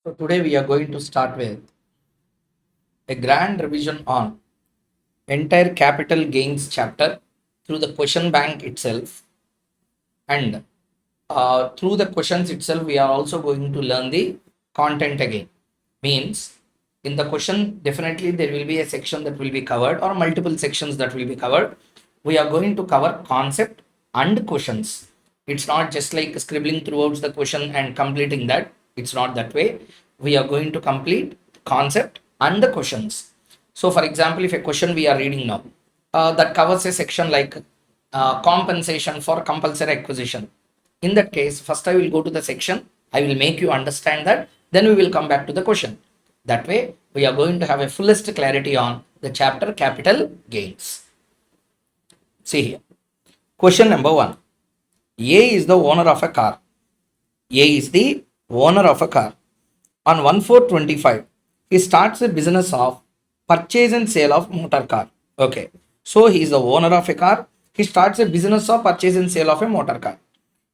So today we are going to start with a grand revision on entire capital gains chapter through the question bank itself, and through the questions itself we are also going to learn the content again. Means in the question definitely there will be a section that will be covered or multiple sections that will be covered. We are going to cover concept and questions. It's not just like scribbling throughout the question and completing that. It's not that way. We are going to complete concept and the questions. So for example, if a question we are reading now that covers a section like compensation for compulsory acquisition. In that case, first I will go to the section, I will make you understand that, then we will come back to the question. That way, we are going to have a fullest clarity on the chapter capital gains. See here. Question number one. A is the owner of a car. A is the owner of a car. On 1/4/25, he starts a business of purchase and sale of motor car. Okay. So he is the owner of a car. He starts a business of purchase and sale of a motor car.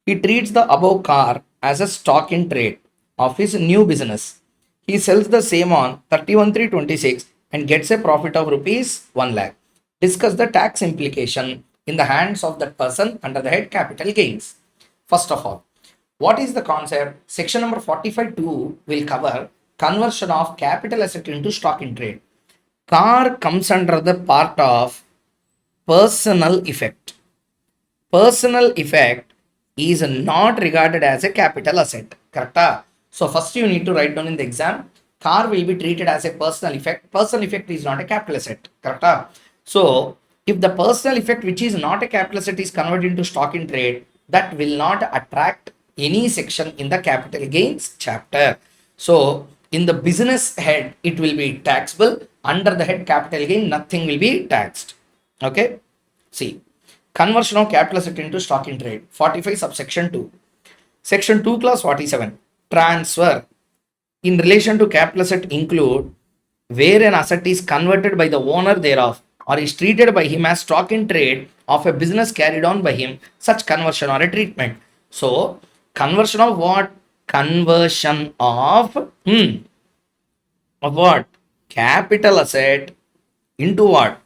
He treats the above car as a stock in trade of his new business. He sells the same on 31/3/26 and gets a profit of rupees 1 lakh. Discuss the tax implication in the hands of that person under the head capital gains. First of all, what is the concept? Section number 45(2) will cover conversion of capital asset into stock in trade. Car comes under the part of personal effect. Personal effect is not regarded as a capital asset. Correct? So first you need to write down in the exam, car will be treated as a personal effect. Personal effect is not a capital asset. Correct? So if the personal effect which is not a capital asset is converted into stock in trade, that will not attract any section in the capital gains chapter. So in the business head, it will be taxable. Under the head capital gain, nothing will be taxed. Okay. See, conversion of capital asset into stock in trade, 45 subsection 2. Section 2 clause 47. Transfer in relation to capital asset include where an asset is converted by the owner thereof or is treated by him as stock in trade of a business carried on by him, such conversion or a treatment. So, conversion of what? Conversion of what? Capital asset into what?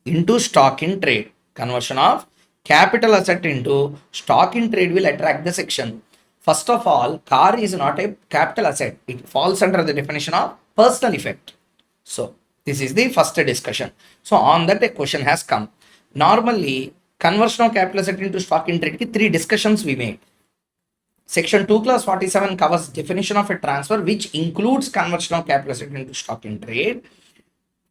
Into stock in trade. Conversion of capital asset into stock in trade will attract the section. First of all, car is not a capital asset. It falls under the definition of personal effect. So, this is the first discussion. So, on that a question has come. Normally, conversion of capital asset into stock in trade, three discussions we made. Section 2 clause 47 covers definition of a transfer which includes conversion of capital asset into stock in trade.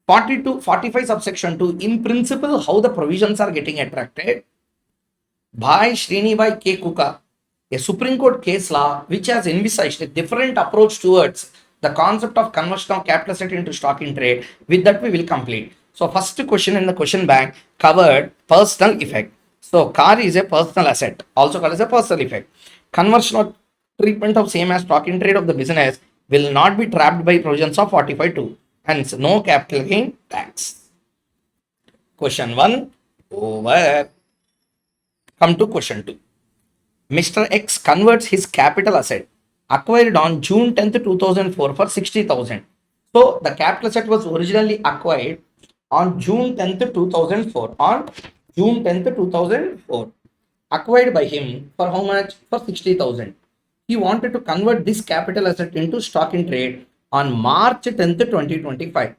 42, 45 subsection 2, in principle, how the provisions are getting attracted by Srini by K. Kuka, a Supreme Court case law which has envisaged a different approach towards the concept of conversion of capital asset into stock in trade. With that, we will complete. So, first question in the question bank covered personal effect. So, car is a personal asset, also called as a personal effect. Conversion of treatment of same as stock in trade of the business will not be trapped by provisions of 45(2). Hence, no capital gain tax. Question 1 over. Come to question 2. Mr. X converts his capital asset acquired on June 10th, 2004 for 60,000. So the capital asset was originally acquired on June 10th, 2004. On June 10th, 2004. Acquired by him for how much? For 60,000. He wanted to convert this capital asset into stock in trade on March 10th, 2025.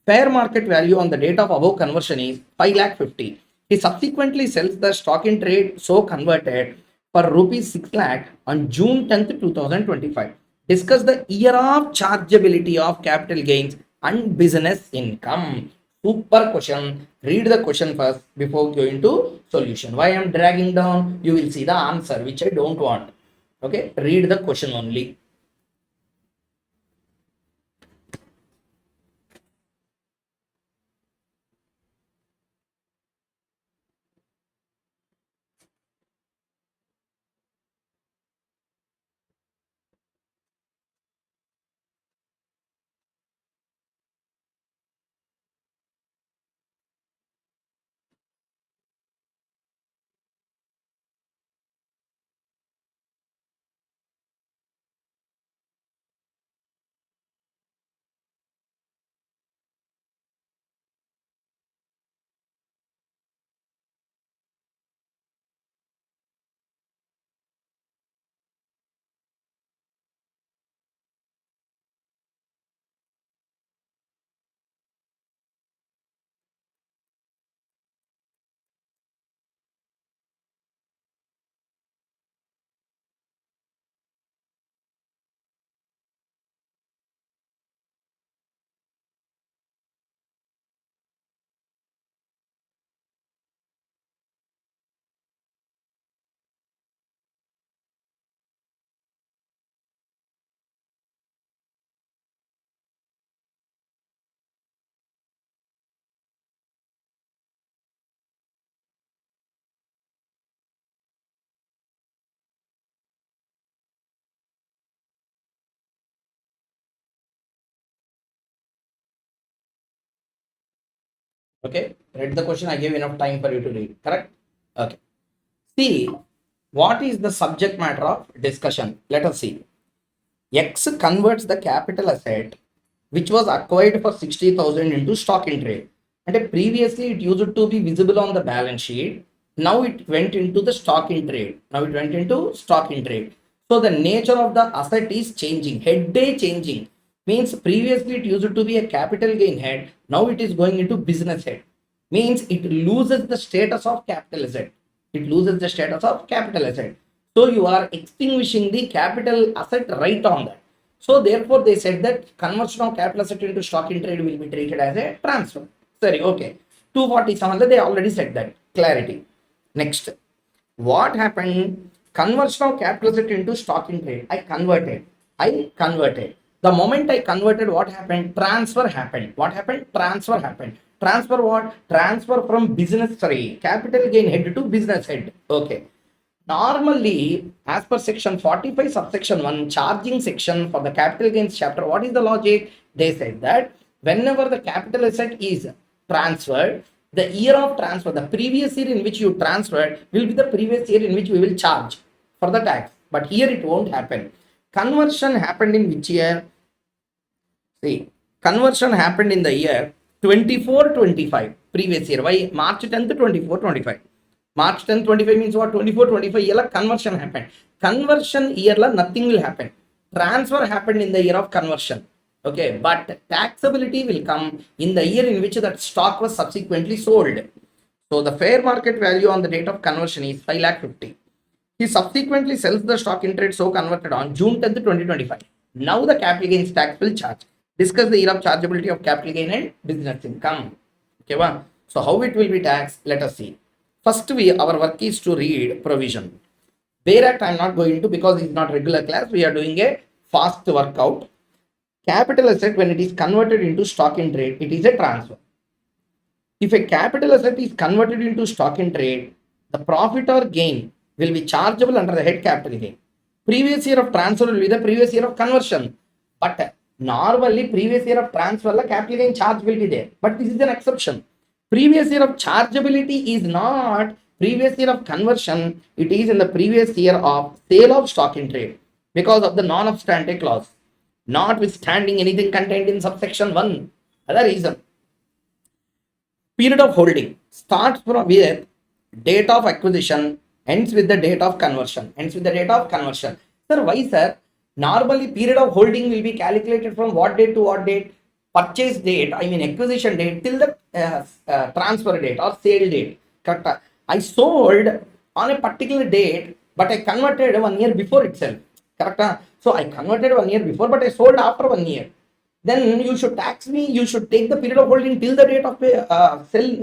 Fair market value on the date of above conversion is 5 lakh 50. He subsequently sells the stock in trade so converted for rupees 6 lakh on June 10th, 2025. Discuss the year of chargeability of capital gains and business income. Super question. Read the question first before going to solution. Why I am dragging down? You will see the answer, which I don't want. Okay, read the question only. Okay, read the question. I gave enough time for you to read. Correct? Okay. See, what is the subject matter of discussion? Let us see. X converts the capital asset which was acquired for 60,000 into stock in trade. And previously it used to be visible on the balance sheet. Now it went into the stock in trade. Now it went into stock in trade. So the nature of the asset is changing. Head day changing. Means previously it used to be a capital gain head. Now it is going into business head. Means it loses the status of capital asset. It loses the status of capital asset. So you are extinguishing the capital asset right on that. So therefore they said that conversion of capital asset into stock in trade will be treated as a transfer. Sorry, okay. 247 they already said that. Clarity. Next. What happened? Conversion of capital asset into stock in trade. I converted. The moment I converted, what happened? Transfer happened. What happened? Transfer happened. Transfer what? Transfer from business, sorry, capital gain head to business head. Okay. Normally, as per section 45 subsection 1, charging section for the capital gains chapter, what is the logic? They said that whenever the capital asset is transferred, the year of transfer, the previous year in which you transferred will be the previous year in which we will charge for the tax. But here it won't happen. Conversion happened in which year? See, conversion happened in the year 24-25, previous year. Why? March 10th, 24-25. March 10th, 25 means what? 24-25 year conversion happened. Conversion year nothing will happen. Transfer happened in the year of conversion. Okay, but taxability will come in the year in which that stock was subsequently sold. So the fair market value on the date of conversion is 5,50,000. He subsequently sells the stock in trade so converted on June 10th, 2025. Now the capital gains tax will charge. Discuss the year of chargeability of capital gain and business income. Okay, well, so how it will be taxed? Let us see. First, our work is to read provision. Bare Act I am not going to because it's not regular class. We are doing a fast workout. Capital asset, when it is converted into stock in trade, it is a transfer. If a capital asset is converted into stock in trade, the profit or gain will be chargeable under the head capital gain. Previous year of transfer will be the previous year of conversion. But normally previous year of transfer, the capital gain charge will be there. But this is an exception. Previous year of chargeability is not previous year of conversion. It is in the previous year of sale of stock in trade because of the non-obstante clause. Notwithstanding anything contained in subsection 1. Other reason. Period of holding starts from with date of acquisition, ends with the date of conversion. Sir, why, sir? Normally, period of holding will be calculated from what date to what date? Purchase date, I mean acquisition date till the transfer date or sale date. Correct? I sold on a particular date, but I converted 1 year before itself. Correct? So I converted 1 year before, but I sold after 1 year. Then you should tax me. You should take the period of holding till the date of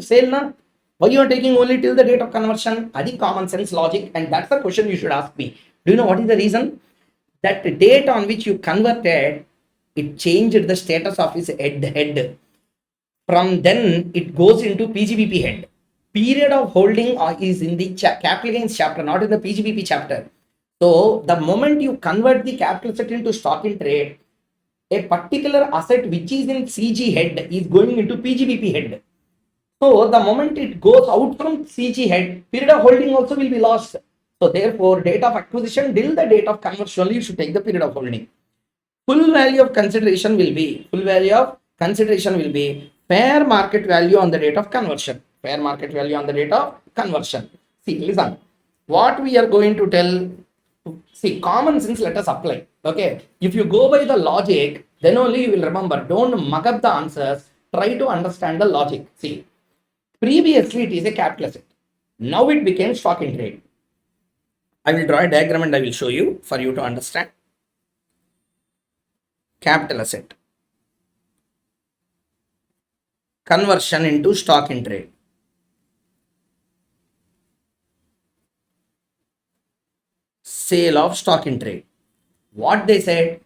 sale. Na? Why you are taking only till the date of conversion? Adi common sense logic, and that's the question you should ask me. Do you know what is the reason? That the date on which you converted, it changed the status of his head. From then it goes into PGBP head. Period of holding is in the capital gains chapter, not in the PGBP chapter. So the moment you convert the capital asset into stock in trade, a particular asset which is in CG head is going into PGBP head. So the moment it goes out from CG head, period of holding also will be lost. So therefore, date of acquisition till the date of conversion only you should take the period of holding. Full value of consideration will be fair market value on the date of conversion. See, listen. What we are going to tell, see, common sense let us apply. Okay. If you go by the logic, then only you will remember. Don't mug up the answers. Try to understand the logic. See, previously it is a capital asset. Now it became stock in trade. I will draw a diagram and I will show you for you to understand. Capital asset. Conversion into stock in trade. Sale of stock in trade. What they said,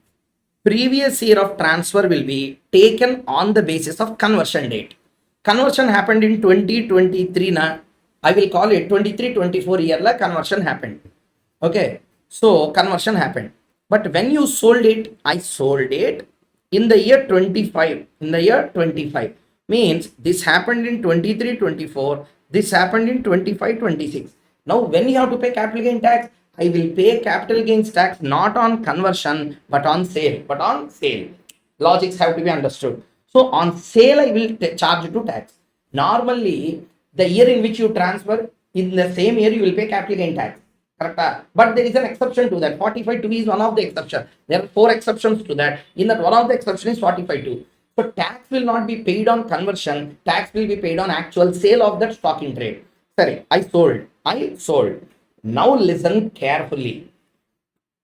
previous year of transfer will be taken on the basis of conversion date. Conversion happened in 2023. I will call it 23-24 year la conversion happened. Okay. So conversion happened. But when you sold it, I sold it in the year 25. Means this happened in 23 24, this happened in 25 26. Now when you have to pay capital gain tax, I will pay capital gains tax not on conversion but on sale. Logics have to be understood. So on sale I will charge to tax. Normally the year in which you transfer, in the same year you will pay capital gain tax. Correct? But there is an exception to that. 45(2) is one of the exceptions. There are four exceptions to that. In that, one of the exceptions is 45(2). So tax will not be paid on conversion. Tax will be paid on actual sale of that stock in trade. Sorry, I sold. I sold. Now listen carefully.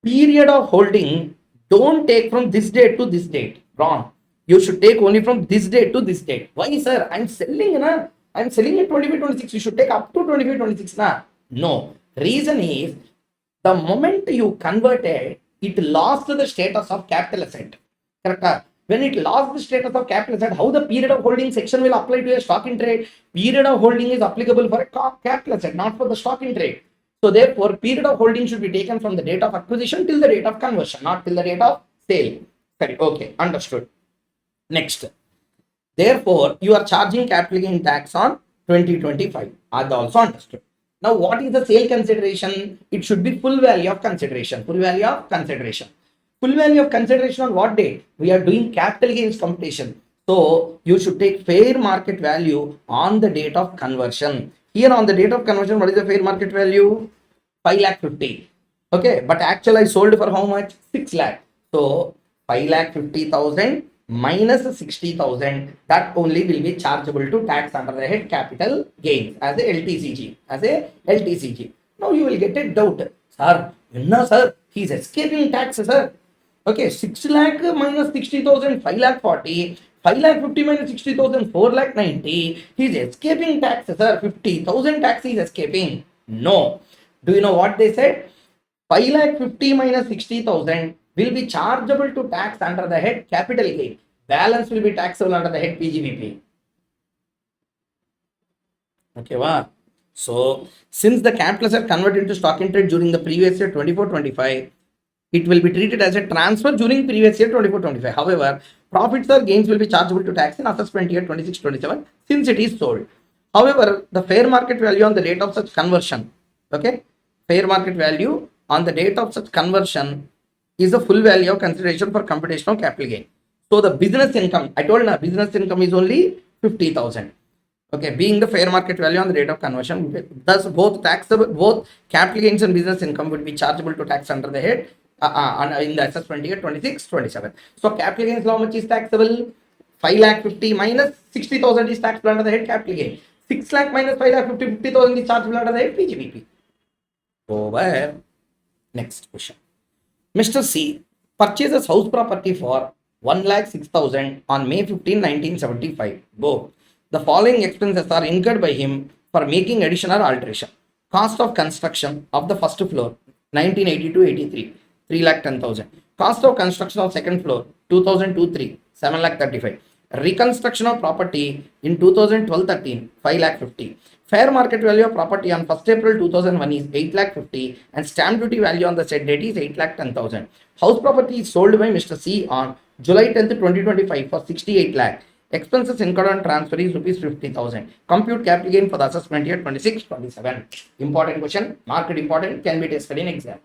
Period of holding, don't take from this date to this date. Wrong. You should take only from this date to this date. Why, sir? I'm selling, na? I'm selling at 25-26. You should take up to 25-26, na? No. Reason is, the moment you converted, it lost the status of capital asset. Correct? When it lost the status of capital asset, how the period of holding section will apply to a stock in trade? Period of holding is applicable for a capital asset, not for the stock in trade. So therefore, period of holding should be taken from the date of acquisition till the date of conversion, not till the date of sale. Sorry, okay, understood. Next. Therefore, you are charging capital gain tax on 2025. Are also understood. Now, what is the sale consideration? It should be full value of consideration. Full value of consideration. Full value of consideration on what date? We are doing capital gains computation. So, you should take fair market value on the date of conversion. Here on the date of conversion, what is the fair market value? 5 lakh 50. Okay, but actually I sold for how much? 6 lakh. So 5 lakh 50,000 minus 60,000, that only will be chargeable to tax under the head capital gains as a LTCG. Now you will get a doubt. Sir, no, sir, he is escaping tax, sir. Okay, 6 lakh minus 60,000, 5 lakh 40. 5 lakh 50 minus 60,000, 4 lakh 90. He is escaping tax, sir. 50,000 tax he is escaping. No. Do you know what they said? 5 lakh 50 minus 60,000 will be chargeable to tax under the head capital gain. Balance will be taxable under the head PGBP. Okay, wow. So, since the capitals are converted into stock in trade during the previous year 24-25, it will be treated as a transfer during previous year 24-25. However, profits or gains will be chargeable to tax in assessment year 26-27 since it is sold. However, the fair market value on the date of such conversion, okay, fair market value on the date of such conversion is the full value of consideration for computation of capital gain. So the business income, I told you, business income is only 50,000. Okay, being the fair market value on the date of conversion, thus both taxable, both capital gains and business income would be chargeable to tax under the head in the assessment year 26-27. So capital gains, how much is taxable? 5 lakh 50 minus 60,000 is taxable under the head capital gain. 6 lakh minus 5 lakh 50, 50,000 is chargeable under the head PGBP. Over. Next question. Mr. C purchases house property for 1,06,000 on May 15, 1975. Both the following expenses are incurred by him for making addition or alteration. Cost of construction of the first floor 1982-83, 3,10,000. Cost of construction of second floor 2002-3, 7,35,000. Reconstruction of property in 2012-13, 5,50,000. Fair market value of property on 1st April 2001 is 8,50,000 and stamp duty value on the said date is 8,10,000. House property is sold by Mr. C on July 10th, 2025 for 68 lakh. Expenses incurred on transfer is rupees 50,000. Compute capital gain for the assessment year 26-27. Important question, market important, can be tested in exam.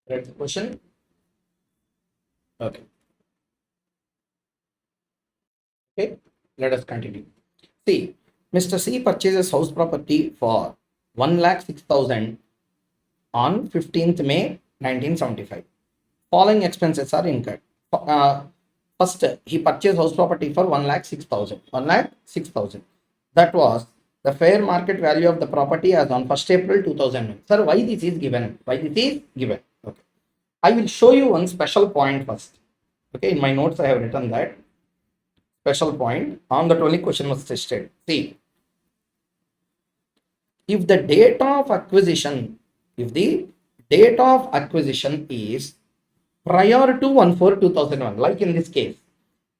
Read the question. Okay. Okay. Let us continue. See, Mr. C purchases house property for 1,06,000 on 15th May 1975. Following expenses are incurred. Uh, First, he purchased house property for 1,06,000. 1,06,000. That was the fair market value of the property as on 1st April 2009. Sir, why this is given? Why this is given? Okay. I will show you one special point first. Okay, in my notes I have written that special point. On that only question was tested. See, if the date of acquisition, if the date of acquisition is prior to 1/4/2001, like in this case,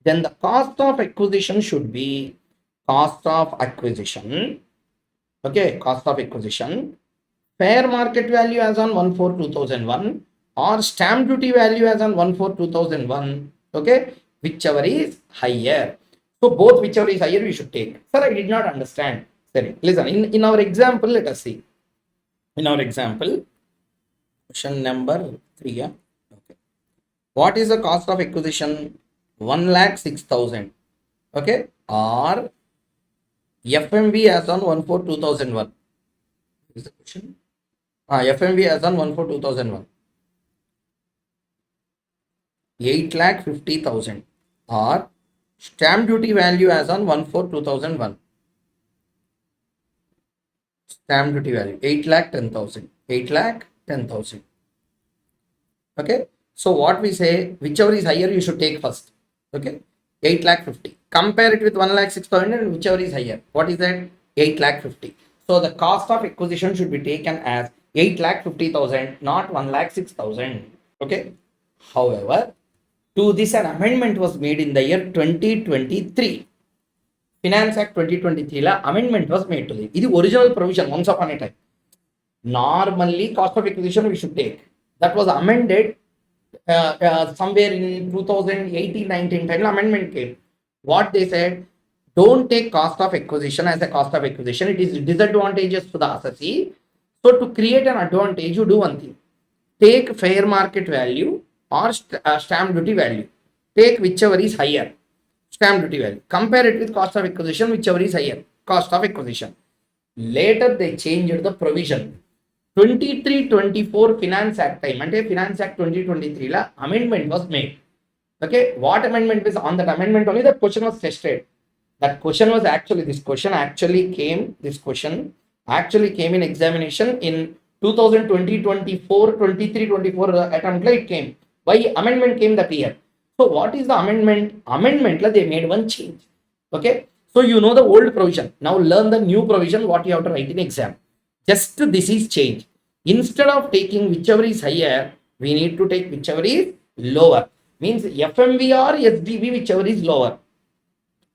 then the cost of acquisition should be cost of acquisition. Okay, cost of acquisition, fair market value as on 1/4/2001, or stamp duty value as on 1/4/2001. Okay, whichever is higher. So both whichever is higher we should take. Sir, I did not understand. Sorry, listen. In our example, let us see. In our example, question number 3. Yeah? Okay. What is the cost of acquisition? 1,06,000. Okay, or FMV as on 1/4/2001. Is the question? FMV as on 1/4/2001. 8,50,000, or stamp duty value as on 1/4/2001. Stamp duty value 8,10,000. 8,10,000. Okay. So what we say, whichever is higher, you should take first. Okay. 8,50,000. Compare it with 1,06,000 and whichever is higher. What is that? 8,50,000. So the cost of acquisition should be taken as 8,50,000, not 1,06,000. Okay. However, to this, an amendment was made in the year 2023. Finance Act 2023 la amendment was made to it. This is original provision once upon a time. Normally, cost of acquisition we should take. That was amended somewhere in 2018-19 time. Amendment came. What they said, don't take cost of acquisition as a cost of acquisition. It is disadvantageous to the assessee. So to create an advantage, you do one thing. Take fair market value or stamp duty value. Take whichever is higher. Stamp duty value. Compare it with cost of acquisition, whichever is higher. Cost of acquisition. Later they changed the provision. 23-24 Finance Act time. And Finance Act 2023 la amendment was made. Okay, what amendment was on that amendment only that question was tested. That question was actually, this question actually came in examination in 2020, 24, 23, 24 attempt it came. Why amendment came that year? So what is the amendment? Amendment they made one change. Okay, so you know the old provision. Now learn the new provision what you have to write in exam. Just this is change. Instead of taking whichever is higher, we need to take whichever is lower. Means FMV or SDV, whichever is lower.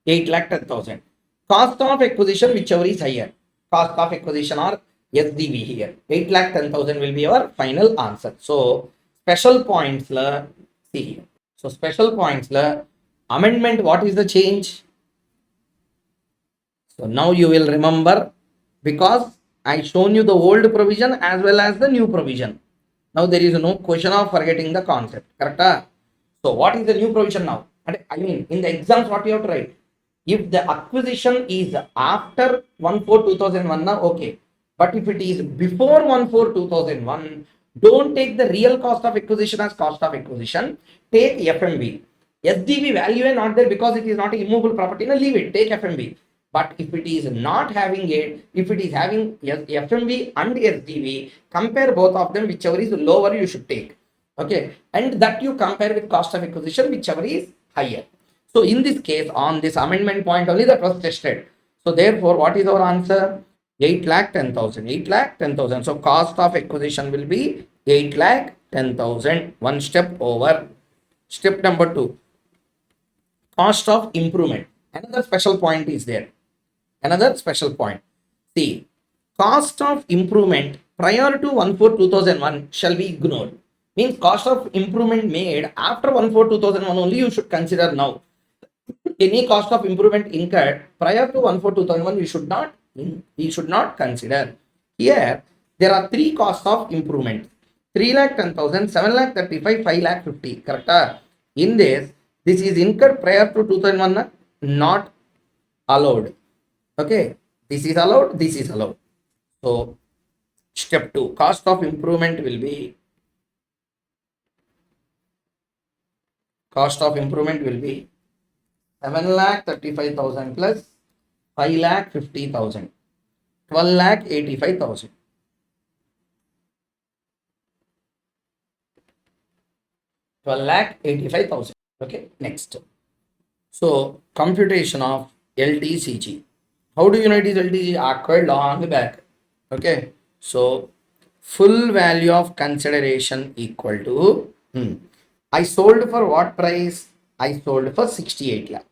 8,10,000. Cost of acquisition, whichever is higher. Cost of acquisition or SDV here. 8,10,000 will be our final answer. So special points la see here. So special points la amendment. What is the change? So now you will remember, because I shown you the old provision as well as the new provision. Now there is no question of forgetting the concept. Correct? So what is the new provision now? And I mean, in the exams, what you have to write? If the acquisition is after 1/4/2001, now okay. But if it is before 1/4/2001, don't take the real cost of acquisition as cost of acquisition. Take FMV. SDV value not there because it is not a immovable property. Now leave it. Take FMV. But if it is not having it, if it is having FMV and SDV, compare both of them, whichever is lower you should take. Okay, and that you compare with cost of acquisition, whichever is higher. So in this case, on this amendment point only that was tested. So therefore, what is our answer? 8,10,000. 8,10,000. So cost of acquisition will be 8,10,000. One step over. Step number 2. Cost of improvement. Another special point is there. Another special point. See, cost of improvement prior to 1/4/2001 shall be ignored. Means cost of improvement made after 1/4/2001 only you should consider now. Any cost of improvement incurred prior to 1/4/2001 we should not consider. Here there are 3 costs of improvement. 3 lakh 10,000, 7 lakh 35, 5 lakh 50. Correct? In this is incurred prior to 2001, not allowed. Okay, this is allowed, this is allowed. So, step 2, cost of improvement will be 7 lakh 35,000 plus 5 lakh 50,000, 12 lakh 85,000. 12 lakh 85,000. Okay, next. So, computation of LTCG. How do you know it is LTCG? Acquired long back. Okay, so full value of consideration equal to I sold for what price? I sold for 68 lakh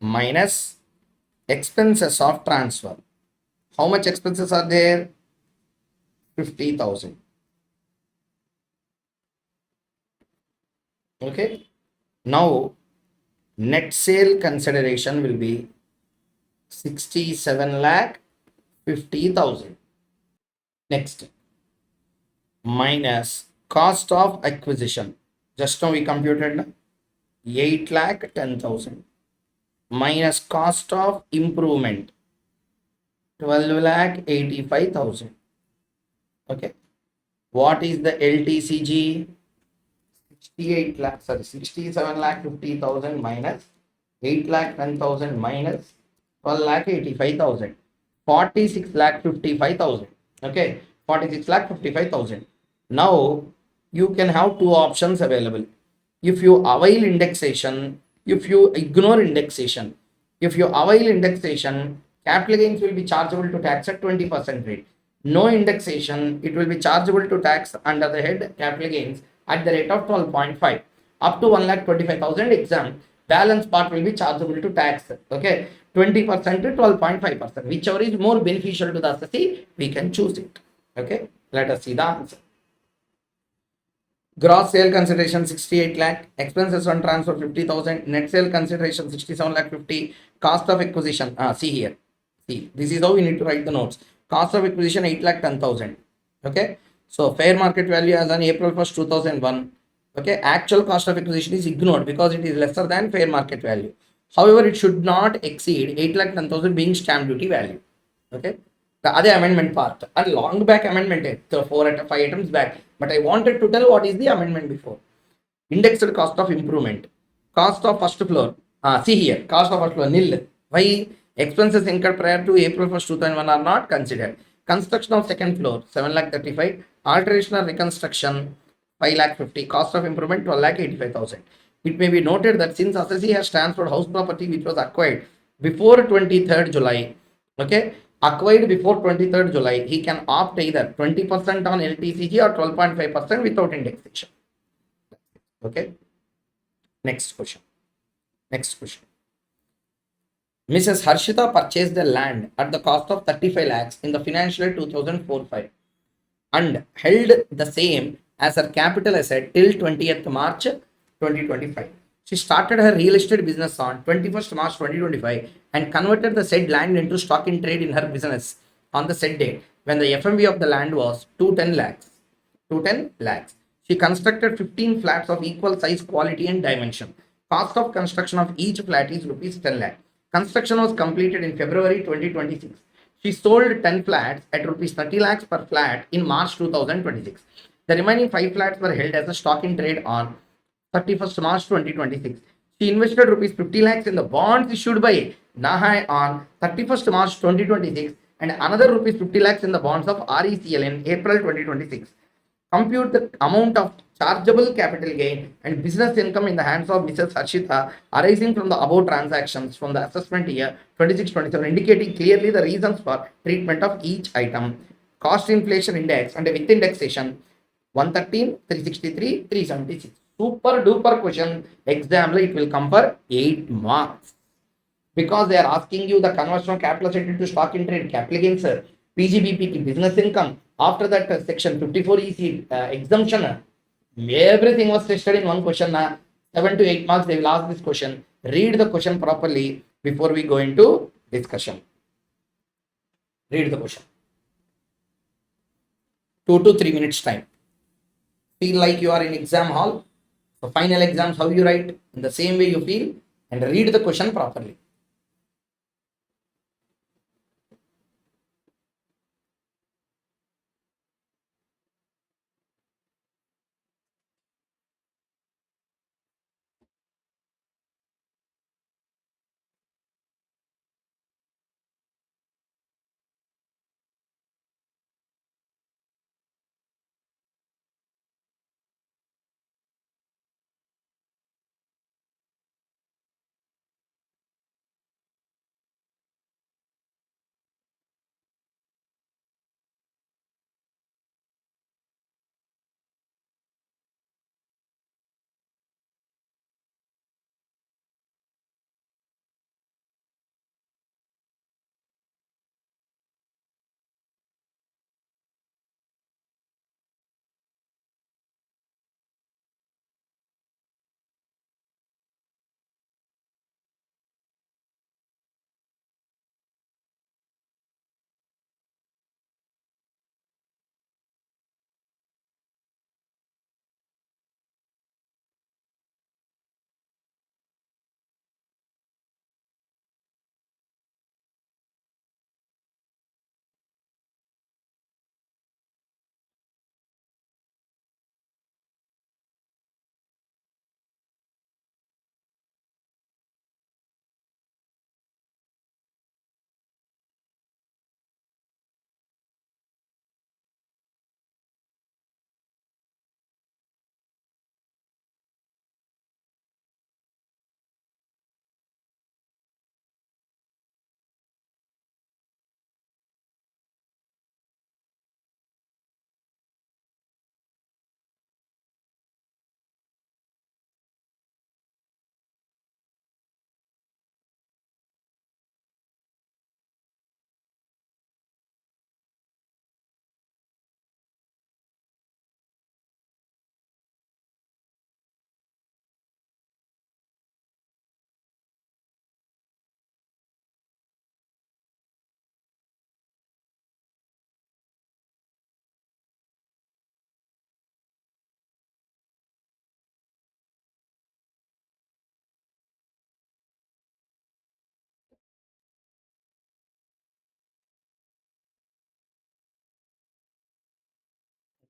minus expenses of transfer. How much expenses are there? 50,000. Okay, now net sale consideration will be 67 lakh 50,000. Next, minus cost of acquisition. Just now we computed 8 lakh 10,000 minus cost of improvement 12 lakh 85,000. Okay, what is the LTCG? 67 lakh 50,000 minus 8 lakh 10,000 minus 12 lakh 85,000, 46 lakh 55,000. Okay, 46 lakh 55,000. Now you can have two options available. If you avail indexation, if you ignore indexation. If you avail indexation, capital gains will be chargeable to tax at 20% rate. No indexation, it will be chargeable to tax under the head capital gains at the rate of 12.5 up to 1,25,000 exam. Balance part will be chargeable to tax. Okay, 20% to 12.5%. Whichever is more beneficial to the assessee, we can choose it. Okay, let us see the answer. Gross sale consideration 68 lakh, expenses on transfer 50,000, net sale consideration 67 lakh 50, cost of acquisition. See here. See, this is how we need to write the notes. Cost of acquisition 8 lakh 10,000. Okay, so fair market value as on April 1st, 2001. Okay, actual cost of acquisition is ignored because it is lesser than fair market value. However, it should not exceed 8 lakh 10,000 being stamp duty value. Okay, the other amendment part and long back amendment, so 5 items back, but I wanted to tell what is the amendment before. Indexed cost of improvement, cost of first floor. See here, cost of first floor nil. Why? Expenses incurred prior to April 1st, 2001 are not considered. Construction of second floor 7 lakh 35, alteration or reconstruction 5 lakh 50, cost of improvement 12 lakh 85,000. It may be noted that since assessee has transferred house property which was acquired before 23rd July, okay, acquired before 23rd July, he can opt either 20% on LTCG or 12.5% without indexation. Okay. Next question. Mrs. Harshita purchased the land at the cost of 35 lakhs in the financial year 2004-5 and held the same as her capital asset till 20th March 2025. She started her real estate business on 21st March 2025 and converted the said land into stock in trade in her business on the said date when the FMV of the land was 210 lakhs. 210 lakhs. She constructed 15 flats of equal size, quality and dimension. Cost of construction of each flat is rupees 10 lakh. Construction was completed in February 2026. She sold 10 flats at rupees 30 lakhs per flat in March 2026. The remaining 5 flats were held as a stock in trade on 31st March 2026. She invested rupees 50 lakhs in the bonds issued by Nahai on 31st March 2026 and another rupees 50 lakhs in the bonds of RECL in April 2026. Compute the amount of chargeable capital gain and business income in the hands of Mrs. Harshita arising from the above transactions from the assessment year 26-27, indicating clearly the reasons for treatment of each item. Cost inflation index and with indexation 113, 363, 376. Super duper question. Exam it will come for 8 marks. Because they are asking you the conversion of capital asset into stock in trade, capital gains, PGBP, business income. After that, section 54 EC exemption. Everything was tested in one question. 7 to 8 marks they will ask this question. Read the question properly before we go into discussion. Read the question. 2 to 3 minutes time. Feel like you are in exam hall. So final exams, how you write? In the same way you feel and read the question properly.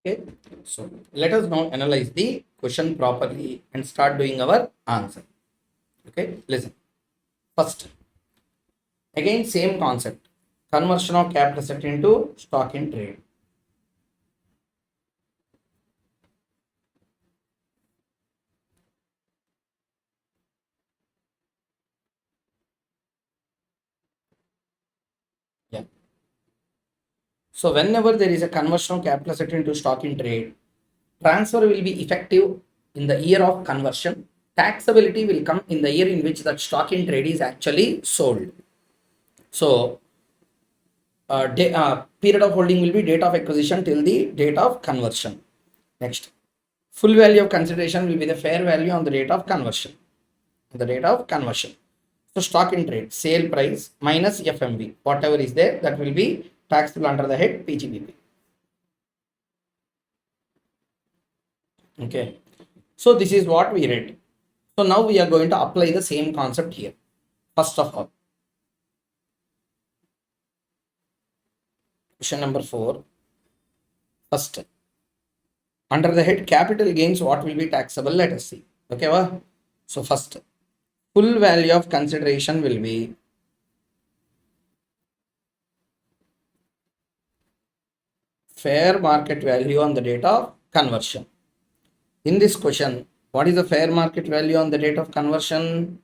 Okay, so let us now analyze the question properly and start doing our answer. Okay, listen. First, again, same concept, conversion of capital asset into stock in trade. Yeah. So, whenever there is a conversion of capital asset into stock in trade, transfer will be effective in the year of conversion. Taxability will come in the year in which that stock in trade is actually sold. So, period of holding will be date of acquisition till the date of conversion. Next, full value of consideration will be the fair value on the date of conversion. The date of conversion. So stock in trade, sale price minus FMV, whatever is there, that will be taxable under the head PGBP. Okay. So this is what we read. So now we are going to apply the same concept here. First of all, question number 4. First, under the head capital gains, what will be taxable? Let us see. Okay. Well, so first, full value of consideration will be fair market value on the date of conversion. In this question, what is the fair market value on the date of conversion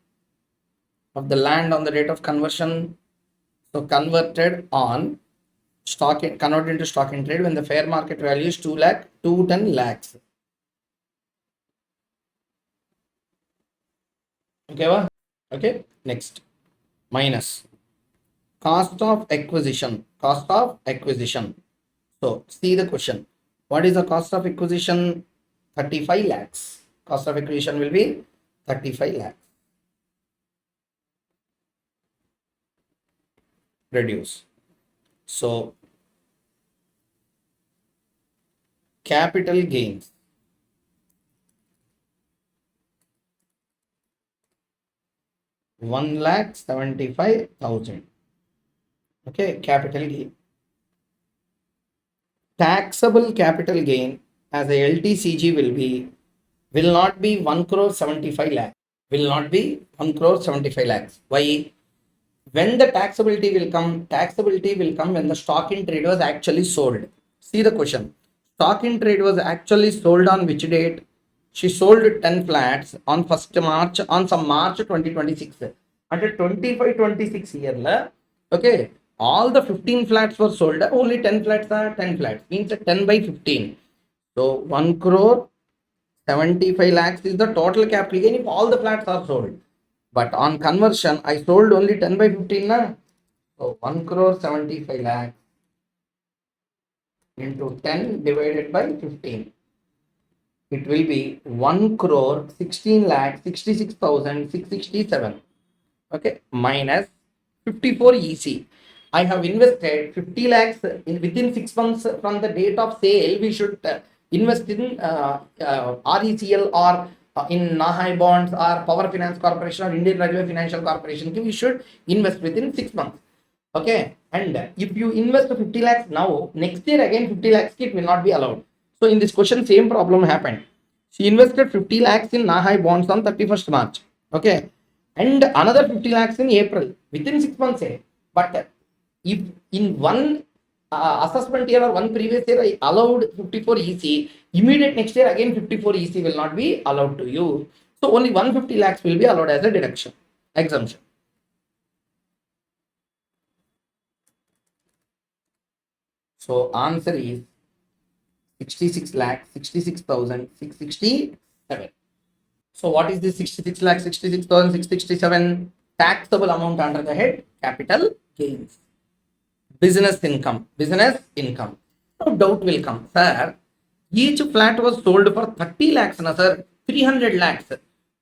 of the land on the date of conversion? So converted on converted into stock in trade when the fair market value is 210 lakhs. Okay, okay. Next, minus cost of acquisition. Cost of acquisition. So see the question. What is the cost of acquisition? 35 lakhs. Cost of acquisition will be 35 lakhs. Reduce. So capital gains. $1,75,000. Okay, capital gain. Taxable capital gain as a LTCG will not be 1 crore 75 lakh. Will not be 1 crore 75 lakhs. Why? When the taxability will come when the stock in trade was actually sold. See the question. Stock in trade was actually sold on which date? She sold 10 flats on 1st March, on some March 2026. At 25-26 year, okay, all the 15 flats were sold. Only 10 flats are 10 flats. Means 10 by 15. So 1 crore 75 lakhs is the total capital gain if all the flats are sold. But on conversion, I sold only 10 by 15. Na? So 1 crore 75 lakhs into 10 divided by 15. It will be 1 crore 16 lakh 66,667. Okay, minus 54 EC. I have invested 50 lakhs within 6 months from the date of sale. We should invest in RECL or in Nahai bonds or Power Finance Corporation or Indian Railway Financial Corporation. We should invest within 6 months. Okay, and if you invest 50 lakhs now, next year again 50 lakhs it will not be allowed. So in this question, same problem happened. She invested 50 lakhs in Nahai bonds on 31st March. Okay, and another 50 lakhs in April within 6 months. But if in one assessment year or one previous year I allowed 54 EC, immediate next year again 54 EC will not be allowed to you. So only 150 lakhs will be allowed as a deduction, exemption. So answer is 66 lakh 66,667. So what is this 66 lakh 66,667? Taxable amount under the head capital gains. Business income. Business income. No doubt will come. Sir, each flat was sold for 30 lakhs, na sir, 300 lakhs.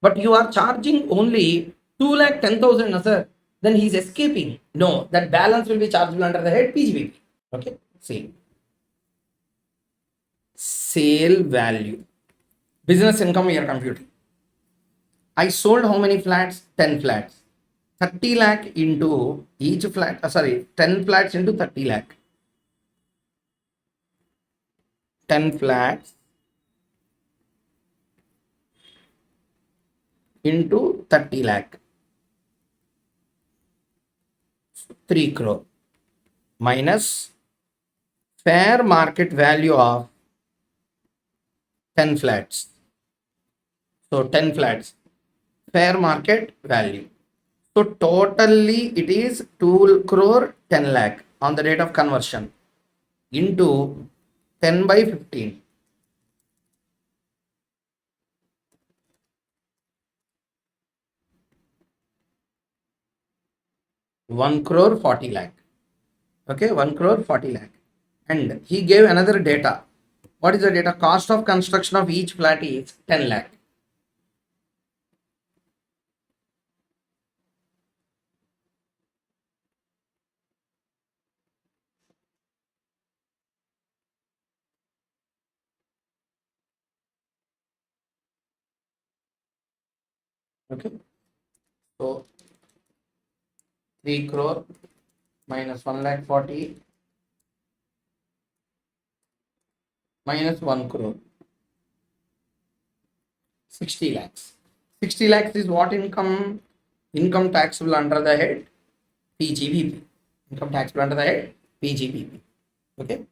But you are charging only 2 lakh 10,000, na sir. Then he is escaping. No, that balance will be chargeable under the head PGBP. Okay, see. Sale value. Business income we are computing. I sold how many flats? 10 flats. 30 lakh into each flat, 10 flats into 30 lakh. 10 flats into 30 lakh. 3 crore minus fair market value of 10 flats. So 10 flats, fair market value. So totally it is 2 crore 10 lakh on the date of conversion into 10 by 15. 1 crore 40 lakh. Okay, 1 crore 40 lakh. And he gave another data. What is the data? Cost of construction of each flat is 10 lakh. Okay, so 3 crore minus 1 lakh 40 minus 1 crore, 60 lakhs. 60 lakhs is what income? Income taxable under the head PGBP. Income taxable under the head PGBP. Okay.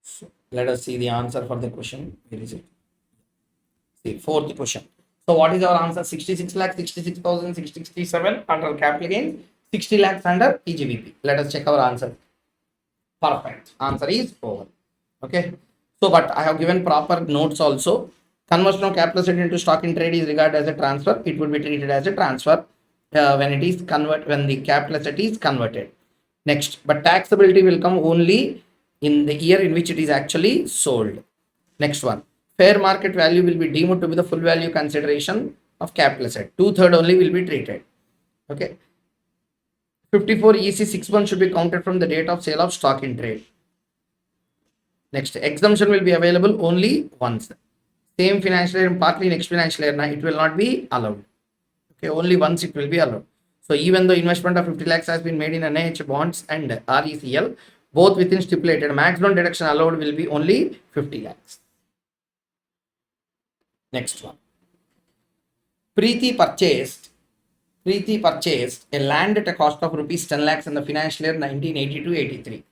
So let us see the answer for the question. Where is it? See, fourth question. So what is our answer? 66 lakh 66,667 under capital gains, 60 lakhs under PGBP. Let us check our answer. Perfect. Answer is over. Okay. So, but I have given proper notes also. Conversion of capital asset into stock in trade is regarded as a transfer. It would be treated as a transfer when it is when the capital asset is converted. Next, but taxability will come only in the year in which it is actually sold. Next one, fair market value will be deemed to be the full value consideration of capital asset. 2/3 only will be treated. Okay. 54 EC61 should be counted from the date of sale of stock in trade. Next, exemption will be available only once. Same financial year, partly next financial year, it will not be allowed. Okay, only once it will be allowed. So even though investment of 50 lakhs has been made in NIH bonds and RECL, both within stipulated maximum deduction allowed will be only 50 lakhs. Next one. Preeti purchased a land at a cost of rupees 10 lakhs in the financial year 1982-83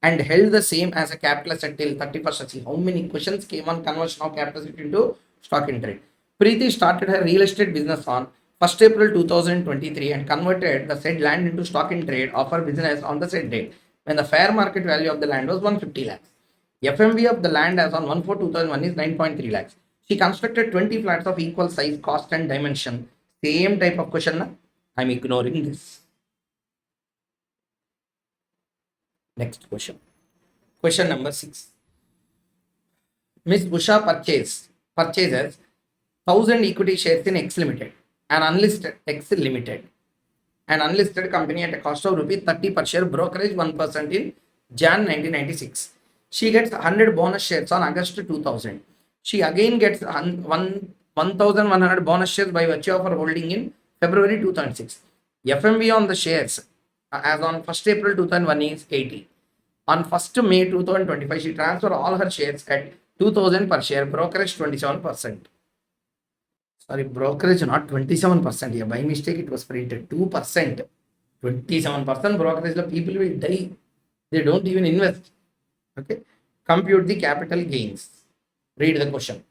and held the same as a capital asset till 31st. See how many questions came on conversion of capital asset into stock in trade. Preeti started her real estate business on 1st April 2023 and converted the said land into stock in trade of her business on the said date when the fair market value of the land was 150 lakhs. FMV of the land as on 1/4/2001 is 9.3 lakhs. She constructed 20 flats of equal size, cost and dimension. Same type of question. I'm ignoring this. Next question. Question number 6. Miss Usha purchases 1000 equity shares in X Limited, an unlisted company at a cost of rupees 30 per share, brokerage 1% in Jan 1996. She gets 100 bonus shares on August 2000. She again gets 1100 bonus shares by virtue of her holding in February 2006. FMV on the shares as on 1st April 2001 is 80. On 1st May 2025, she transferred all her shares at 2000 per share, brokerage 27%. Sorry, brokerage not 27% here. By mistake, it was printed 2%. 27% brokerage, the people will die. They don't even invest. Okay. Compute the capital gains. Read the question.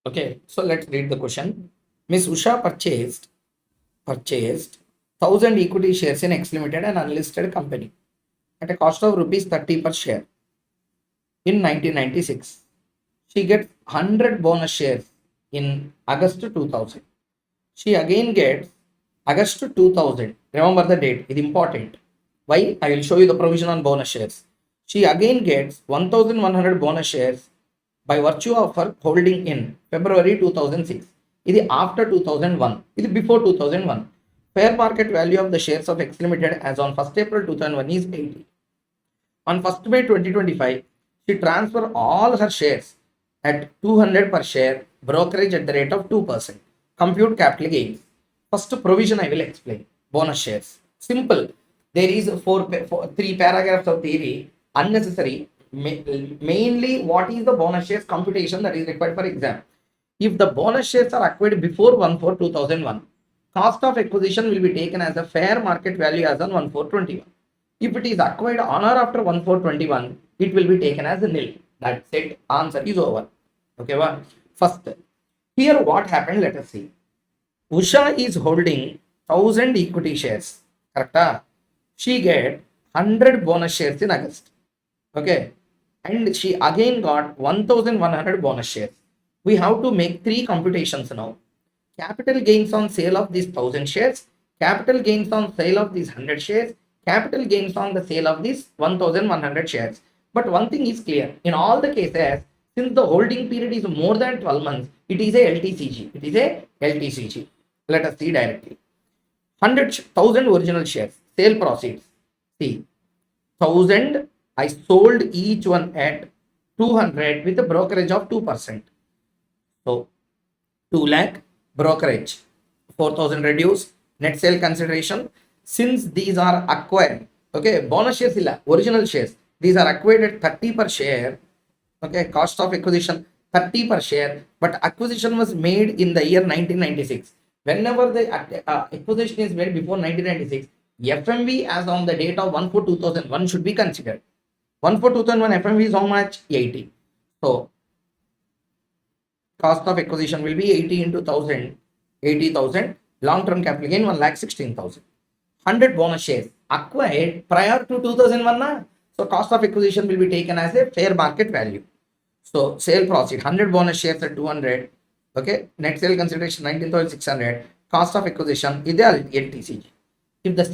Okay, so let's read the question. Miss Usha purchased 1000 equity shares in X Limited, an unlisted company, at a cost of rupees 30 per share in 1996. She gets 100 bonus shares in August 2000. She again gets August 2000. Remember the date, it's important. Why? I will show you the provision on bonus shares. She again gets 1100 bonus shares by virtue of her holding in February 2006. It is after 2001. It is before 2001. Fair market value of the shares of X Limited as on 1st April 2001 is 80. On 1st May 2025, she transferred all her shares at 200 per share, brokerage at the rate of 2%. Compute capital gains. First provision I will explain. Bonus shares. Simple. There is three paragraphs of theory. Unnecessary. Mainly, what is the bonus shares computation that is required for exam? If the bonus shares are acquired before 1/4/2001, Cost of acquisition will be taken as a fair market value as on 1/4/21. If it is acquired on or after 1/4/21, it will be taken as a nil. That's it. Answer is over. Okay, well, first, here what happened, let us see. Usha is holding 1000 equity shares. Correct? She get 100 bonus shares in August. Okay. And she again got 1100 bonus shares. We have to make three computations now. Capital gains on sale of these 1000 shares, capital gains on sale of these 100 shares, capital gains on the sale of these 1100 shares. But one thing is clear, in all the cases, since the holding period is more than 12 months, it is a LTCG. It is a LTCG. Let us see directly. 100,000 original shares, sale proceeds. See, 1000 I sold each one at 200 with a brokerage of 2%. So 2 lakh brokerage, 4000 reduce, net sale consideration. Since these are acquired, okay, bonus shares illa, original shares, these are acquired at 30 per share. Okay, cost of acquisition 30 per share, but acquisition was made in the year 1996. Whenever the acquisition is made before 1996, FMV as on the date of 1/4/2001 should be considered. 1/4/2001 FMV is how much? 80. So cost of acquisition will be 80 into 1000, 80,000. Long term capital gain 1,16,000. 100 bonus shares acquired prior to 2001. Na? So cost of acquisition will be taken as a fair market value. So sale proceed 100 bonus shares at 200. Okay, net sale consideration 19,600. Cost of acquisition is the LTCG. If the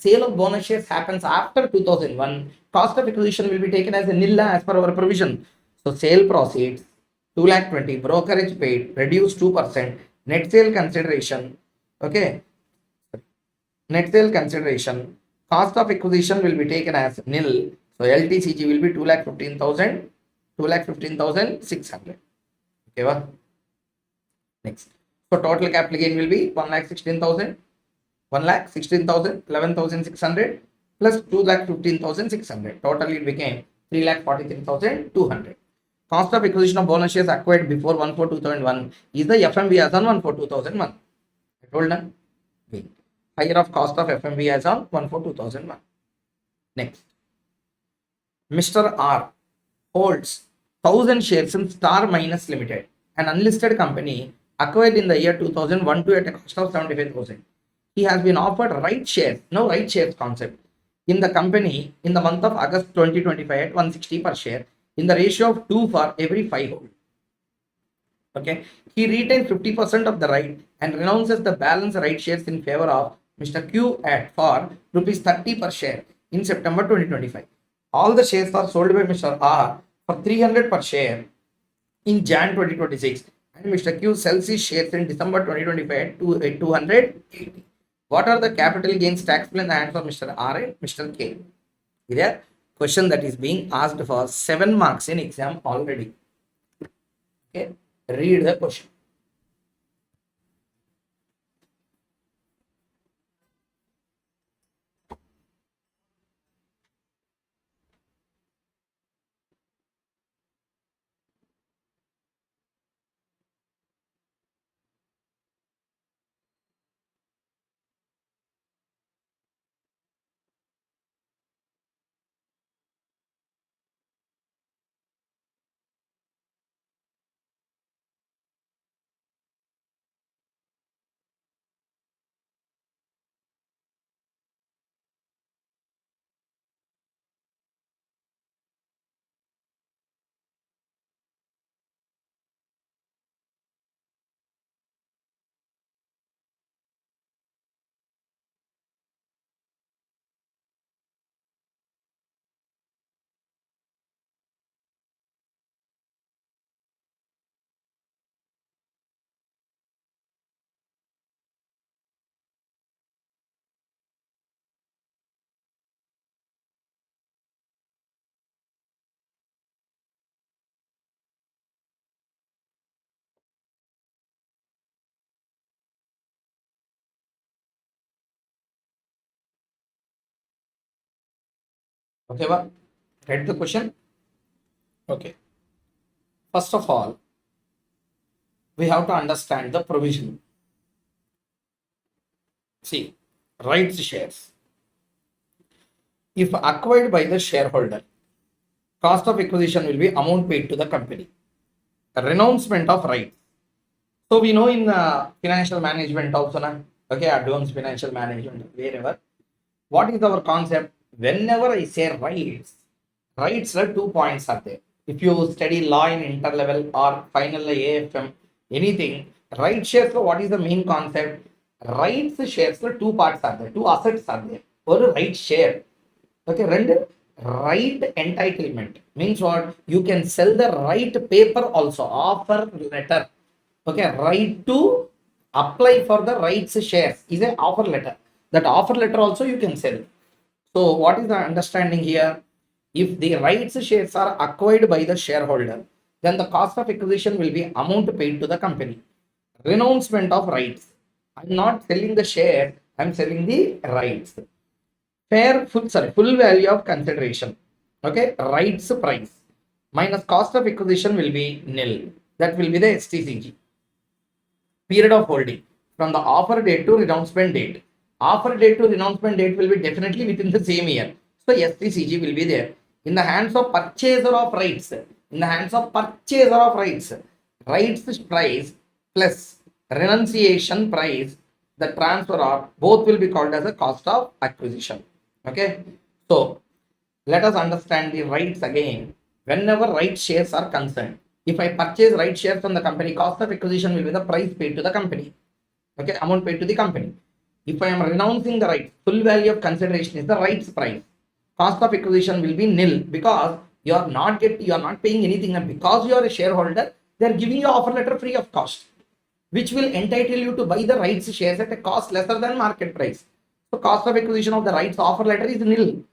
sale of bonus shares happens after 2001, cost of acquisition will be taken as a nil as per our provision. So sale proceeds 2,20,000, brokerage paid, reduced 2%, net sale consideration. Okay, net sale consideration, cost of acquisition will be taken as nil. So LTCG will be 2,15,000, 2,15,600. Okay, well, next. So total capital gain will be 1,16,000, 1,16,000, 11,600 plus 2,15,600. Totally it became 3,43,200. Cost of acquisition of bonus shares acquired before 1/4/2001 is the FMV as on 1/4/2001. I told them. Higher of cost of FMV as on 1/4/2001. Next, Mr. R holds 1000 shares in Star Minus Limited, an unlisted company acquired in the year 2001 at a cost of 75,000. He has been offered right shares, no right shares concept, in the company in the month of August 2025 at 160 per share in the ratio of 2 for every 5 hold. Okay, he retains 50% of the right and renounces the balance right shares in favor of Mr. Q at for rupees 30 per share in September 2025. All the shares are sold by Mr. R for 300 per share in Jan 2026 and Mr. Q sells his shares in December 2025 at 280. What are the capital gains taxable in the hands of Mr. R and Mr. K? Is a question that is being asked for 7 marks in exam already. Okay, read the question. Okay, well, read the question. Okay. First of all, we have to understand the provision. See, rights shares. If acquired by the shareholder, cost of acquisition will be amount paid to the company. Renouncement of rights. So we know in financial management also, okay, advanced financial management, wherever. What is our concept? Whenever I say rights are 2 points are there. If you study law in interlevel or final AFM, anything, right shares, so what is the main concept? Rights shares, 2 parts are there, 2 assets are there. One right share. Okay, right entitlement means what? You can sell the right paper also, offer letter. Okay, right to apply for the rights shares is an offer letter. That offer letter also you can sell. So what is the understanding here? If the rights shares are acquired by the shareholder, then the cost of acquisition will be amount paid to the company. Renouncement of rights. I'm not selling the share, I'm selling the rights. Full value of consideration. Okay, rights price minus cost of acquisition will be nil. That will be the STCG. Period of holding from the offer date to renouncement date. Offer date to renouncement date will be definitely within the same year. So STCG will be there. In the hands of purchaser of rights, rights price plus renunciation price, the transfer of both will be called as a cost of acquisition. Okay. So let us understand the rights again. Whenever right shares are concerned, if I purchase right shares from the company, cost of acquisition will be the price paid to the company. Okay, amount paid to the company. If I am renouncing the rights, full value of consideration is the rights price. Cost of acquisition will be nil because you are not paying anything, and because you are a shareholder, they are giving you offer letter free of cost, which will entitle you to buy the rights shares at a cost lesser than market price. So cost of acquisition of the rights offer letter is nil.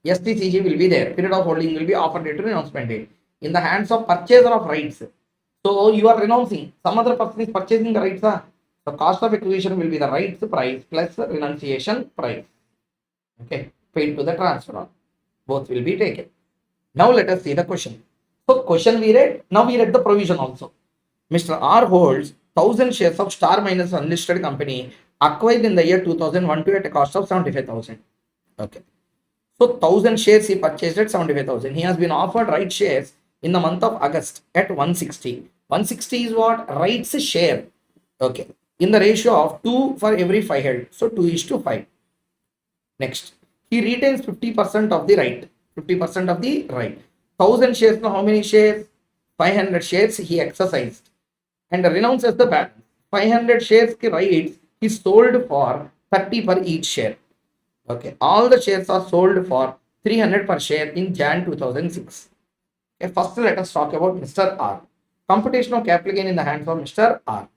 STCG will be there. Period of holding will be offer date to announcement date. In the hands of purchaser of rights. So you are renouncing. Some other person is purchasing the rights. So cost of acquisition will be the rights price plus renunciation price. Okay. Paid to the transfer. Both will be taken. Now let us see the question. So question we read. Now we read the provision also. Mr. R holds 1000 shares of Star Miners unlisted company acquired in the year 2001 at a cost of 75,000. Okay. So 1000 shares he purchased at 75,000. He has been offered right shares in the month of August at 160. 160 is what? Rights share. Okay. In the ratio of 2 for every 5 held. So 2:5. Next. He retains 50% of the right. 50% of the right. 1000 shares. Now how many shares? 500 shares he exercised and renounces the balance. 500 shares rights he sold for 30 per each share. Okay, all the shares are sold for 300 per share in Jan 2006. Okay, first let us talk about Mr. R. Computation of capital gain in the hands of Mr. R.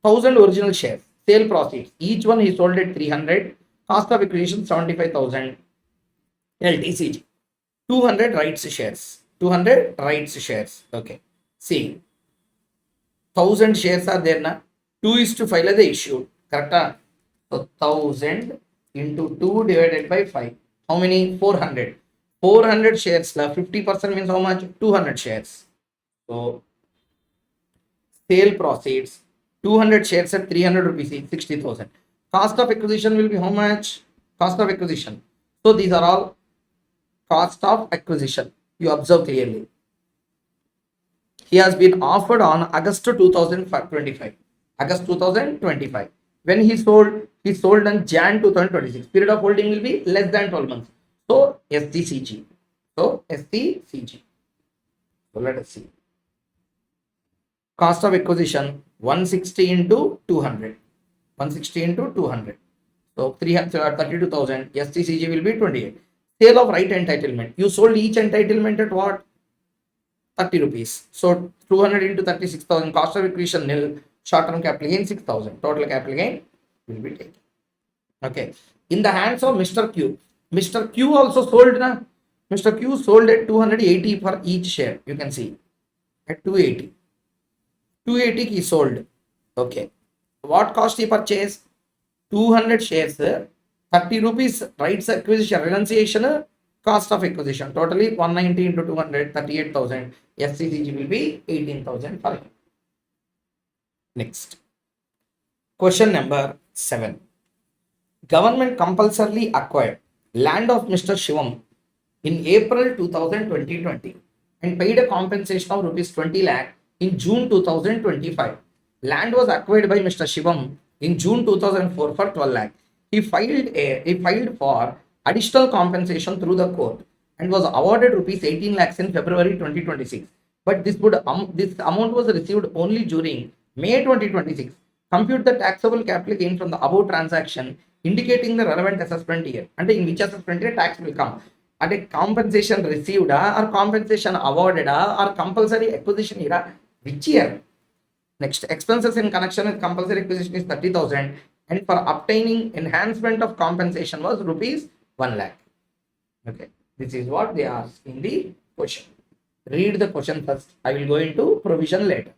1000 original shares, sale proceeds. Each one he sold at 300. Cost of acquisition 75,000. LTCG. 200 rights shares. 200 rights shares. Okay. See, 1000 shares are there now. 2:5 are the issue. Correct? So 1000 into 2 divided by 5. How many? 400. 400 shares. 50% means how much? 200 shares. So sale proceeds. 200 shares at 300 rupees, 60,000. Cost of acquisition will be how much? Cost of acquisition. So these are all cost of acquisition. You observe clearly. He has been offered on August 2025. August 2025. When he sold on Jan 2026. Period of holding will be less than 12 months. So STCG. So STCG. So let us see. Cost of acquisition 160 into 200. 160 into 200. So 32,000. STCG will be 28. Sale of right entitlement. You sold each entitlement at what? 30 rupees. So 200 into 36,000. Cost of acquisition nil. Short term capital gain 6,000. Total capital gain will be taken. Okay. In the hands of Mr. Q. Mr. Q also sold. Mr. Q sold at 280 for each share. You can see. At 280. 280 he sold. Okay. What cost he purchased? 200 shares. 30 rupees rights acquisition. Renunciation. Cost of acquisition. Totally 190 into 200. 38,000. SCCG will be 18,000 for him. Next. Question number 7. Government compulsorily acquired land of Mr. Shivam in April 2020 and paid a compensation of rupees 20 lakh in June 2025. Land was acquired by Mr. Shivam in June 2004 for 12 lakh. He filed for additional compensation through the court and was awarded rupees 18 lakhs in February 2026. But this amount was received only during May 2026. Compute the taxable capital gain from the above transaction, indicating the relevant assessment year. And in which assessment year tax will come? At a compensation received or compensation awarded or compulsory acquisition era, which year? Next, expenses in connection with compulsory acquisition is 30,000, and for obtaining enhancement of compensation was rupees 1 lakh. Okay, this is what they ask in the question. Read the question first. I will go into provision later.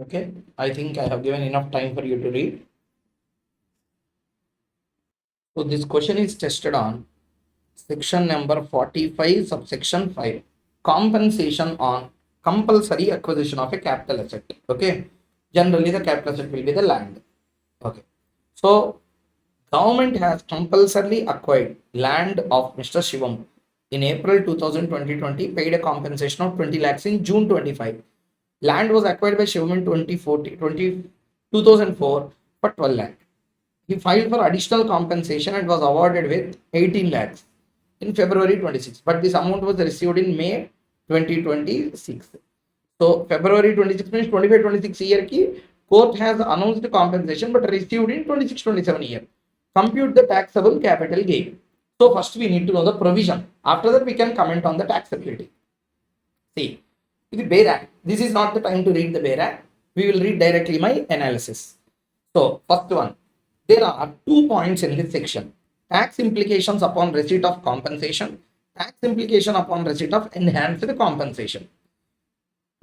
Okay, I think I have given enough time for you to read. So this question is tested on section number 45, subsection 5, compensation on compulsory acquisition of a capital asset. Okay, generally the capital asset will be the land. Okay, so government has compulsorily acquired land of Mr. Shivam in April 2020, paid a compensation of 20 lakhs in June 25. Land was acquired by Shivam in 2004 for 12 lakh. He filed for additional compensation and was awarded with 18 lakhs in February 26. But this amount was received in May 2026. So February 26 means 25-26 year ki court has announced compensation but received in 26-27 year. Compute the taxable capital gain. So first we need to know the provision. After that we can comment on the taxability. See, the Bayer Act. This is not the time to read the Bayer Act. We will read directly my analysis. So first one, there are 2 points in this section. Tax implications upon receipt of compensation, tax implication upon receipt of enhanced compensation.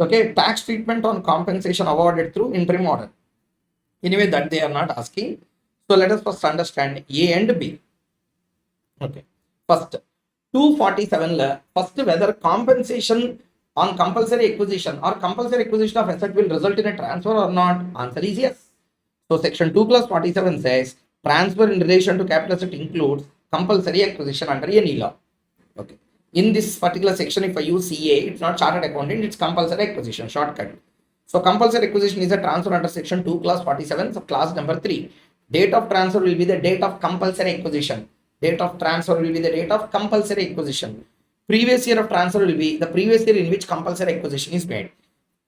Okay, tax treatment on compensation awarded through interim order. Anyway, that they are not asking. So let us first understand A and B. Okay, first 247 first whether compensation on compulsory acquisition or compulsory acquisition of asset will result in a transfer or not. Answer is yes. So section 2 clause 47 says transfer in relation to capital asset includes compulsory acquisition under any law. Okay. In this particular section, if I use CA, it's not chartered accountant, it's compulsory acquisition, shortcut. So compulsory acquisition is a transfer under section 2 clause 47, so clause number 3. Date of transfer will be the date of compulsory acquisition. Date of transfer will be the date of compulsory acquisition. Previous year of transfer will be the previous year in which compulsory acquisition is made.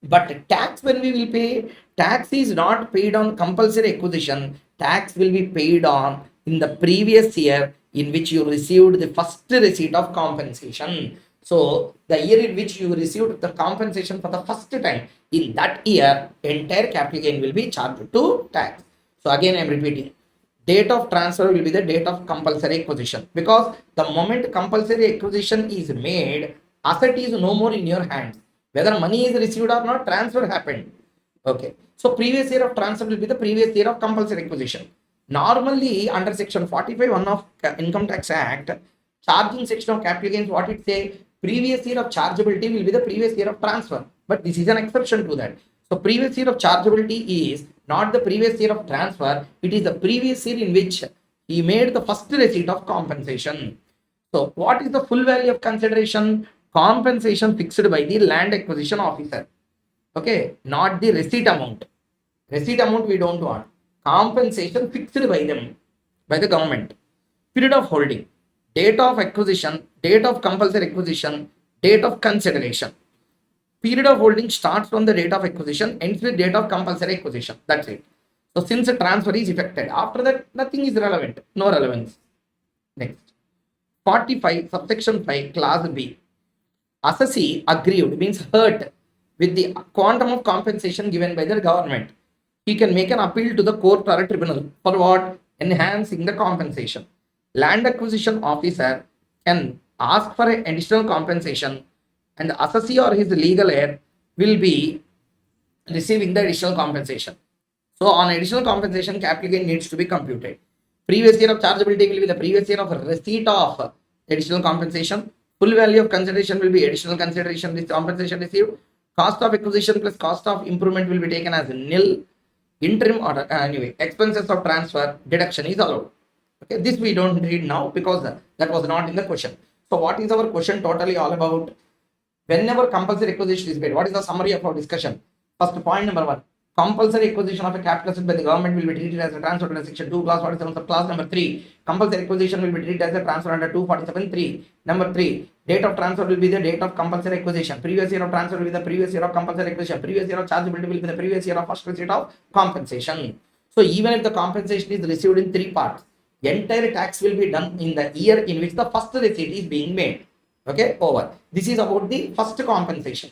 But tax, when we will pay, tax is not paid on compulsory acquisition. Tax will be paid on in the previous year in which you received the first receipt of compensation. So the year in which you received the compensation for the first time, in that year, entire capital gain will be charged to tax. So again, I am repeating. Date of transfer will be the date of compulsory acquisition, because the moment compulsory acquisition is made, asset is no more in your hands. Whether money is received or not, transfer happened. Okay. So previous year of transfer will be the previous year of compulsory acquisition. Normally, under section 45(1) of Income Tax Act, charging section of capital gains, what it say? Previous year of chargeability will be the previous year of transfer. But this is an exception to that. So previous year of chargeability is not the previous year of transfer. It is the previous year in which he made the first receipt of compensation. So what is the full value of consideration? Compensation fixed by the land acquisition officer. Okay, not the receipt amount. Receipt amount we don't want. Compensation fixed by them, by the government. Period of holding, date of acquisition, date of compulsory acquisition, date of consideration. Period of holding starts from the date of acquisition, ends with date of compulsory acquisition. That's it. So since a transfer is effected, after that nothing is relevant, no relevance. Next, 45 subsection 5 clause B. Assessee aggrieved means hurt with the quantum of compensation given by the government. He can make an appeal to the court or a tribunal for what? Enhancing the compensation. Land acquisition officer can ask for an additional compensation, and the assessee or his legal heir will be receiving the additional compensation. So on additional compensation, capital gain needs to be computed. Previous year of chargeability will be the previous year of receipt of additional compensation. Full value of consideration will be additional consideration, this compensation received. Cost of acquisition plus cost of improvement will be taken as nil. Interim order, anyway, expenses of transfer deduction is allowed. Okay, this we don't read now because that was not in the question. So what is our question totally all about? Whenever compulsory acquisition is made, what is the summary of our discussion? First point number 1, compulsory acquisition of a capital asset by the government will be treated as a transfer under section 2 clause 47 of clause number 3. Compulsory acquisition will be treated as a transfer under 247(3). Number 3, date of transfer will be the date of compulsory acquisition. Previous year of transfer will be the previous year of compulsory acquisition. Previous year of chargeability will be the previous year of first receipt of compensation. So even if the compensation is received in 3 parts, entire tax will be done in the year in which the first receipt is being made. Okay, over. This is about the first compensation.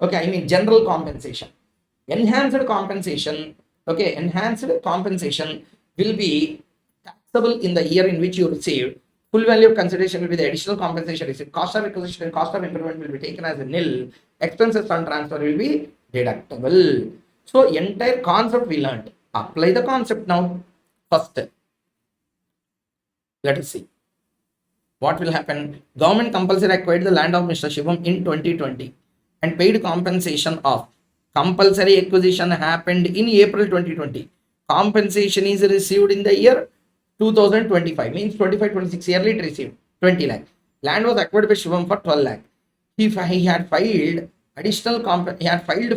Okay, I mean general compensation. Enhanced compensation, okay, enhanced compensation will be taxable in the year in which you received. Full value of consideration will be the additional compensation received. Cost of acquisition and cost of improvement will be taken as a nil. Expenses on transfer will be deductible. So entire concept we learned. Apply the concept now. First, let us see what will happen. Government compulsory acquired the land of Mr. Shivam in 2020 and paid compensation of. Compulsory acquisition happened in April 2020. Compensation is received in the year 2025, means 25-26 yearly it received 20 lakh. Land was acquired by Shivam for 12 lakh. He had filed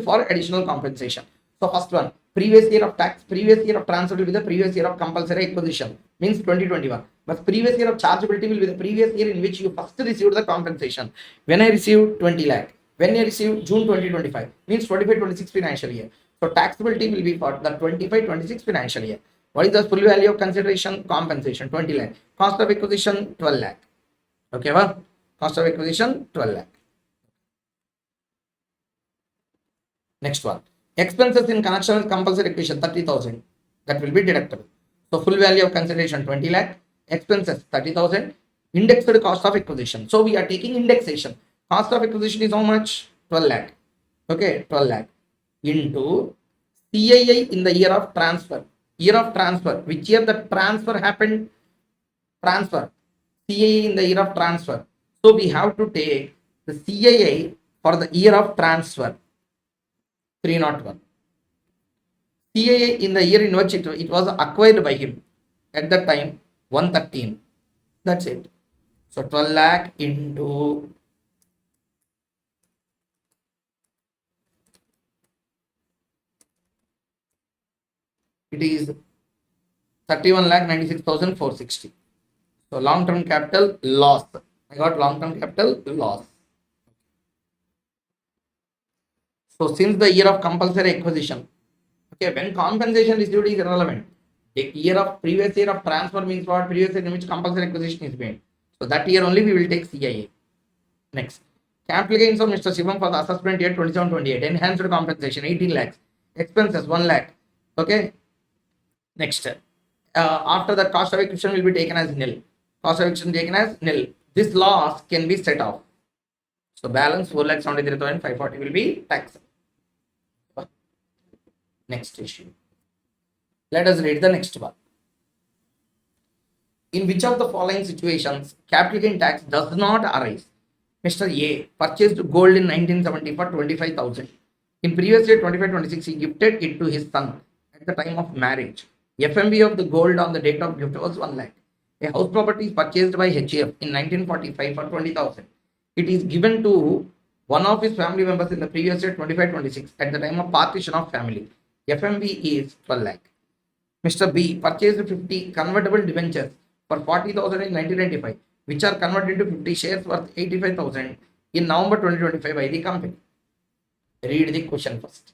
for additional compensation. So first one, previous year of tax, previous year of transfer will be the previous year of compulsory acquisition, means 2021. But previous year of chargeability will be the previous year in which you first received the compensation. When I received 20 lakh, when I received June 2025, means 25-26 financial year. So taxability will be for the 25-26 financial year. What is the full value of consideration? Compensation 20 lakh. Cost of acquisition 12 lakh. Okay, well, cost of acquisition 12 lakh. Next one, expenses in connection with compulsory acquisition 30,000. That will be deductible. So full value of consideration 20 lakh, expenses 30,000, indexed cost of acquisition. So we are taking indexation. Cost of acquisition is how much? 12 lakh. Okay, 12 lakh into CII in the year of transfer. Year of transfer. Which year the transfer happened? Transfer. CII in the year of transfer. So we have to take the CII for the year of transfer. 301. CII in the year in which it was acquired by him. At that time, 113. That's it. So 12 lakh into it is 31 lakh 96,460. So long term capital loss. I got long term capital loss. So since the year of compulsory acquisition, okay, when compensation received is irrelevant. The year of previous year of transfer means what? Previous year in which compulsory acquisition is made. So that year only we will take CIA. Next, capital gains of Mr. Shivam for the assessment year 27-28. Enhanced compensation 18 lakhs. Expenses 1 lakh. Okay. Next, after that, cost of acquisition will be taken as nil. Cost of acquisition taken as nil. This loss can be set off. So balance 4,73,540 will be taxed. Next issue. Let us read the next one. In which of the following situations capital gain tax does not arise? Mr. A purchased gold in 1970 for 25,000. In previous year 25-26, he gifted it to his son at the time of marriage. FMB of the gold on the date of gift was 1 lakh. A house property is purchased by HF in 1945 for 20,000. It is given to one of his family members in the previous year 25-26 at the time of partition of family. FMB is 12 lakh. Mr. B purchased 50 convertible debentures for 40,000 in 1995, which are converted into 50 shares worth 85,000 in November 2025 by the company. Read the question first.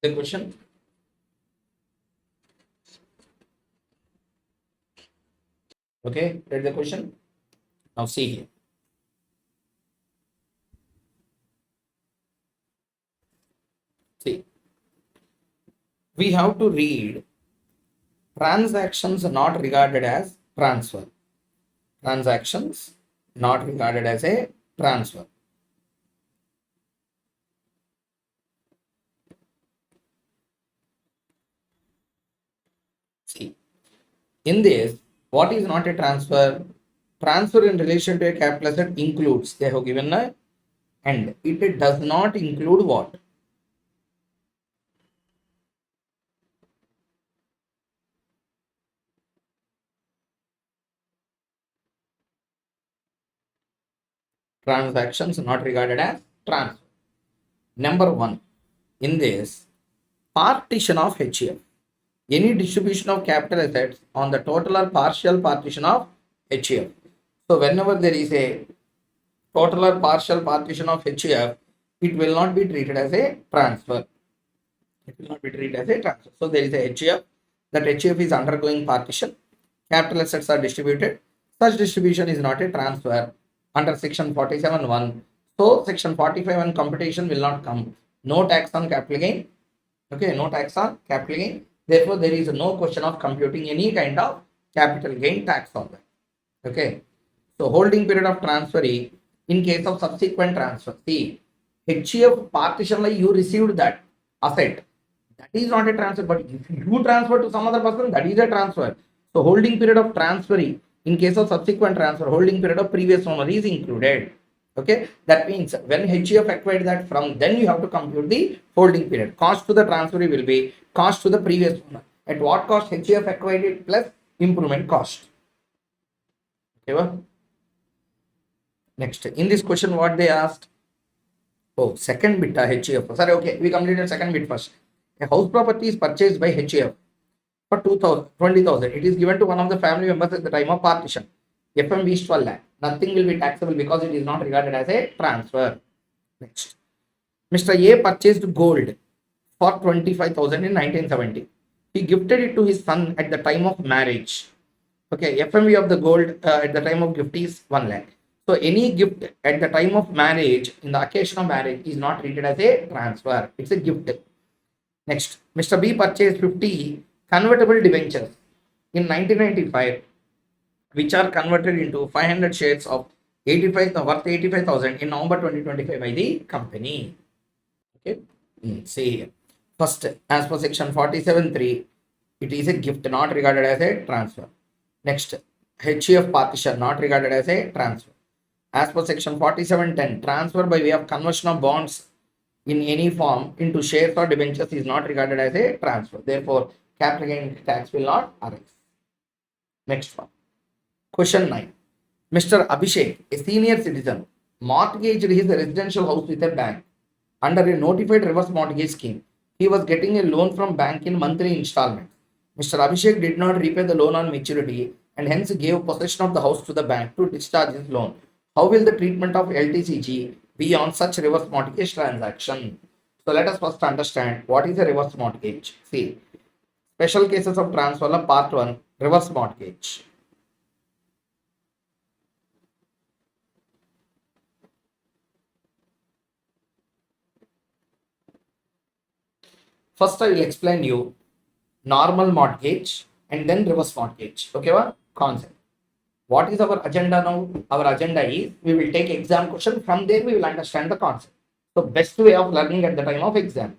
The question. Okay, read the question. Now see here. See, we have to read transactions not regarded as transfer. Transactions not regarded as a transfer. In this, what is not a transfer? Transfer in relation to a capital asset includes, they have given a and it does not include what? Transactions not regarded as transfer. Number one, in this, partition of HF. Any distribution of capital assets on the total or partial partition of HF. So whenever there is a total or partial partition of HF, it will not be treated as a transfer. It will not be treated as a transfer. So there is a HF. That HF is undergoing partition. Capital assets are distributed. Such distribution is not a transfer under section 47(1). So section 45(1) computation will not come. No tax on capital gain. Okay, no tax on capital gain. Therefore, there is no question of computing any kind of capital gain tax on that. Okay. So holding period of transferee in case of subsequent transfer. See, HCF partition like you received that asset. That is not a transfer, but if you transfer to some other person, that is a transfer. So holding period of transferee in case of subsequent transfer, holding period of previous owner is included. Okay, that means when HCF acquired that from, then you have to compute the holding period. Cost to the transferee will be cost to the previous owner. At what cost HCF acquired it plus improvement cost. Okay, well? Next, in this question, what they asked? Oh, second bit HCF. Sorry, okay, we completed second bit first. A house property is purchased by HCF for 20,000. It is given to one of the family members at the time of partition. FMV is 12 lakh. Nothing will be taxable because it is not regarded as a transfer. Next, Mr. A purchased gold for 25,000 in 1970. He gifted it to his son at the time of marriage. Okay, FMV of the gold at the time of gift is 1 lakh. So any gift at the time of marriage, in the occasion of marriage, is not treated as a transfer. It's a gift. Next, Mr. B purchased 50 convertible debentures in 1995, which are converted into 500 shares of 85 worth 85,000 in November 2025 by the company. Okay, see, first, as per section 47(3), it is a gift not regarded as a transfer. Next, HCF partition not regarded as a transfer. As per section 47(10), transfer by way of conversion of bonds in any form into shares or debentures is not regarded as a transfer. Therefore, capital gain tax will not arise. Next one. Question 9. Mr. Abhishek, a senior citizen, mortgaged his residential house with a bank under a notified reverse mortgage scheme. He was getting a loan from bank in monthly installments. Mr. Abhishek did not repay the loan on maturity and hence gave possession of the house to the bank to discharge his loan. How will the treatment of LTCG be on such reverse mortgage transaction? So let us first understand what is a reverse mortgage. See, special cases of transfer part 1, reverse mortgage. First, I will explain you normal mortgage and then reverse mortgage. Okay, what concept? What is our agenda now? Our agenda is we will take exam question. From there, we will understand the concept. So, best way of learning at the time of exam.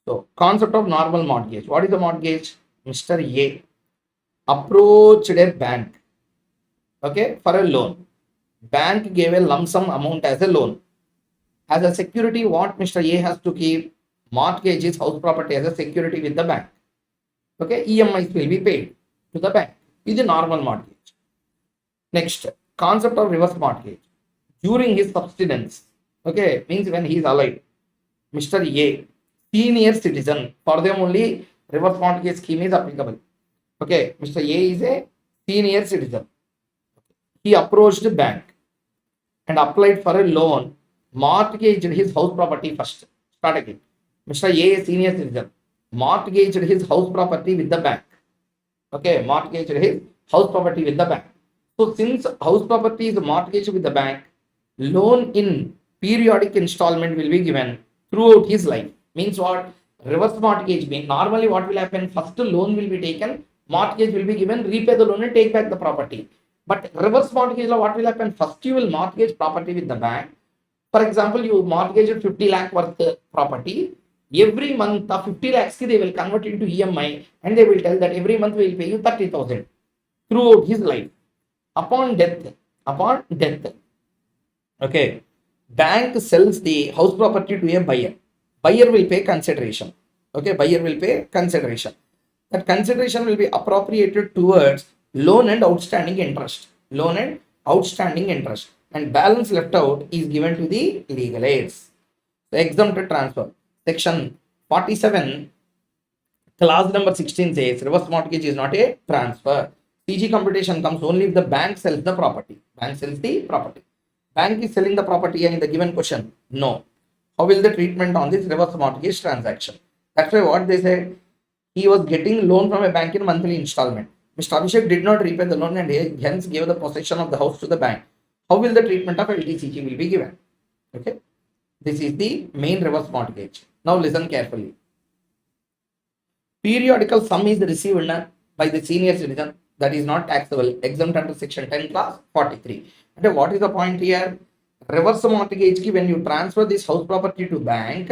So, concept of normal mortgage. What is the mortgage? Mr. A approached a bank, okay, for a loan. Bank gave a lump sum amount as a loan. As a security, what Mr. A has to keep? Mortgage is house property as a security with the bank. Okay, EMIs will be paid to the bank. Is a normal mortgage. Next, concept of reverse mortgage. During his subsistence, okay, means when he is alive, Mr. A, senior citizen, for them only reverse mortgage scheme is applicable. Okay, Mr. A is a senior citizen. He approached the bank and applied for a loan, mortgaged his house property first. Start again. Mr. A, senior citizen, mortgaged his house property with the bank. Okay, mortgaged his house property with the bank. So since house property is mortgaged with the bank, loan in periodic installment will be given throughout his life. Means what? Reverse mortgage means normally what will happen? First loan will be taken, mortgage will be given, repay the loan and take back the property. But reverse mortgage law, what will happen? First you will mortgage property with the bank. For example, you mortgage 50 lakh worth property. Every month of 50 lakhs they will convert into EMI and they will tell that every month we will pay you 30,000. throughout his life. Upon death, okay, bank sells the house property to a buyer. Buyer will pay consideration. Okay, buyer will pay consideration. That consideration will be appropriated towards loan and outstanding interest. Loan and outstanding interest. And balance left out is given to the legal aids. The exempted transfer. Section 47, clause number 16 says reverse mortgage is not a transfer. CG computation comes only if the bank sells the property. Bank sells the property. Bank is selling the property in the given question. No. How will the treatment on this reverse mortgage transaction? That's why what they said, he was getting loan from a bank in monthly installment. Mr. Abhishek did not repay the loan and hence gave the possession of the house to the bank. How will the treatment of LTCG will be given? Okay. This is the main reverse mortgage. Now listen carefully. Periodical sum is received by the senior citizen that is not taxable, exempt under section 10 clause 43. And what is the point here? Reverse mortgage ki when you transfer this house property to bank,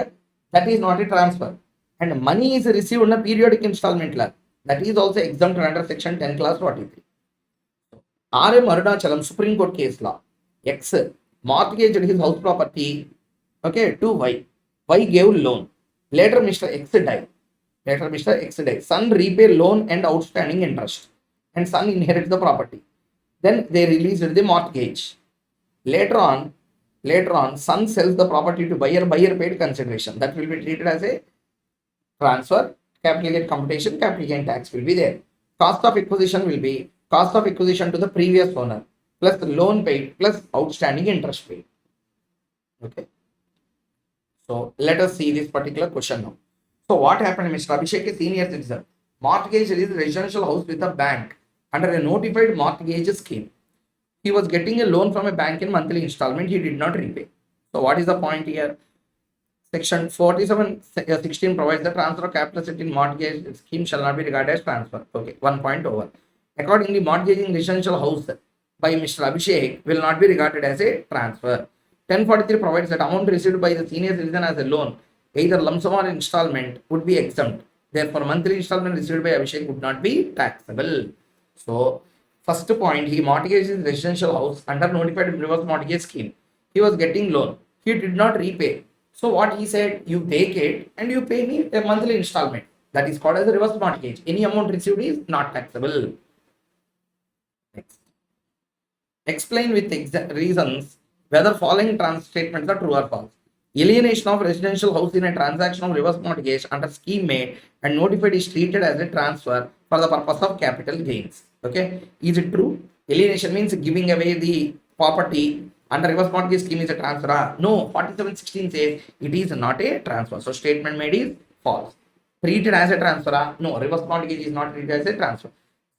that is not a transfer. And money is received in a periodic installment law. That is also exempt under section 10 clause 43. RM Arunachalam Supreme Court case law. X mortgaged his house property, okay, to Y. Y gave loan. Later Mr. X died. Son repay loan and outstanding interest, and son inherits the property. Then they released the mortgage. Later on, son sells the property to buyer. Buyer paid consideration. That will be treated as a transfer. Capital gain computation, capital gain tax will be there. Cost of acquisition will be cost of acquisition to the previous owner plus the loan paid plus outstanding interest paid. Okay. So let us see this particular question now. So what happened, Mr. Abhishek, a senior citizen, mortgaged his residential house with a bank under a notified mortgage scheme. He was getting a loan from a bank in monthly installment. He did not repay. So what is the point here? Section 47:16 provides the transfer of capital asset in mortgage scheme shall not be regarded as transfer. Okay, 1 point over. Accordingly, mortgaging residential house by Mr. Abhishek will not be regarded as a transfer. 1043 provides that amount received by the senior citizen as a loan, either lump sum or installment, would be exempt. Therefore, monthly installment received by Abhishek would not be taxable. So, first point, he mortgaged his residential house under notified reverse mortgage scheme. He was getting loan. He did not repay. So, what he said, you take it and you pay me a monthly installment. That is called as a reverse mortgage. Any amount received is not taxable. Next. Explain with reasons whether following statements are true or false. Alienation of residential house in a transaction of reverse mortgage under scheme made and notified is treated as a transfer for the purpose of capital gains. Okay, is it true? Alienation means giving away the property under reverse mortgage scheme is a transfer. No, 47:16 says it is not a transfer. So statement made is false. Treated as a transfer. No, reverse mortgage is not treated as a transfer.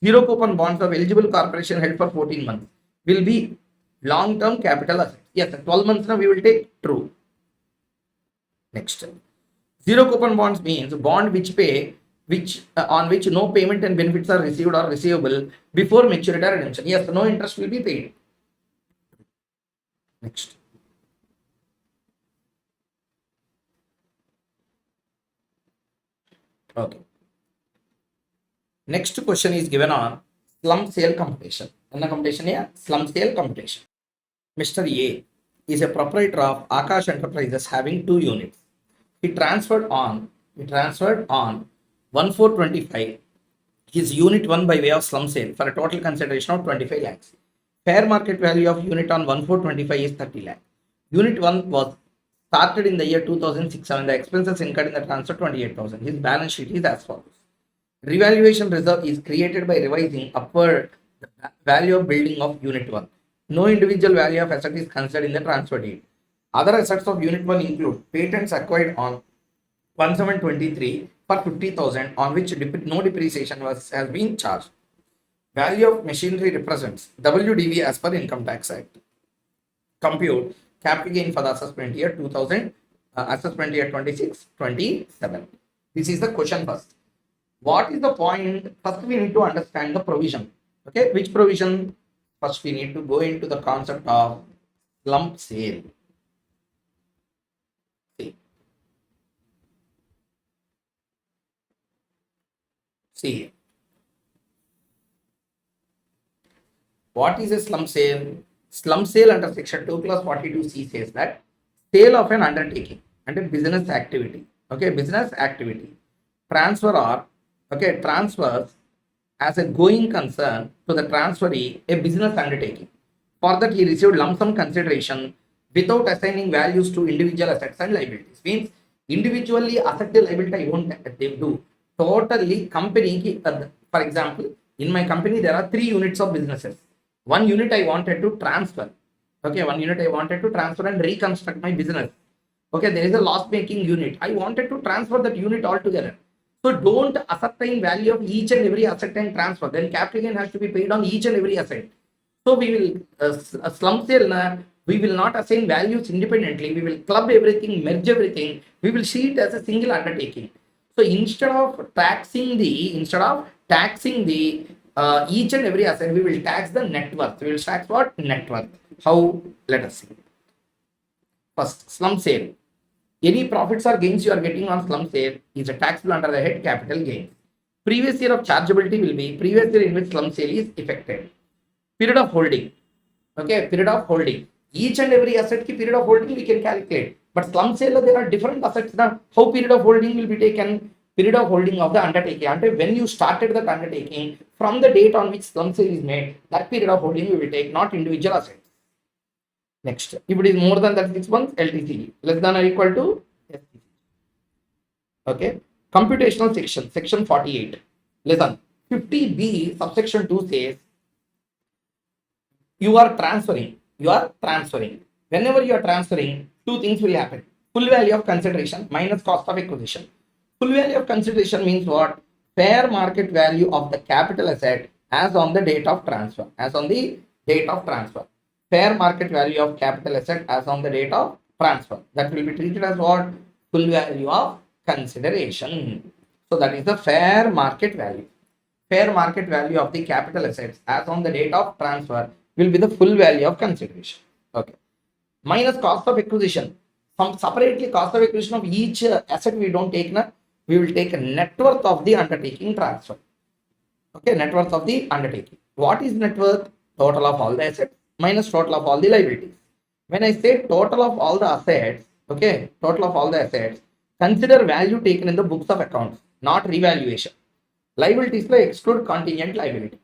Zero coupon bonds of eligible corporation held for 14 months will be long-term capital assets. Yes, 12 months now we will take true. Next, zero coupon bonds means bond on which no payment and benefits are received or receivable before maturity or redemption. Yes, no interest will be paid. Next. Okay. Next question is given on slum sale computation. Another computation here, slum sale computation. Mr. A is a proprietor of Akash Enterprises having 2 units. He transferred on 1/4/25 his unit 1 by way of slum sale for a total consideration of 25 lakhs. Fair market value of unit on 1/4/25 is 30 lakh. Unit 1 was started in the year 2006 and the expenses incurred in the transfer 28,000. His balance sheet is as follows. Revaluation reserve is created by revising upward the value of building of unit 1. No individual value of asset is considered in the transfer deed. Other assets of unit 1 include patents acquired on 1/7/23 for 50,000 on which no depreciation has been charged. Value of machinery represents WDV as per Income Tax Act. Compute capital gain for the assessment year 2000, assessment year 26-27. This is the question first. What is the point? First, we need to understand the provision. Okay, which provision? First, we need to go into the concept of slump sale. See. What is a slum sale? Slum sale under section 2 clause 42C says that sale of an undertaking and a business activity. Okay, business activity. Transfer or transfers as a going concern to the transferee a business undertaking. For that, he received lump sum consideration without assigning values to individual assets and liabilities. Means individually asset liability I won't they do. Totally company, for example, in my company there are 3 units of businesses. One unit I wanted to transfer. Okay, one unit I wanted to transfer and reconstruct my business. Okay, there is a loss making unit. I wanted to transfer that unit altogether. So don't assign value of each and every asset and transfer. Then capital gain has to be paid on each and every asset. So we will slum sale, we will not assign values independently. We will club everything, merge everything. We will see it as a single undertaking. So instead of taxing the each and every asset, we will tax the net worth. We will tax what? Net worth. How? Let us see. First, slum sale. Any profits or gains you are getting on slum sale is taxable under the head capital gains. Previous year of chargeability will be previous year in which slum sale is effected. Period of holding. Okay, period of holding. Each and every asset ki period of holding we can calculate. But slum sale there are different assets. Now, how period of holding will be taken? Period of holding of the undertaking. And when you started that undertaking, from the date on which slum sale is made, that period of holding we will take, not individual assets. Next, if it is more than 36 months, LTC, less than or equal to STC. Okay, computational section 48. Listen, 50B subsection 2 says you are transferring. Whenever you are transferring, 2 things will happen. Full value of consideration minus cost of acquisition. Full value of consideration means what? Fair market value of the capital asset as on the date of transfer. Fair market value of capital asset as on the date of transfer. That will be treated as what? Full value of consideration. So that is the fair market value. Fair market value of the capital assets as on the date of transfer will be the full value of consideration. Okay. Minus cost of acquisition. From separately cost of acquisition of each asset we don't take now. We will take a net worth of the undertaking transfer. Okay, net worth of the undertaking. What is net worth? Total of all the assets minus total of all the liabilities. When I say total of all the assets, okay, total of all the assets, consider value taken in the books of accounts, not revaluation. Liabilities like exclude contingent liability.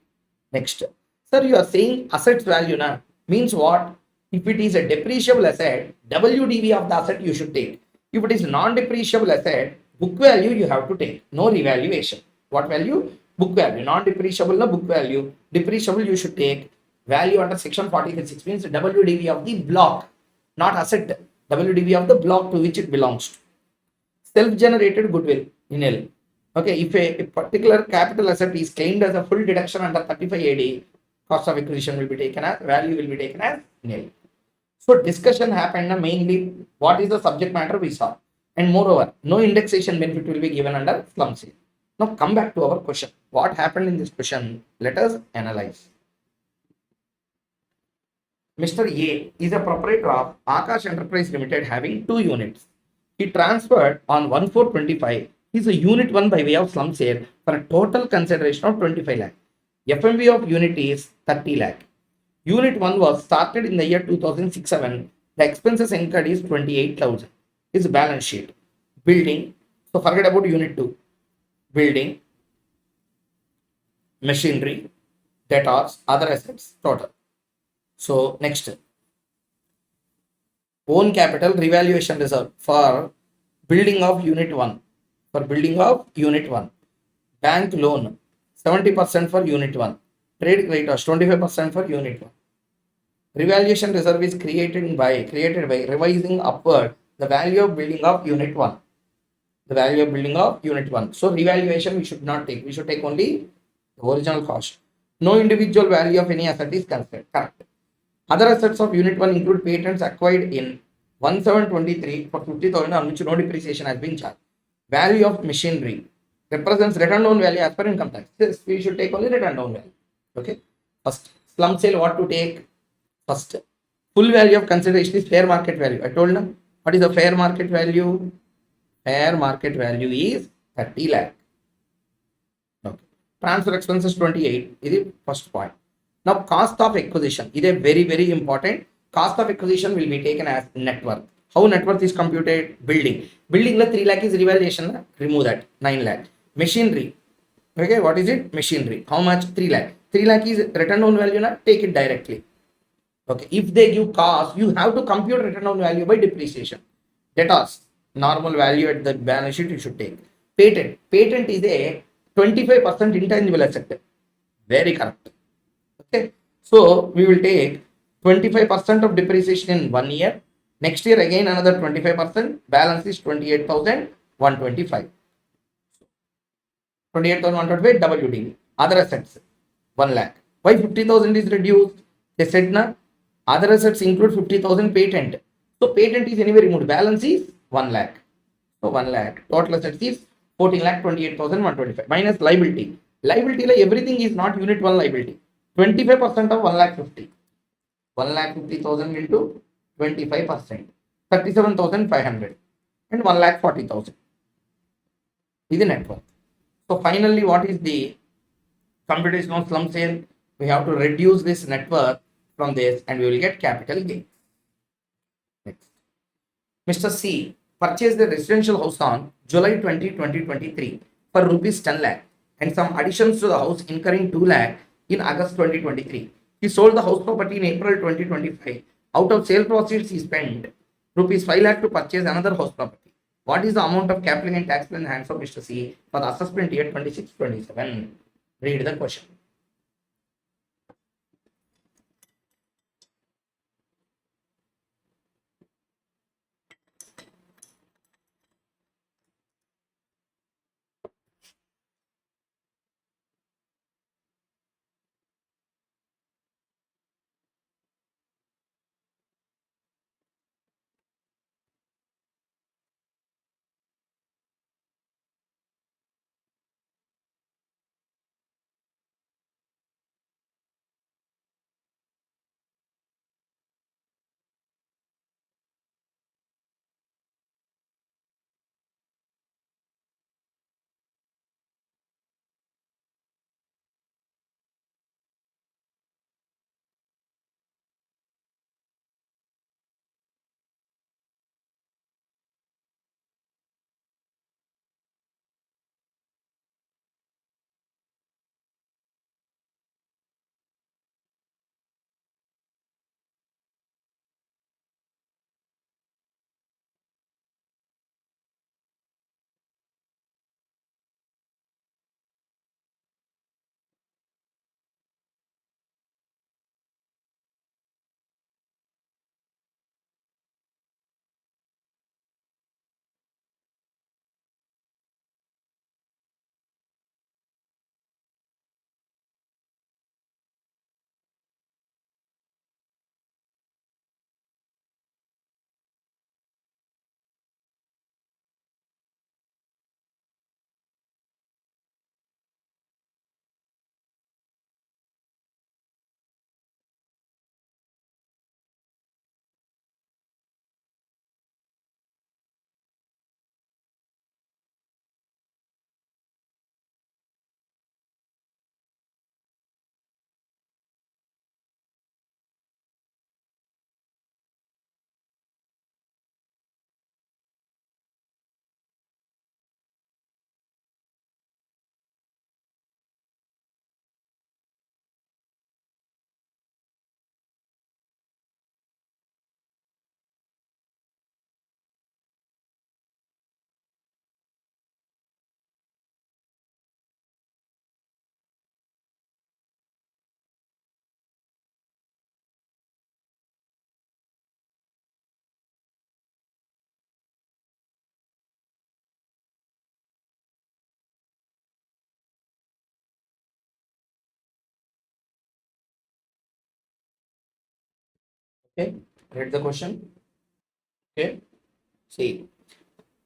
Next, sir, you are saying assets value now means what? If it is a depreciable asset, WDV of the asset you should take. If it is non-depreciable asset, book value you have to take. No revaluation. What value? Book value. Non-depreciable na book value. Depreciable you should take. Value under section 46 means WDV of the block, not asset. WDV of the block to which it belongs to. Self-generated goodwill, nil. Okay, if a particular capital asset is claimed as a full deduction under 35 AD, cost of acquisition will be taken as, value will be taken as nil. So discussion happened mainly what is the subject matter we saw. And moreover, no indexation benefit will be given under slum sale. Now come back to our question. What happened in this question? Let us analyze. Mr. A is a proprietor of Akash Enterprise Limited having 2 units. He transferred on 1/4/25 his unit 1 by way of slum sale for a total consideration of 25 lakh. FMV of unit is 30 lakh. Unit 1 was started in the year 2006-07. The expenses incurred is 28,000. His balance sheet. Building. So forget about unit 2. Building. Machinery. Debtors. Other assets. Total. So next. Own capital revaluation reserve for building of unit 1. For building of unit 1. Bank loan. 70% for unit 1. Trade creditors 25% for unit 1. Revaluation reserve is created by revising upward the value of building of unit 1. The value of building of unit 1. So revaluation we should not take. We should take only the original cost. No individual value of any asset is considered. Correct. Other assets of unit 1 include patents acquired in 1723 for 50,000 on which no depreciation has been charged. Value of machinery represents return down value as per income tax. Yes, we should take only return down value. Okay. First, slum sale, what to take? First, full value of consideration is fair market value. I told them what is the fair market value? Fair market value is 30 lakh. Okay. Transfer expenses 28 is the first point. Now, cost of acquisition is a very, very important. Cost of acquisition will be taken as net worth. How net worth is computed? Building. Building la 3 lakh is revaluation. Remove that. 9 lakh. Machinery. Okay, what is it? Machinery. How much? 3 lakh. 3 lakh is return on value. Na? Take it directly. Okay, if they give cost, you have to compute return on value by depreciation. Debtors, normal value at the balance sheet you should take. Patent. Patent is a 25% intangible asset. Very correct. Okay, so we will take 25% of depreciation in 1 year. Next year again another 25%. Balance is 28,125. 28,125 WDV. Other assets 1 lakh. Why 50,000 is reduced? They said na other assets include 50,000 patent. So patent is anyway removed. Balance is 1 lakh. So 1 lakh. Total assets is 14 lakh 28,125 minus liability. Liability like everything is not unit 1 liability. 25% of 1 lakh 50. 1 lakh 50,000 into 25%. 37,500 and 1 lakh 40,000 is the net worth. So finally, what is the computational slum sale? We have to reduce this net worth from this and we will get capital gain. Next. Mr. C purchased the residential house on July 20, 2023 for rupees 10 lakh and some additions to the house incurring 2 lakh in August 2023. He sold the house property in April 2025. Out of sale proceeds, he spent rupees 5 lakh to purchase another house property. What is the amount of capital gain tax in the hands of Mr. C for the assessment year 26-27? Read the question. Okay, read the question. Okay, see,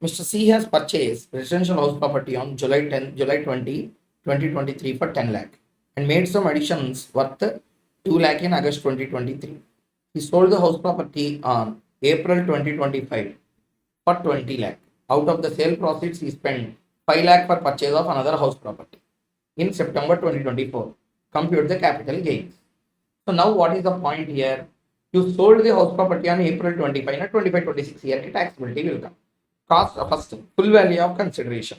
Mr. C has purchased residential house property on July 20, 2023 for 10 lakh and made some additions worth 2 lakh in August 2023. He sold the house property on April 2025 for 20 lakh. Out of the sale proceeds, he spent 5 lakh for purchase of another house property. In September 2024, compute the capital gains. So now what is the point here? You sold the house property on April 25 and 25-26 year taxability will come. Cost of first full value of consideration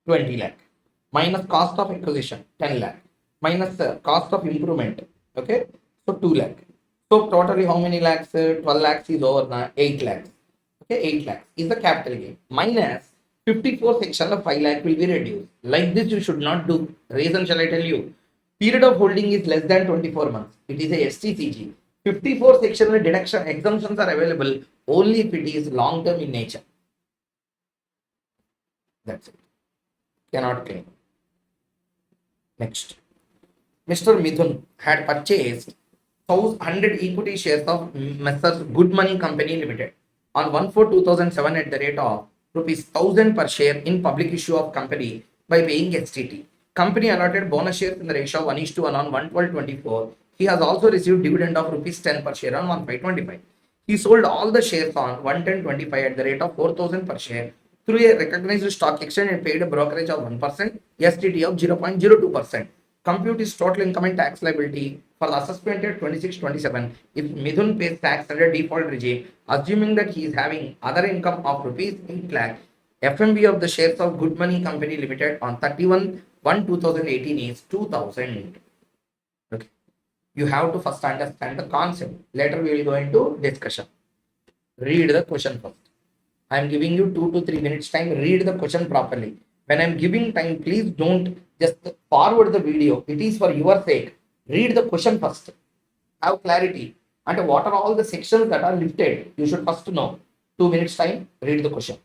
20 lakh minus cost of acquisition 10 lakh minus cost of improvement. Okay, so 2 lakh. So totally how many lakhs? 12 lakhs is over now, 8 lakhs. Okay, 8 lakhs is the capital gain minus 54 section of 5 lakh will be reduced. Like this, you should not do. Reason shall I tell you? Period of holding is less than 24 months. It is a STCG. 54 section deduction exemptions are available only if it is long term in nature. That's it. Cannot claim. Next. Mr. Mithun had purchased 100 equity shares of Messrs. Good Money Company Limited on 1/4/2007 at the rate of rupees 1000 per share in public issue of company by paying STT. Company allotted bonus shares in the ratio of 1:1 on 1/12/24. He has also received dividend of rupees 10 per share on 1/5/25. He sold all the shares on 1/10/25 at the rate of 4000 per share through a recognized stock exchange and paid a brokerage of 1%, STT of 0.02%. Compute his total income and tax liability for the assessment at 26-27 if Mithun pays tax under default regime, assuming that he is having other income of rupees 8 lakh. FMB of the shares of Good Money Company Limited on 31/1/2018 is 2000. Okay. You have to first understand the concept. Later we will go into discussion. Read the question first. I am giving you 2 to 3 minutes time. Read the question properly. When I am giving time, please don't just forward the video. It is for your sake. Read the question first. Have clarity. And what are all the sections that are lifted? You should first know. 2 minutes time. Read the question.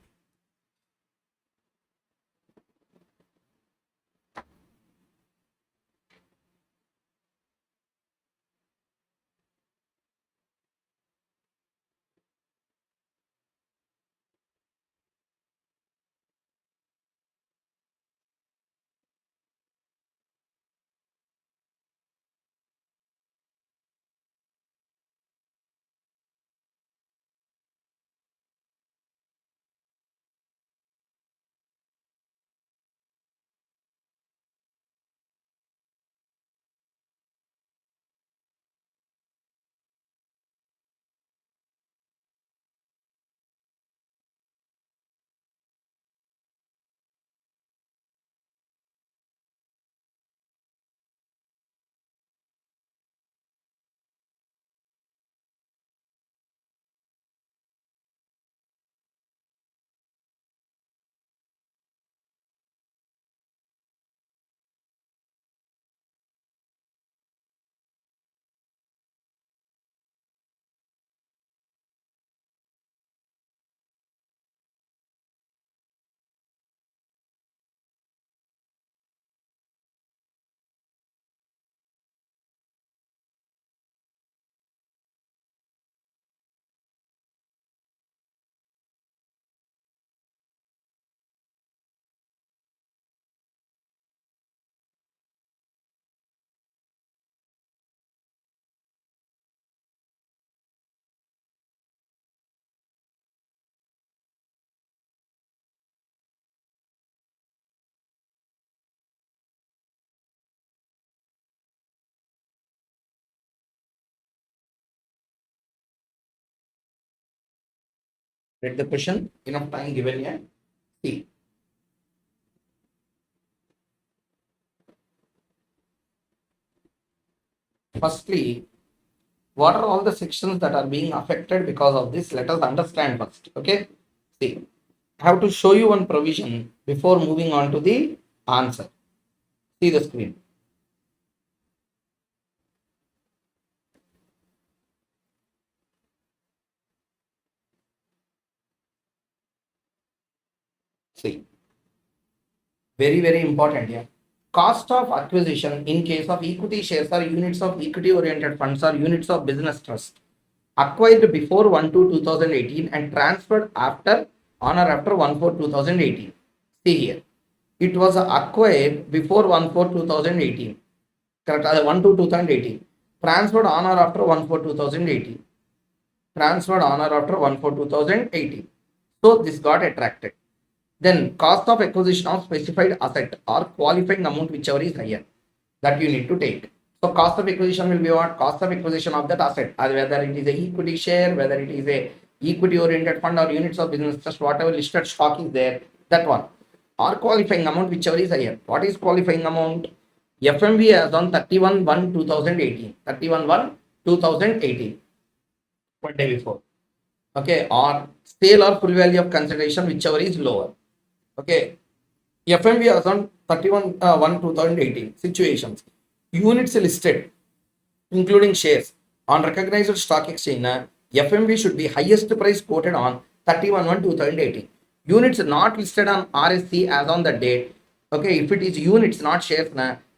Read the question. Enough time given here. See. Firstly, what are all the sections that are being affected because of this? Let us understand first. Okay. See. I have to show you one provision before moving on to the answer. See the screen. See. Very, very important here. Cost of acquisition in case of equity shares or units of equity oriented funds or units of business trust acquired before 1/2/2018 and transferred after on or after 1/4/2018. See here. It was acquired before 1/4/2018. Correct? 1/2/2018. Transferred on or after 1/4/2018. Transferred on or after 1/4/2018. So this got attracted. Then cost of acquisition of specified asset or qualifying amount, whichever is higher, that you need to take. So cost of acquisition will be what? Cost of acquisition of that asset, whether it is a equity share, whether it is a equity oriented fund or units of business, just whatever listed stock is there, that one. Or qualifying amount, whichever is higher. What is qualifying amount? FMV as on 31/1 2018. 31/1 2018. 1 day before. Okay, or sale or full value of consideration, whichever is lower. Okay, FMV as on 31/1 2018. Situations. Units listed, including shares, on recognized stock exchange, FMV should be highest price quoted on 31/1 2018. Units not listed on RSC as on the date. Okay, if it is units, not shares,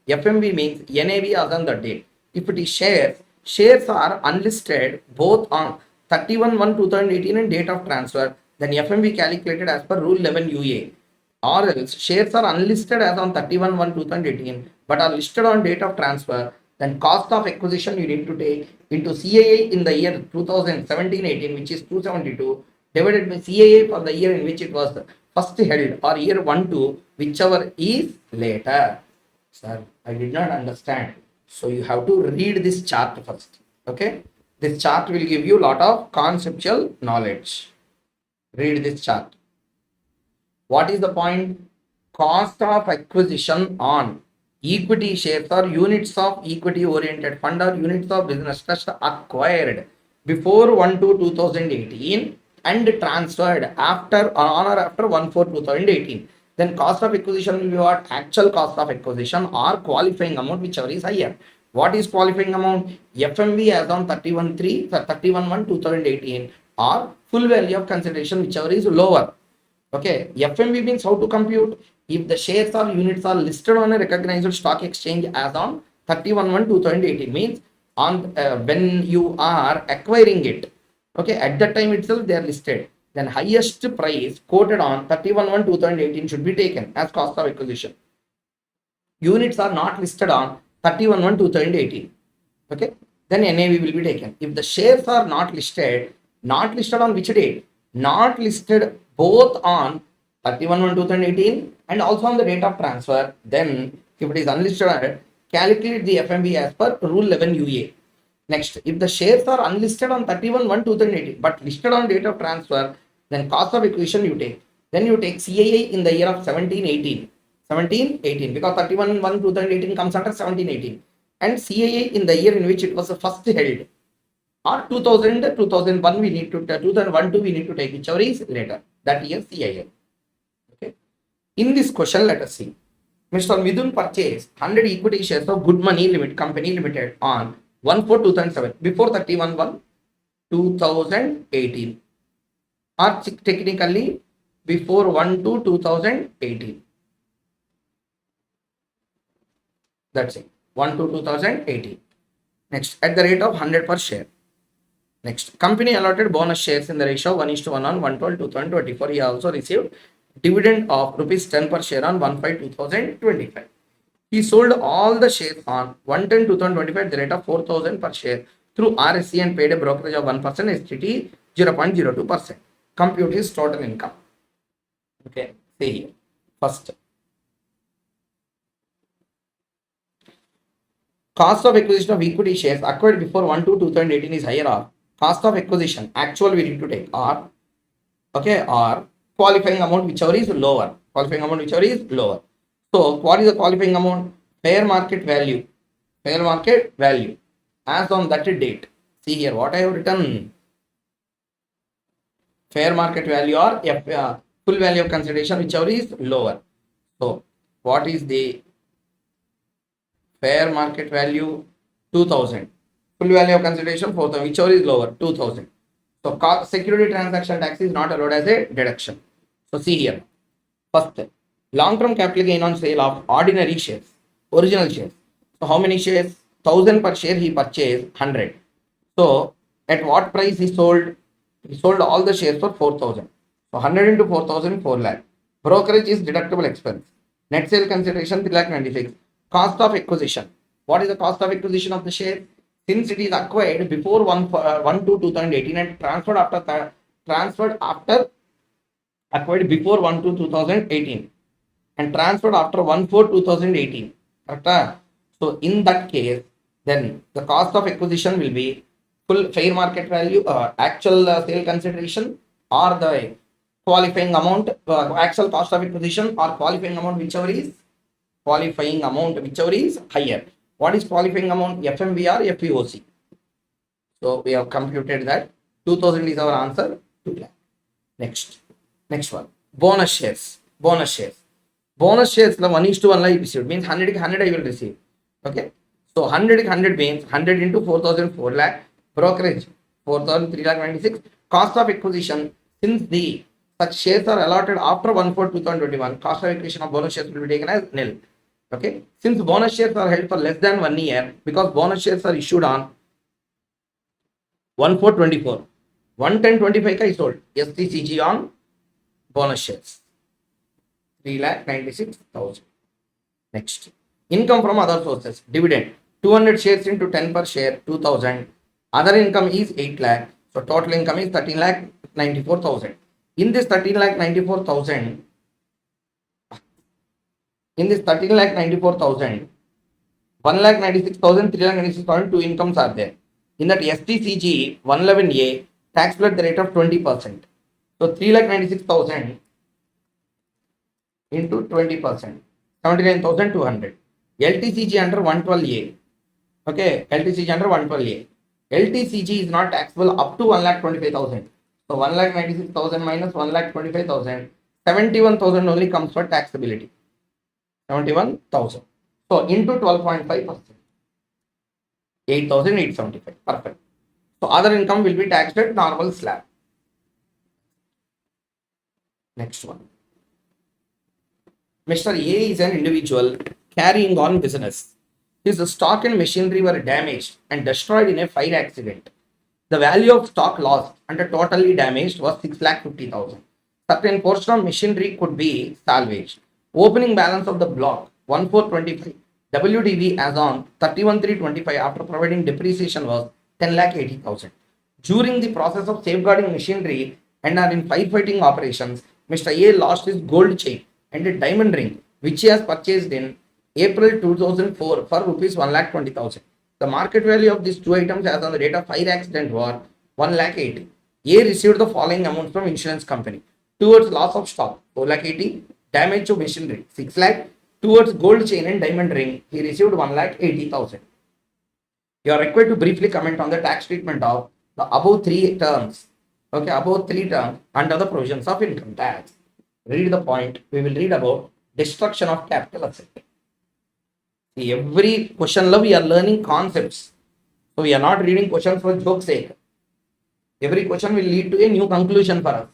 FMV means NAV as on the date. If it is shares, shares are unlisted both on 31/1 2018 and date of transfer, then FMV calculated as per Rule 11 UA. Or else shares are unlisted as on 31/1 2018 but are listed on date of transfer, then cost of acquisition you need to take into CAA in the year 2017-18, which is 272, divided by CAA for the year in which it was first held, or year 1-2, whichever is later. Sir, I did not understand. So you have to read this chart first. Okay, this chart will give you a lot of conceptual knowledge. Read this chart. What is the point? Cost of acquisition on equity shares or units of equity oriented fund or units of business trust acquired before 1/2/2018 and transferred after on or after 1/4/2018. Then cost of acquisition will be what? Actual cost of acquisition or qualifying amount, whichever is higher. What is qualifying amount? FMV as on 31/1/2018 or full value of consideration, whichever is lower. Okay, FMV means how to compute? If the shares or units are listed on a recognized stock exchange as on 31/1/2018, means on when you are acquiring it, okay, at that time itself they are listed, then highest price quoted on 31/1/2018 should be taken as cost of acquisition. Units are not listed on 31/1/2018, okay, then NAV will be taken. If the shares are not listed on which date? Not listed both on 31/1/2018 and also on the date of transfer, then if it is unlisted, calculate the FMV as per Rule 11 UA. Next, if the shares are unlisted on 31/1/2018 but listed on date of transfer, then cost of acquisition you take. Then you take CAA in the year of 17/18. 17/18 because 31/1/2018 comes under 17/18, and CAA in the year in which it was first held, or 2001 we need to 2001-2 we need to take, whichever is later, that year CIL. Okay, in this question let us see. Mr. Midun purchased 100 equity shares of Good Money Company Limited on 1/4/2007 before 31/1/2018, or technically before 1/2/2018. That's it, 1/2/2018. Next, at the rate of 100 per share. Next, company allotted bonus shares in the ratio of 1:1 on 1/12/2024. He also received dividend of ₹10 per share on 1/5/2025. He sold all the shares on 1/10/2025 at the rate of 4,000 per share through RSC and paid a brokerage of 1%, STT 0.02%. Compute his total income. Okay, see here. First, cost of acquisition of equity shares acquired before 1/2/2018 is higher, or cost of acquisition actual we need to take, or okay, or qualifying amount, whichever is lower. Qualifying amount whichever is lower. So what is the qualifying amount? Fair market value. Fair market value as on that date. See here what I have written. Fair market value or full value of consideration, whichever is lower. So what is the fair market value? 2,000. Full value of consideration 4,000, whichever is lower, 2,000. So security transaction tax is not allowed as a deduction. So see here. First, long-term capital gain on sale of ordinary shares, original shares. So how many shares? 1,000 per share he purchased 100. So at what price he sold? He sold all the shares for 4,000. So 100 into 4,000, 4 lakh. Brokerage is deductible expense. Net sale consideration 3,96,000. Cost of acquisition. What is the cost of acquisition of the share? Since it is acquired before 1/2/2018 and transferred after acquired before 1/2/2018 and transferred after 1/4/2018. Correct? So in that case, Then the cost of acquisition will be full fair market value, actual sale consideration, or the qualifying amount, actual cost of acquisition or qualifying amount whichever is higher. What is qualifying amount? FMV or FEOC? So we have computed that 2000 is our answer. 2 lakh. Next one. Bonus shares. Bonus shares the 1 is to 1 like received means 100 100 I will receive. Okay. So 100 100 means 100 into 4000 4 lakh. Brokerage 4000 3 lakh 96. Cost of acquisition, since the such shares are allotted after 1/4/2021, cost of acquisition of bonus shares will be taken as nil. Okay. Since bonus shares are held for less than 1 year, because bonus shares are issued on 1/4/24, 1/10/25 I sold STCG on bonus shares 3,96,000. Next, income from other sources. Dividend 200 shares into 10 per share 2,000. Other income is 8 lakh. So total income is 13,94,000. In this 13,94,000, in this 13,94,000, 1,96,000, 3,96,000, two incomes are there. In that STCG 111A, tax at the rate of 20%. So 3,96,000 into 20%, 79,200. LTCG under 112A. Okay, LTCG under 112A. LTCG is not taxable up to 1,25,000. So 1,96,000 minus 1,25,000, 71,000 only comes for taxability. 71,000. So into 12.5%. 8,875. Perfect. So other income will be taxed at normal slab. Next one. Mr. A is an individual carrying on business. His stock and machinery were damaged and destroyed in a fire accident. The value of stock lost and totally damaged was 6,50,000. Certain portion of machinery could be salvaged. Opening balance of the block 1425 WDV as on 31/3/25 after providing depreciation was 10,80,000. During the process of safeguarding machinery and are in firefighting operations, Mr. A lost his gold chain and a diamond ring which he has purchased in April 2004 for rupees 1,20,000. The market value of these two items as on the date of fire accident were 1,80,000. A received the following amounts from insurance company: towards loss of stock 4,80,000, damage to machinery 6 lakh, towards gold chain and diamond ring he received 1,80,000. You are required to briefly comment on the tax treatment of the above three terms. Okay, above three terms under the provisions of income tax. Read the point. We will read about destruction of capital asset. See, every question we are learning concepts. So we are not reading questions for joke's sake. Every question will lead to a new conclusion for us.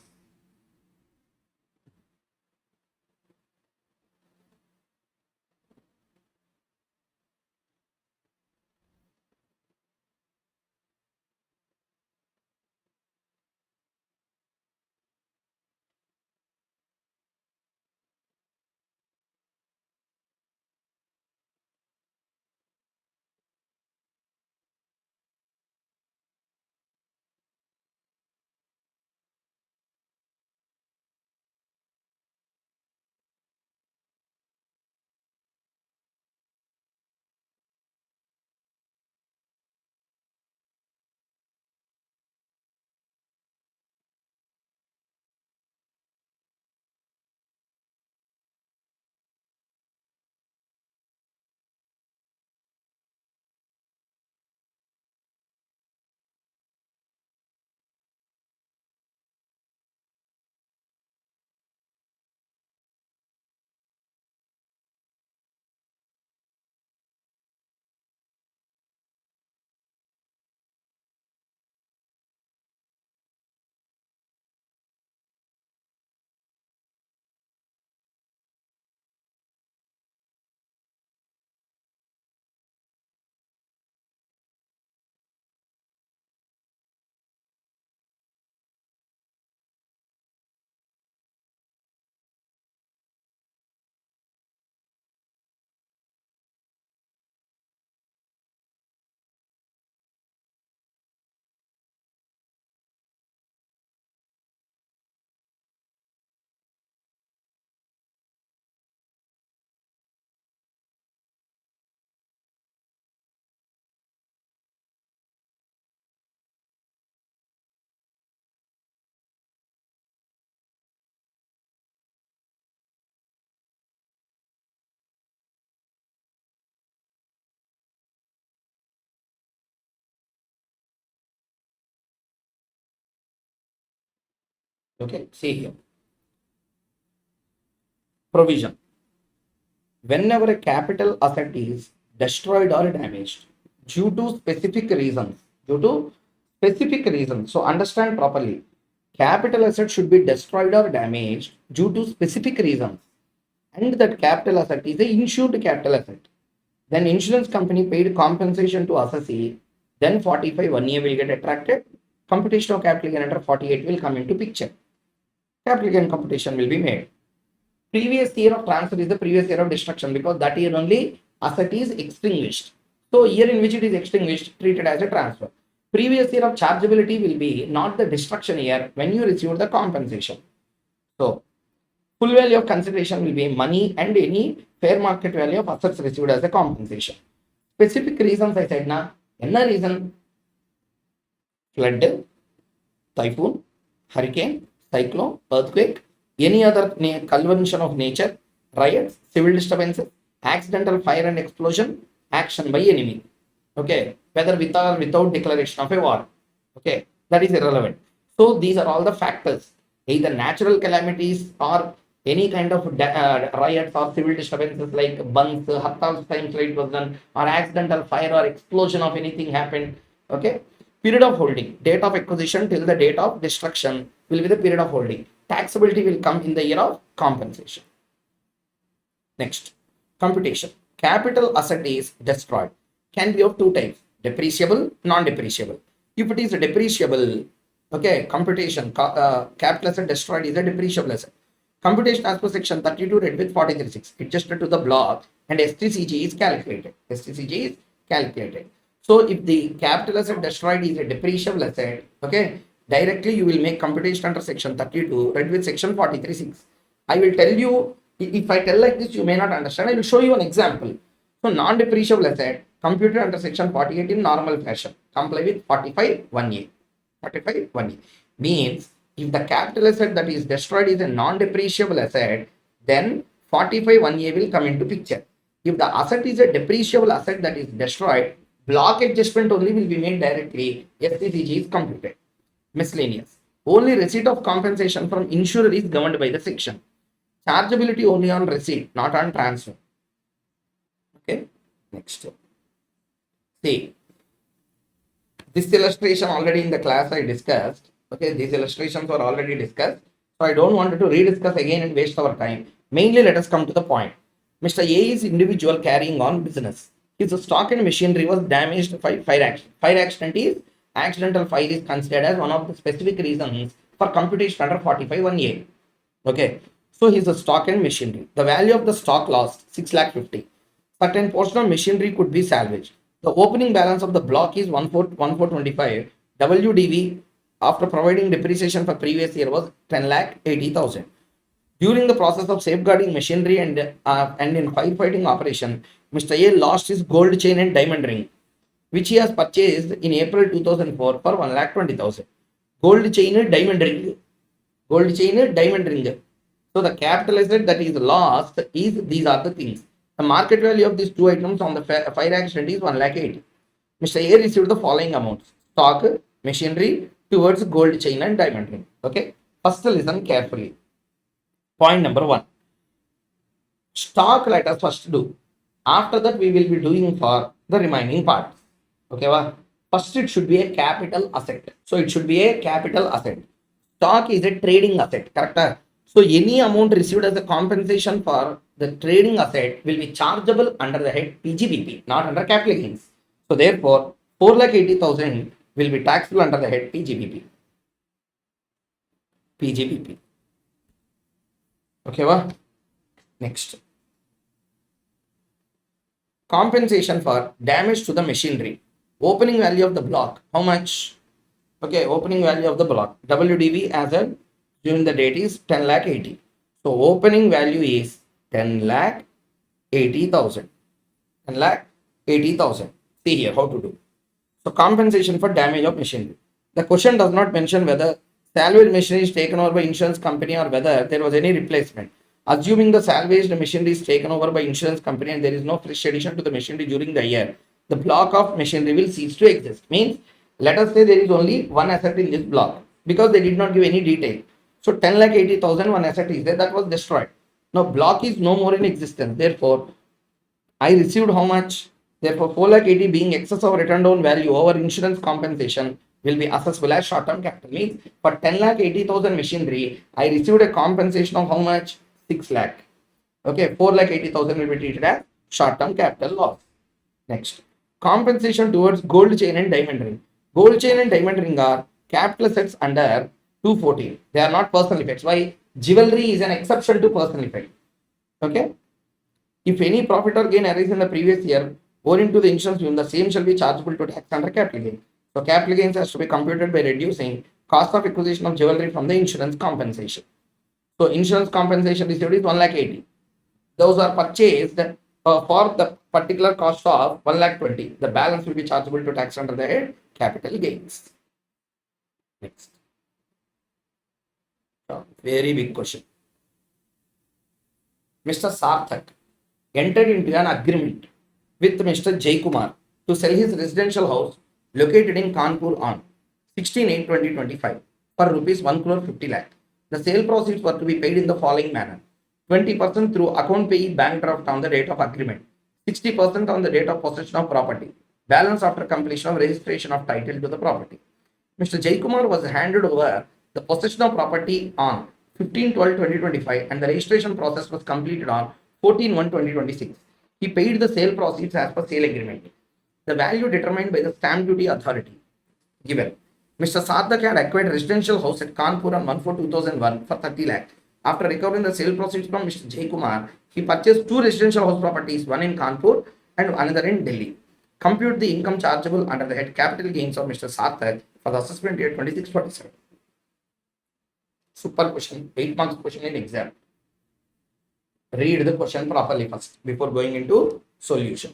Okay, see here. Provision. Whenever a capital asset is destroyed or damaged due to specific reasons, so understand properly. Capital asset should be destroyed or damaged due to specific reasons, and that capital asset is a insured capital asset. Then insurance company paid compensation to assessee. Then 45 1 year will get attracted. Computation of capital gain under 48 will come into picture. Capital gain computation will be made. Previous year of transfer is the previous year of destruction, because that year only asset is extinguished. So year in which it is extinguished, treated as a transfer. Previous year of chargeability will be not the destruction year when you receive the compensation. So full value of consideration will be money and any fair market value of assets received as a compensation. Specific reasons I said na, enna reason? Flood, typhoon, hurricane, cyclone, earthquake, any other convention of nature, riots, civil disturbances, accidental fire and explosion, action by enemy. Okay, whether with or without declaration of a war. Okay, that is irrelevant. So these are all the factors, either natural calamities or any kind of riots or civil disturbances like bunds, Hartal's times it was done, or accidental fire or explosion of anything happened. Okay, period of holding, date of acquisition till the date of destruction will be the period of holding. Taxability will come in the year of compensation. Next, computation. Capital asset is destroyed. Can be of two types: depreciable, non-depreciable. If it is depreciable, okay, computation, capital asset destroyed is a depreciable asset. Computation as per section 32 read with 43.6 adjusted to the block and STCG is calculated. STCG is calculated. So if the capital asset destroyed is a depreciable asset, okay, directly you will make computation under section 32 read with section 43.6. I will tell you, if I tell like this, you may not understand. I will show you an example. So non-depreciable asset computed under section 48 in normal fashion. Comply with 45 1A. 45 1A means if the capital asset that is destroyed is a non-depreciable asset, then 45 1A will come into picture. If the asset is a depreciable asset that is destroyed, block adjustment only will be made directly. STCG is computed. Miscellaneous. Only receipt of compensation from insurer is governed by the section. Chargeability only on receipt, not on transfer. Okay. Next. See. This illustration already in the class I discussed. Okay, these illustrations were already discussed. So I don't want to rediscuss again and waste our time. Mainly let us come to the point. Mr. A is individual carrying on business. His stock and machinery was damaged by fire accident. Fire accident is accidental fire is considered as one of the specific reasons for computation under 45 1A. Okay. So his stock and machinery. The value of the stock lost 6,50,000. Certain portion of machinery could be salvaged. The opening balance of the block is 1425. WDV after providing depreciation for previous year was 10,80,000. During the process of safeguarding machinery and in firefighting operation, Mr. A lost his gold chain and diamond ring, which he has purchased in April 2004 for 1,20,000. Gold chain, diamond ring. Gold chain, diamond ring. So the capital asset that is lost is these are the things. The market value of these two items on the fire accident is 1,80,000. Mr. A received the following amounts: stock, machinery towards gold chain and diamond ring. Okay. First listen carefully. Point number 1. Stock let us first do. After that we will be doing for the remaining parts. Okay. First it should be a capital asset. So it should be a capital asset. Stock is a trading asset. Correct? So any amount received as a compensation for the trading asset will be chargeable under the head PGBP, not under capital gains. So therefore, 4,80,000 will be taxable under the head PGBP. PGBP. Okay, next. Compensation for damage to the machinery. Opening value of the block. How much? Okay, opening value of the block. WDV as a during the date is 10,80,000. So opening value is 10,80,000. 10,80,000. See here how to do. So compensation for damage of machinery. The question does not mention whether salvaged machinery is taken over by insurance company or whether there was any replacement. Assuming the salvaged machinery is taken over by insurance company and there is no fresh addition to the machinery during the year, the block of machinery will cease to exist. Means, let us say there is only one asset in this block because they did not give any detail. So 10,80,000 one asset is there that was destroyed. Now block is no more in existence. Therefore, I received how much? Therefore, 4,80,000 being excess of return down value over insurance compensation will be assessable as short-term capital. Means for 10,80,000 machinery, I received a compensation of how much? 6 lakh. Okay, 4,80,000 will be treated as short-term capital loss. Next, compensation towards gold chain and diamond ring. Gold chain and diamond ring are capital assets under 214. They are not personal effects. Why? Jewelry is an exception to personal effect. Okay. If any profit or gain arises in the previous year owing to the insurance premium, the same shall be chargeable to tax under capital gain. So capital gains has to be computed by reducing cost of acquisition of jewelry from the insurance compensation. So insurance compensation received is 1,80,000. Those are purchased for the particular cost of 1,20,000. The balance will be chargeable to tax under the head capital gains. Next. Very big question. Mr. Sarthak entered into an agreement with Mr. Jaykumar to sell his residential house located in Kanpur on 16/8/2025 for rupees 1 crore 50 lakh. The sale proceeds were to be paid in the following manner: 20% through account payee bank draft on the date of agreement, 60% on the date of possession of property, balance after completion of registration of title to the property. Mr. Jaykumar was handed over the possession of property on 15/12/2025 and the registration process was completed on 14/1/2026. He paid the sale proceeds as per sale agreement. The value determined by the stamp duty authority. Given. Mr. Sarthak had acquired residential house at Kanpur on 1/4/2001 for 30 lakh. After recovering the sale proceeds from Mr. Jaykumar, he purchased two residential house properties, one in Kanpur and another in Delhi. Compute the income chargeable under the head capital gains of Mr. Sarthak for the assessment year 26/47. Super question, 8 marks question in exam. Read the question properly first before going into solution.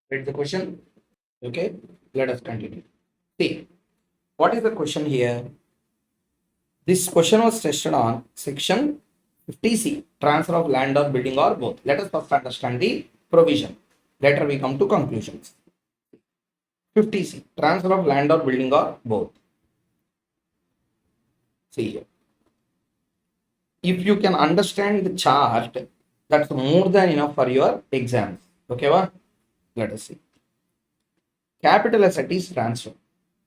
Read the question. Okay, let us continue. See, what is the question here? This question was tested on section 50C, transfer of land or building or both. Let us first understand the provision. Later we come to conclusions. 50C, transfer of land or building or both. See here. If you can understand the chart, that's more than enough for your exams. Okay, what? Let us see. Capital asset is transfer.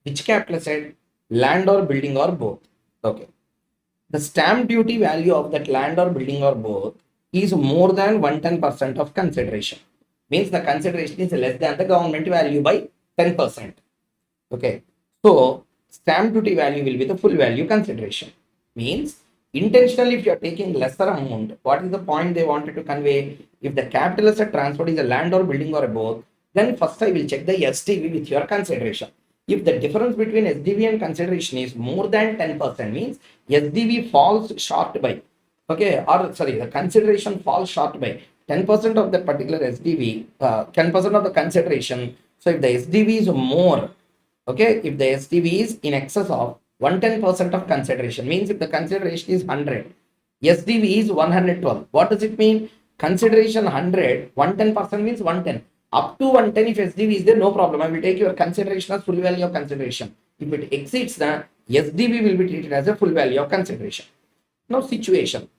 Which capital asset? Land or building or both. Okay. The stamp duty value of that land or building or both is more than 110% of consideration. Means the consideration is less than the government value by 10%. Okay. So stamp duty value will be the full value consideration. Means intentionally if you are taking lesser amount, what is the point they wanted to convey? If the capital asset transferred is a land or building or both, then first I will check the STV with your consideration. If the difference between SDV and consideration is more than 10%, means SDV falls short by, okay, or sorry, the consideration falls short by 10% of that particular SDV, 10% of the consideration. So if the SDV is more, okay, if the SDV is in excess of 110% of consideration, means if the consideration is 100, SDV is 112. What does it mean? Consideration 100, 110% means 110. Up to 110, if SDV is there, no problem. I will take your consideration as full value of consideration. If it exceeds the SDV will be treated as a full value of consideration. Now situation.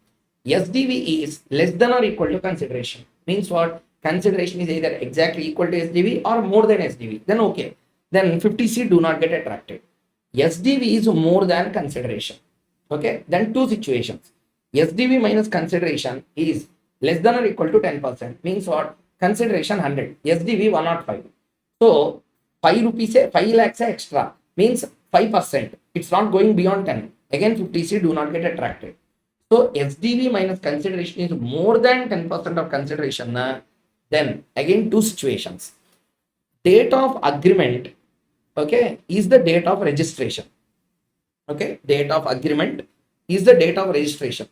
SDV is less than or equal to consideration. Means what? Consideration is either exactly equal to SDV or more than SDV. Then okay. Then 50C do not get attracted. SDV is more than consideration. Okay. Then two situations. SDV minus consideration is less than or equal to 10%. Means what? Consideration 100. SDV 105. So 5 rupees, 5 lakhs extra. Means 5%. It's not going beyond 10. Again 50C do not get attracted. So SDV minus consideration is more than 10% of consideration. Then again two situations. Date of agreement, okay, is the date of registration. Okay, date of agreement is the date of registration.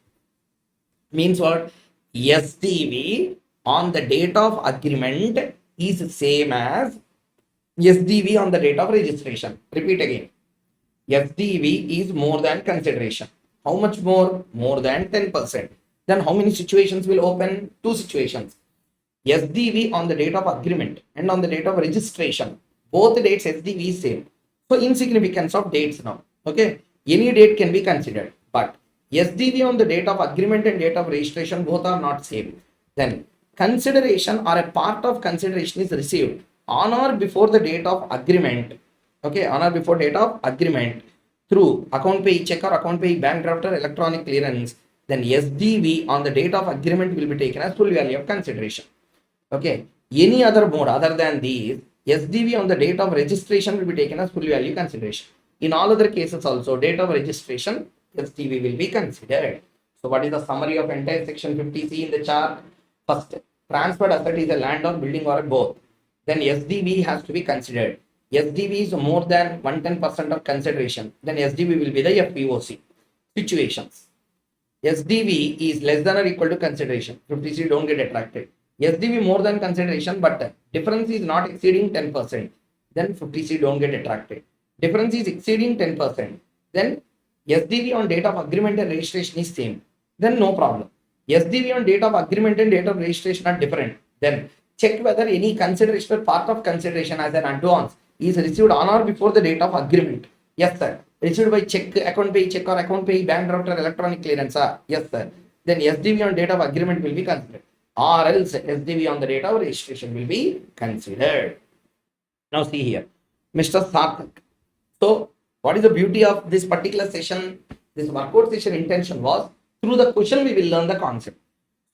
Means what? SDV on the date of agreement is same as SDV on the date of registration. Repeat again. SDV is more than consideration. How much more? More than 10%. Then how many situations will open? Two situations. SDV on the date of agreement and on the date of registration. Both dates SDV is same. So insignificance of dates now. Okay. Any date can be considered. But SDV on the date of agreement and date of registration both are not same. Then consideration or a part of consideration is received on or before the date of agreement. Okay, on or before date of agreement through account pay check or account pay bank draft or electronic clearance, then SDV on the date of agreement will be taken as full value of consideration. Okay, any other mode other than these, SDV on the date of registration will be taken as full value consideration. In all other cases also, date of registration, SDV will be considered. So what is the summary of entire section 50C in the chart? First, transferred asset is a land or building or a both. Then SDV has to be considered. SDV is more than 110% of consideration. Then SDV will be the FPOC. Situations. SDV is less than or equal to consideration. 50C don't get attracted. SDV more than consideration, but difference is not exceeding 10%. Then 50C don't get attracted. Difference is exceeding 10%. Then SDV on date of agreement and registration is same. Then no problem. SDV on date of agreement and date of registration are different. Then check whether any consideration or part of consideration as an advance is received on or before the date of agreement. Yes, sir. Received by check, account pay check or account pay bank draft or electronic clearance. Yes, sir. Then SDV on date of agreement will be considered. Or else SDV on the date of registration will be considered. Now see here, Mr. Sarthak. So what is the beauty of this particular session? This workout session intention was through the question we will learn the concept.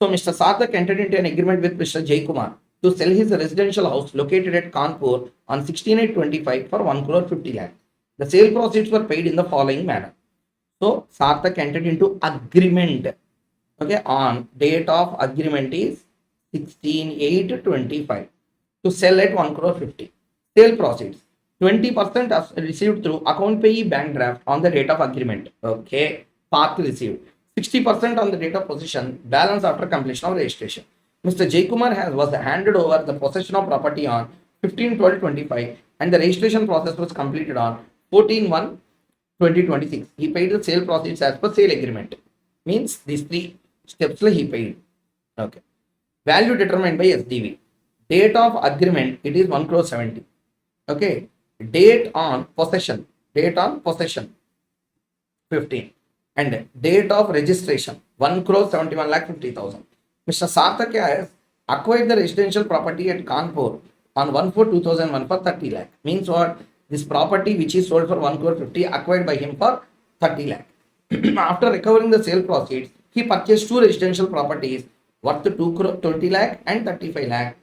So Mr. Sarthak entered into an agreement with Mr. Jaykumar to sell his residential house located at Kanpur on 16/8/25 for 1 crore 50 lakh. The sale proceeds were paid in the following manner. So Sarthak entered into agreement. Okay, on date of agreement is 16/8/25 to sell at 1 crore 50. Sale proceeds 20% received through account payee bank draft on the date of agreement. Okay, part received 60% on the date of possession, balance after completion of registration. Mr. Jaykumar was handed over the possession of property on 15/12/25 and the registration process was completed on 14/1/2026. He paid the sale proceeds as per sale agreement. Means these three steps he paid. Okay. Value determined by SDV. Date of agreement, it is 1 crore 70. Okay. Date on possession, 15. And date of registration, 1 crore 71 lakh 50,000. Mr. Sarthak has acquired the residential property at Kanpur on 1/4/2001 for 30 lakh. Means what? This property which is sold for 1 crore 50 acquired by him for 30 lakh. After recovering the sale proceeds, he purchased two residential properties worth 2 crore 20 lakh and 35 lakh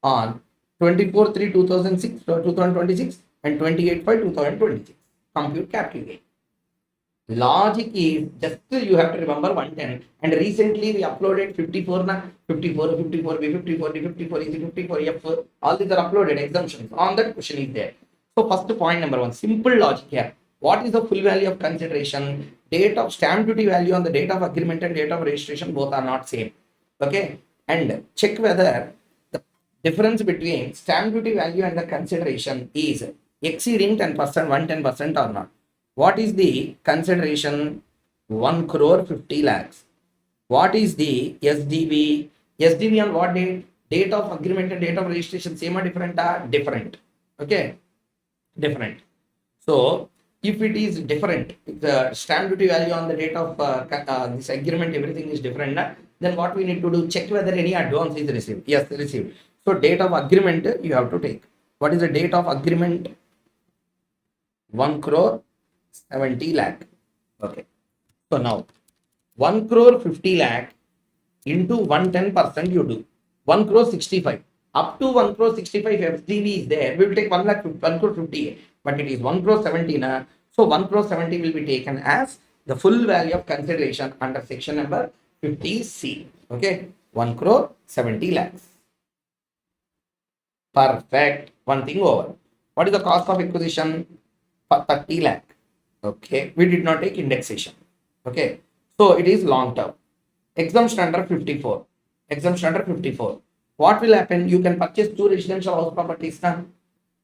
on 24/3/2026 and 28/5/2026. Compute capital gain. Logic is just you have to remember 110, and recently we uploaded 54 na 54, 54B, 54D, 54EC, 54F. All these are uploaded exemptions. On that question is there. So first point number one, simple logic here. What is the full value of consideration? Date of stamp duty value on the date of agreement and date of registration both are not same. Okay, and check whether the difference between stamp duty value and the consideration is exceeding 10%, 110% or not. What is the consideration? 1 crore 50 lakhs. What is the SDV? SDV on what date? Date of agreement and date of registration same or different? Are different. Okay, different. So if it is different, if the stamp duty value on the date of this agreement, everything is different, then what we need to do? Check whether any advance is received. Yes, received. So date of agreement you have to take. What is the date of agreement? 1 crore 70 lakh. Okay. So now 1 crore 50 lakh into 110% you do 1 crore 65. Up to 1 crore 65 FDV is there, we will take 1 lakh 1 crore 50, but it is 1 crore 70 na. So 1 crore 70 will be taken as the full value of consideration under section number 50C. Okay, 1 crore 70 lakhs. Perfect. One thing over. What is the cost of acquisition? 30 lakh. Okay, we did not take indexation. Okay, so it is long term. Exemption under 54. Exemption under 54. What will happen? You can purchase two residential house properties now.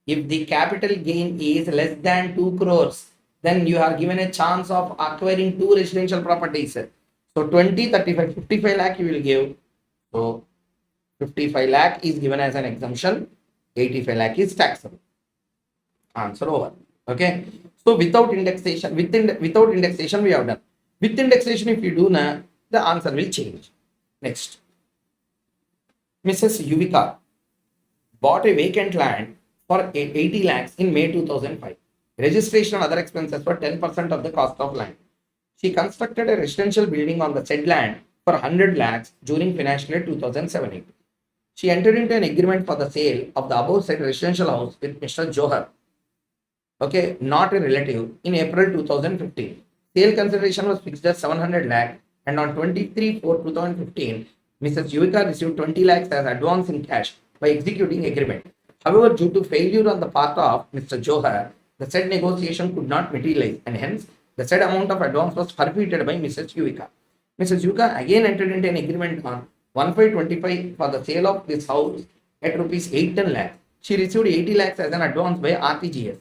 If the capital gain is less than 2 crores, then you are given a chance of acquiring two residential properties. So 20, 35, 55 lakh you will give. So 55 lakh is given as an exemption. 85 lakh is taxable. Answer over. Okay. So without indexation, without indexation we have done. With indexation, if you do na, the answer will change. Next, Mrs. Yuvika bought a vacant land for 80 lakhs in May 2005. Registration and other expenses were 10% of the cost of land. She constructed a residential building on the said land for 100 lakhs during financial year 2007. She entered into an agreement for the sale of the above said residential house with Mr. Johar, okay, not a relative, in April 2015. Sale consideration was fixed at 700 lakh, and on 23/4/2015, Mrs. Yuvika received 20 lakhs as advance in cash by executing agreement. However, due to failure on the part of Mr. Johar, the said negotiation could not materialize, and hence the said amount of advance was forfeited by Mrs. Yuvika. Mrs. Yuvika again entered into an agreement on 1/5/25 for the sale of this house at rupees 810 lakh. She received 80 lakhs as an advance by RTGS.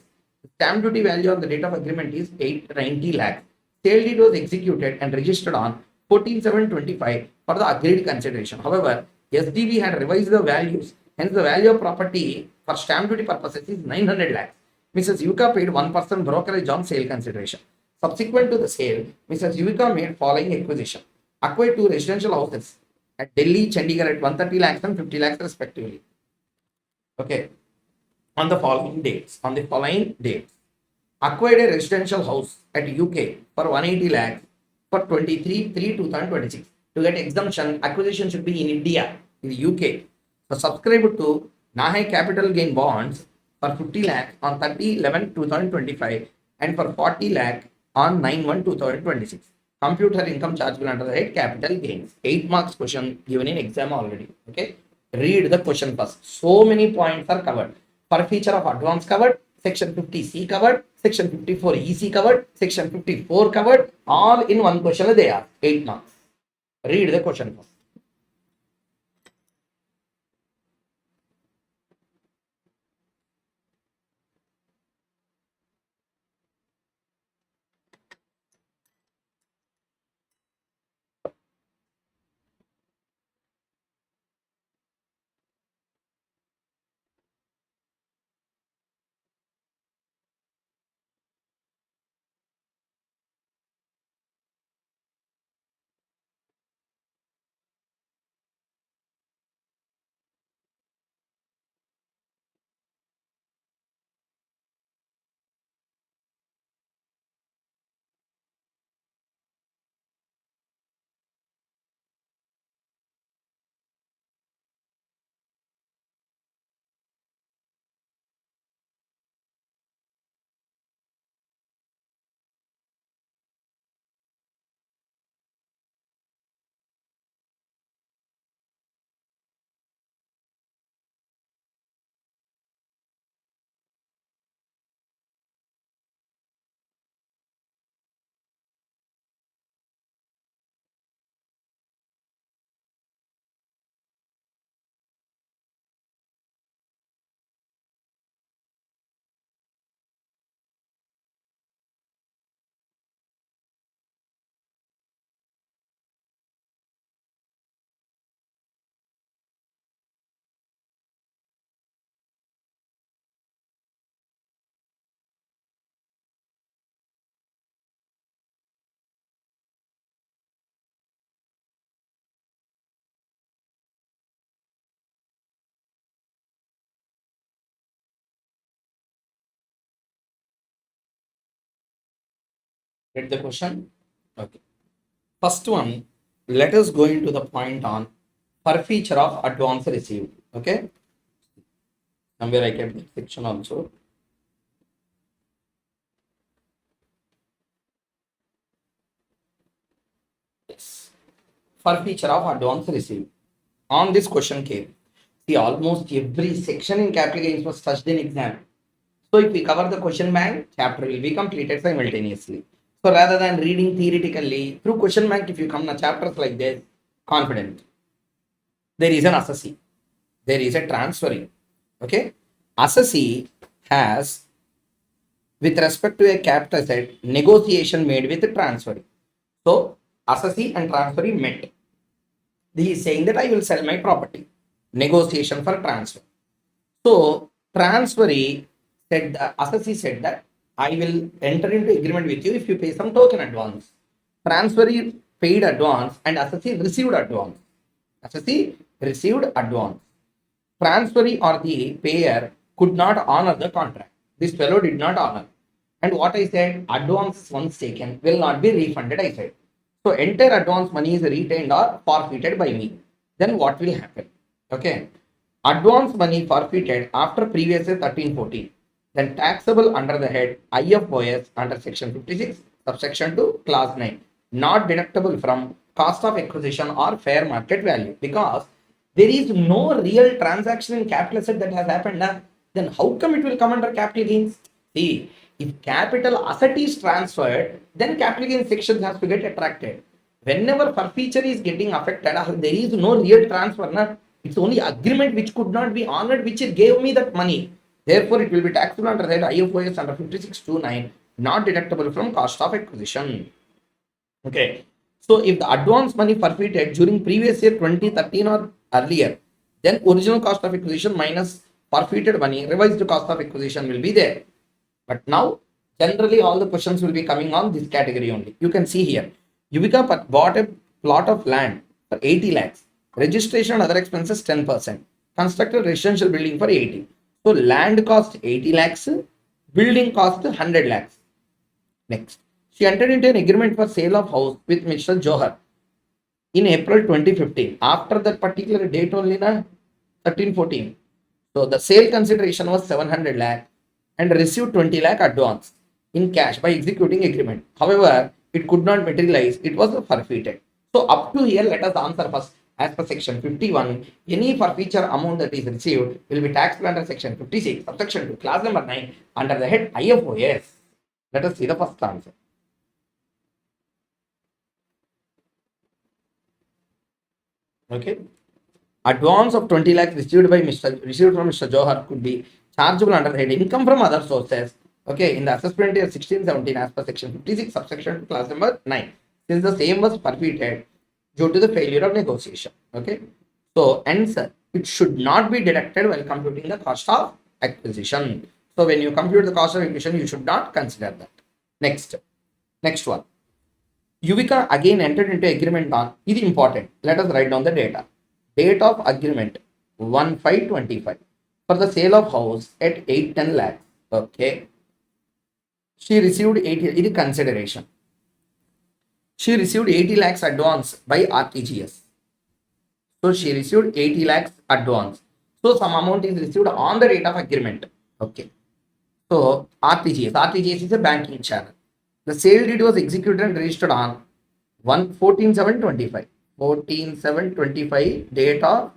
Stamp duty value on the date of agreement is 890 lakhs. Sale deed was executed and registered on 14/7/25 for the agreed consideration. However, SDB had revised the values. Hence, the value of property for stamp duty purposes is 900 lakhs. Mrs. Yuvika paid 1% brokerage on sale consideration. Subsequent to the sale, Mrs. Yuvika made following acquisition. Acquired two residential houses at Delhi, Chandigarh at 130 lakhs and 50 lakhs respectively. Okay, on the following dates. Acquired a residential house at UK for 180 lakhs for 23/3/2026. To get exemption, acquisition should be in India, in the UK. So subscribe to Nahe Capital Gain Bonds for 50 lakh on 30/11/2025 and for 40 lakh on 9/1/2026. Computer income chargeable under the head capital gains. 8 marks question given in exam already. Okay. Read the question first. So many points are covered. For feature of advance covered, section 50C covered, section 54 EC covered, section 54 covered, all in one question they are 8 marks. Read the question first. Get the question? Okay. First one, let us go into the point on per feature of advance received. Okay. Somewhere I kept that section also. Yes. Per feature of advance received. On this question came. See, almost every section in capital gains was touched in exam. So if we cover the question bank, chapter will be completed simultaneously. So rather than reading theoretically, through question bank, if you come to chapters like this, confident. There is an assessee. There is a transferring. Okay. Assessee has, with respect to a capital asset, negotiation made with the transferee. So assessee and transferee met. He is saying that I will sell my property. Negotiation for transfer. So transferee said, the assessee said that I will enter into agreement with you if you pay some token advance. Transferee paid advance and assessee received advance. Assessee received advance. Transferee or the payer could not honor the contract. This fellow did not honor. And what I said, advance once taken will not be refunded, I said. So entire advance money is retained or forfeited by me. Then what will happen? Okay. Advance money forfeited after previous year 13-14. Then taxable under the head IFOS under section 56, subsection 2, clause 9. Not deductible from cost of acquisition or fair market value, because there is no real transaction in capital asset that has happened. Then how come it will come under capital gains? See, if capital asset is transferred, then capital gains section has to get attracted. Whenever forfeiture is getting affected, there is no real transfer. It's only agreement which could not be honored, which gave me that money. Therefore, it will be taxable under that IFOS under 5629, not deductible from cost of acquisition. Okay. So if the advance money forfeited during previous year 2013 or earlier, then original cost of acquisition minus forfeited money, revised cost of acquisition will be there. But now, generally all the questions will be coming on this category only. You can see here, Yuvika bought a plot of land for 80 lakhs. Registration and other expenses 10%. Constructed residential building for 80. So land cost 80 lakhs, building cost 100 lakhs. Next, she entered into an agreement for sale of house with Mr. Johar in April 2015. After that particular date only, 13-14. So the sale consideration was 700 lakh and received 20 lakh advance in cash by executing agreement. However, it could not materialize. It was forfeited. So up to here, let us answer first. As per section 51, any forfeiture amount that is received will be taxed under section 56, subsection 2, clause number 9, under the head IFOS. Let us see the first answer. Okay. Advance of 20 lakhs received from Mr. Johar could be chargeable under the head income from other sources. Okay, in the assessment year 16-17 as per section 56, subsection 2, clause number 9. Since the same was forfeited due to the failure of negotiation. Okay. So answer, it should not be deducted while computing the cost of acquisition. So when you compute the cost of acquisition, you should not consider that. Next one. Yuvika again entered into agreement on, is important. Let us write down the data. Date of agreement 1/5/25 for the sale of house at 810 lakhs. Okay. She received 80 consideration. She received 80 lakhs advance by RTGS. So she received 80 lakhs advance. So some amount is received on the date of agreement. Okay. So RTGS is a banking channel. The sale deed was executed and registered on 14/7/25. 14/7/25 date of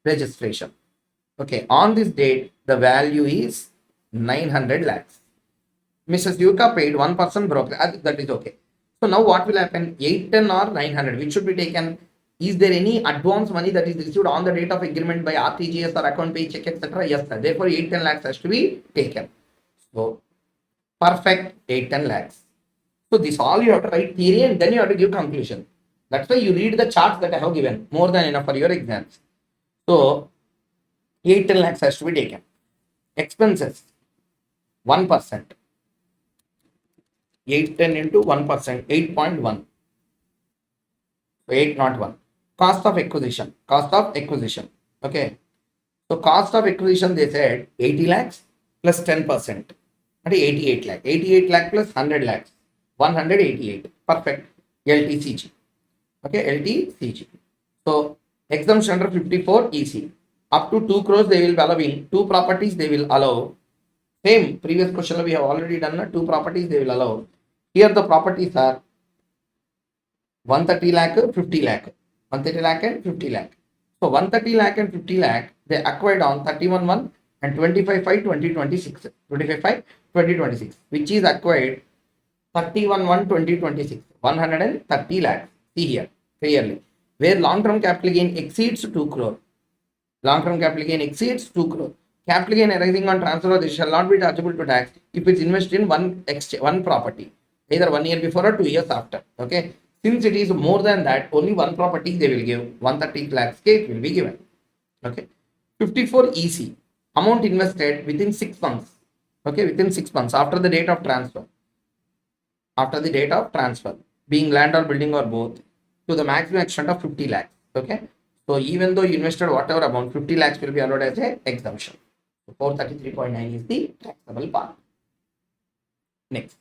registration. Okay. On this date, the value is 900 lakhs. Mrs. Yuka paid 1% broker. That is okay. So now what will happen? 810 or 900, which should be taken? Is there any advance money that is received on the date of agreement by RTGS or account pay check, etc.? Yes, sir. Therefore, 810 lakhs has to be taken. So, perfect 810 lakhs. So, this all you have to write theory and then you have to give conclusion. That's why you read the charts that I have given. More than enough for your exams. So, 810 lakhs has to be taken. Expenses 1%. 810 into 1%, 8.1. So 801. Cost of acquisition. Okay. So cost of acquisition, they said 80 lakhs plus 10%. That is 88 lakh. 88 lakh plus 100 lakhs. 188. Perfect. LTCG. Okay, LTCG. So exemption under 54 EC. Up to 2 crores they will be allowing. Two properties they will allow. Same previous question we have already done. Two properties they will allow. Here the properties are 130 lakh, 50 lakh. 130 lakh and 50 lakh. So 130 lakh and 50 lakh they acquired on 31/1 and 25/5/2026. 25/5 2026, which is acquired 31/1/2026. 130 lakhs. See here clearly. Where long-term capital gain exceeds 2 crore. Long-term capital gain exceeds 2 crore. Capital gain arising on transfer of this shall not be chargeable to tax if it's invested in one property, either 1 year before or 2 years after. Okay. Since it is more than that, only one property they will give. 130 lakhs it will be given. Okay. 54 EC. Amount invested within 6 months. Okay, within 6 months after the date of transfer. After the date of transfer, being land or building or both, to the maximum extent of 50 lakhs. Okay. So even though you invested whatever amount, 50 lakhs will be allowed as a exemption. So 433.9 is the taxable part. Next,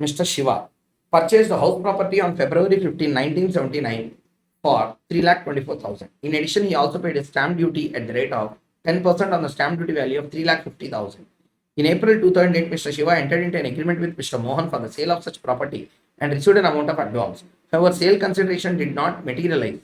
Mr. Shiva purchased a house property on February 15, 1979 for 3,24,000. In addition, he also paid a stamp duty at the rate of 10% on the stamp duty value of 3,50,000. In April 2008, Mr. Shiva entered into an agreement with Mr. Mohan for the sale of such property and received an amount of advance. However, sale consideration did not materialize.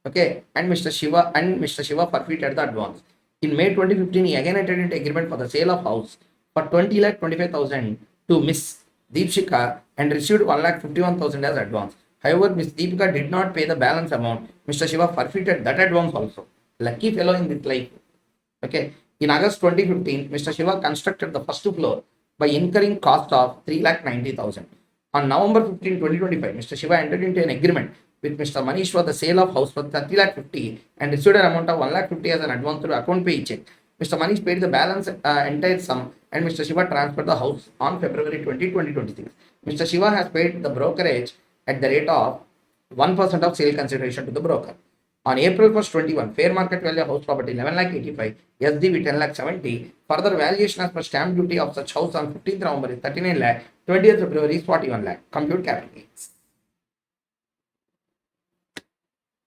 Okay, and Mr. Shiva forfeited the advance. In May 2015, he again entered into agreement for the sale of house for 20,25,000 to Miss Deepshika and received 1,51,000 as advance. However, Miss Deepika did not pay the balance amount. Mr. Shiva forfeited that advance also. Lucky fellow in this life. Okay. In August 2015, Mr. Shiva constructed the first floor by incurring cost of 3,90,000. On November 15, 2025, Mr. Shiva entered into an agreement with Mr. Manish for the sale of house for 30,50,000 and received an amount of 1,50,000 as an advance through account pay check. Mr. Manish paid the balance entire sum and Mr. Shiva transferred the house on February 20, 2026. Mr. Shiva has paid the brokerage at the rate of 1% of sale consideration to the broker. On April 1st, 21, fair market value of house property 11,85,000, SDV 10,70,000. Further valuation as per stamp duty of such house on 15th November is 39 lakh, 20th February is 41 lakh. Compute capital gains.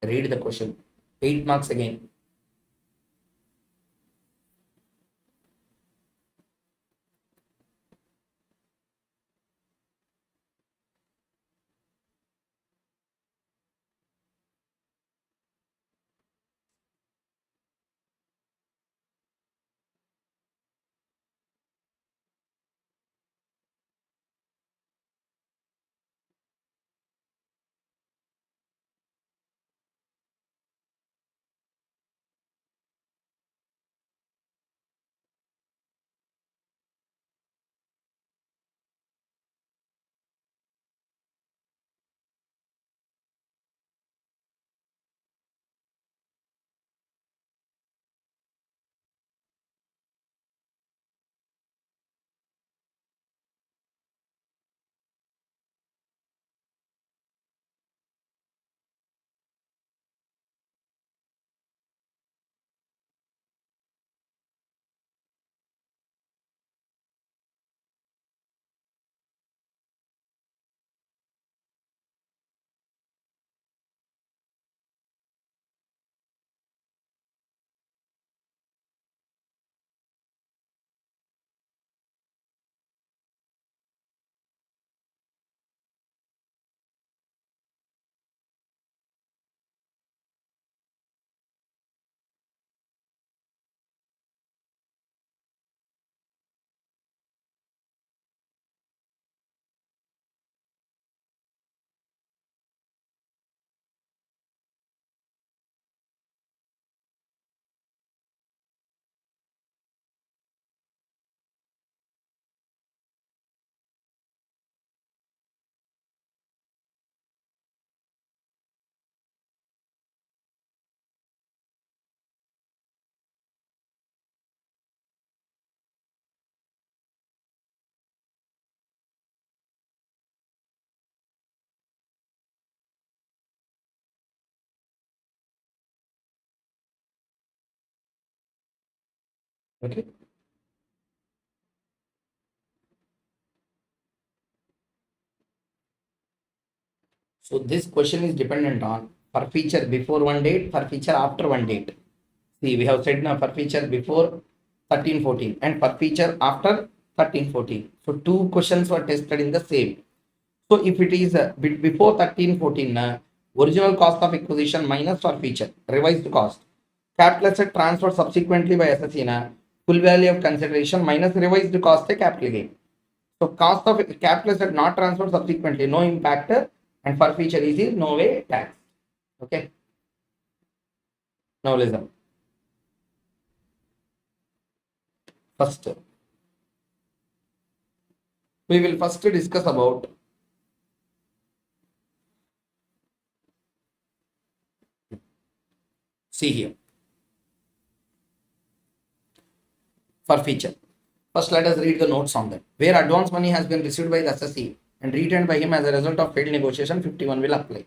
Read the question. 8 marks again. Okay. So this question is dependent on for feature before one date, for feature after one date. See, we have said now for feature before 1314 and for feature after 1314. So two questions were tested in the same. So if it is before 1314, original cost of acquisition minus for feature, revised cost. Capital asset transferred subsequently by SSC, full value of consideration minus revised cost capital gain. So cost of capital asset not transferred subsequently, no impact, and for feature is no way tax. Okay. Now listen. First, we will first discuss about see here for feature. First, let us read the notes on that. Where advance money has been received by the SSC and retained by him as a result of failed negotiation, 51 will apply.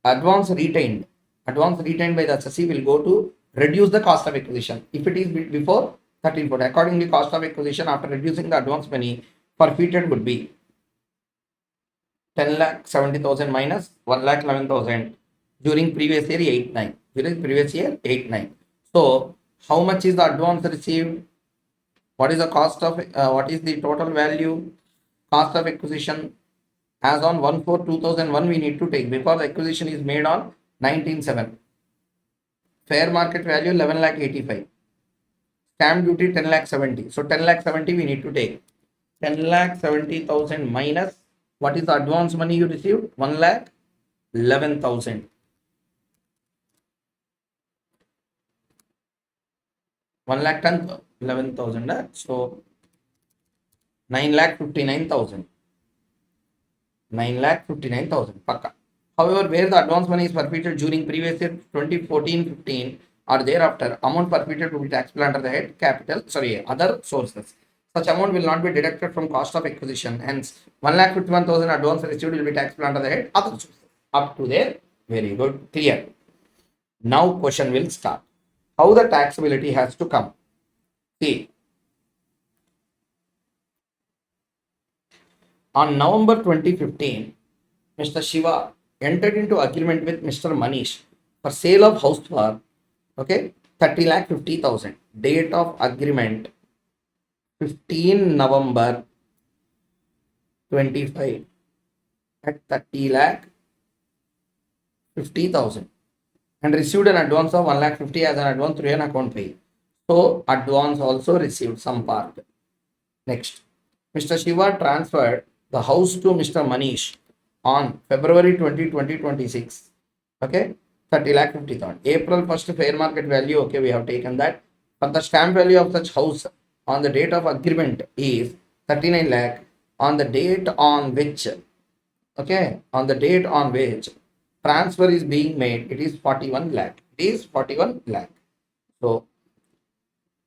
Advance retained by the SSC will go to reduce the cost of acquisition. If it is before 1340, accordingly, cost of acquisition after reducing the advance money forfeited would be 10,70,000 minus 1,11,000 during previous year 8/9. During previous year 8/9. So, how much is the advance received? What is the cost of what is the total value cost of acquisition as on 1/4/2001 we need to take because the acquisition is made on 19/7. Fair market value 11,85,000. Stamp duty 10,70,000. So 10,70,000 we need to take. 10,70,000 minus what is the advance money you received? 1,11,000. 1,11,000. So 9,59,000. 9,59,000. Pakka. However, where the advance money is forfeited during previous year 2014-15 or thereafter, amount forfeited will be taxable under the head capital, other sources. Such amount will not be deducted from cost of acquisition. Hence, 1,51,000 advance received will be taxable under the head other sources. Up to there, very good, clear. Now, question will start. How the taxability has to come? See, on November 2015, Mr. Shiva entered into agreement with Mr. Manish for sale of house for 30,50,000. Date of agreement 15 November 25 at 30,50,000 and received an advance of 1,50,000 as an advance through an account pay. So advance also received some part. Next, Mr. Shiva transferred the house to Mr. Manish on February 20, 2026. Okay, 30,50,000. April 1st fair market value. Okay, we have taken that. But the stamp value of such house on the date of agreement is 39 lakh. On the date on which, transfer is being made, it is 41 lakh. It is 41 lakh. So,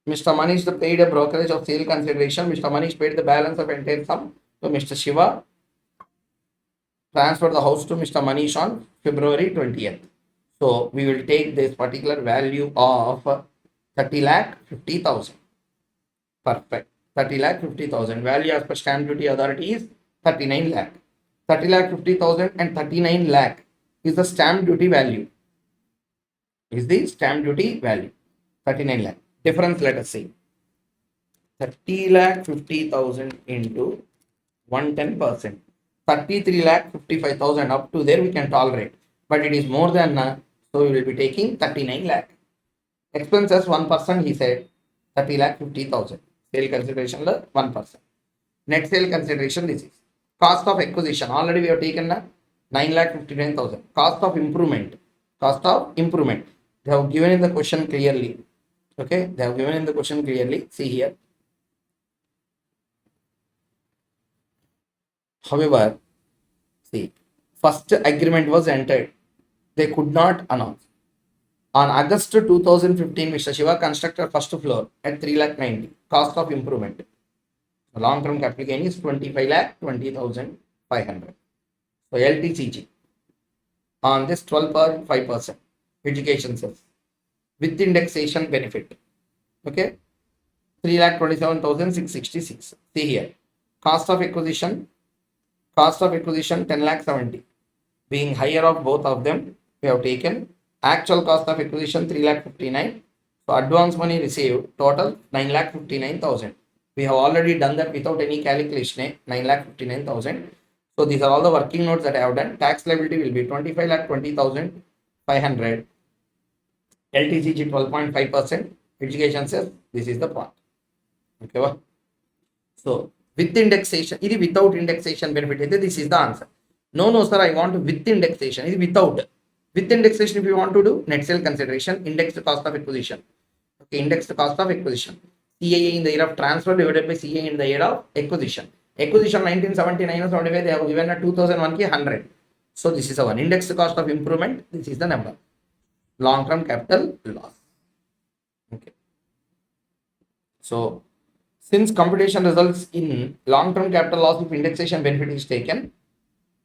Mr. Manish paid a brokerage of sale consideration. Mr. Manish paid the balance of entire sum. So, Mr. Shiva transferred the house to Mr. Manish on February 20th. So, we will take this particular value of 30,50,000. Perfect. 30,50,000. Value as per stamp duty authority is 39 lakh. 30,50,000 and 39 lakh is the stamp duty value. 39 lakh. Difference, let us see. 30,50,000 into 110%. 33,55,000. Up to there we can tolerate. But it is more than, so we will be taking 39 lakh. Expenses 1%, he said. 30,50,000. Sale consideration 1%. Net sale consideration this is. Cost of acquisition. Already we have taken 9,59,000. Cost of improvement. They have given in the question clearly. Okay, they have given in the question clearly. See here. However, see, first agreement was entered. They could not announce. On August 2015, Mr. Shiva constructed first floor at 3,90,000. Cost of improvement. The long-term capital gain is 25,20,500. So LTCG. On this 12.5%. Education cells. With indexation benefit. Okay. 3,27,666. See here. Cost of acquisition 10,70,000. being higher of both of them, we have taken actual cost of acquisition 3 lakh 59. So advance money received total 9 lakh 59,000. We have already done that without any calculation, 9 lakh 59,000. So these are all the working notes that I have done. Tax liability will be 25 lakh 20,500. LTCG 12.5%. Education says this is the part. Okay. So with indexation, it is without indexation benefit. This is the answer. No, sir, I want with indexation. It is without. With indexation, if you want to do net sale consideration, indexed cost of acquisition. Okay, indexed cost of acquisition. CAA in the year of transfer divided by CAA in the year of acquisition. Acquisition 1979 or 75, they have given a 2001 100. So this is our indexed cost of improvement. This is the number. Long-term capital loss. Okay. So since computation results in long-term capital loss if indexation benefit is taken,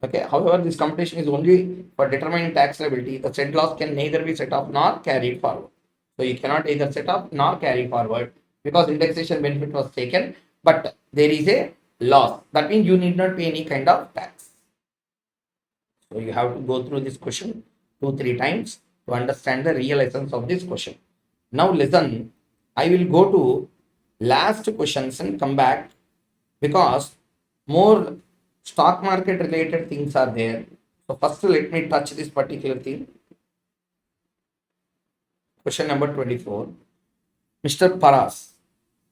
okay, however, this computation is only for determining tax liability. The said loss can neither be set off nor carried forward. So you cannot either set off nor carry forward because indexation benefit was taken, but there is a loss. That means you need not pay any kind of tax. So you have to go through this question 2-3 times to understand the real essence of this question. Now listen, I will go to last questions and come back because more stock market related things are there. So first let me touch this particular thing. Question number 24. Mr. Paras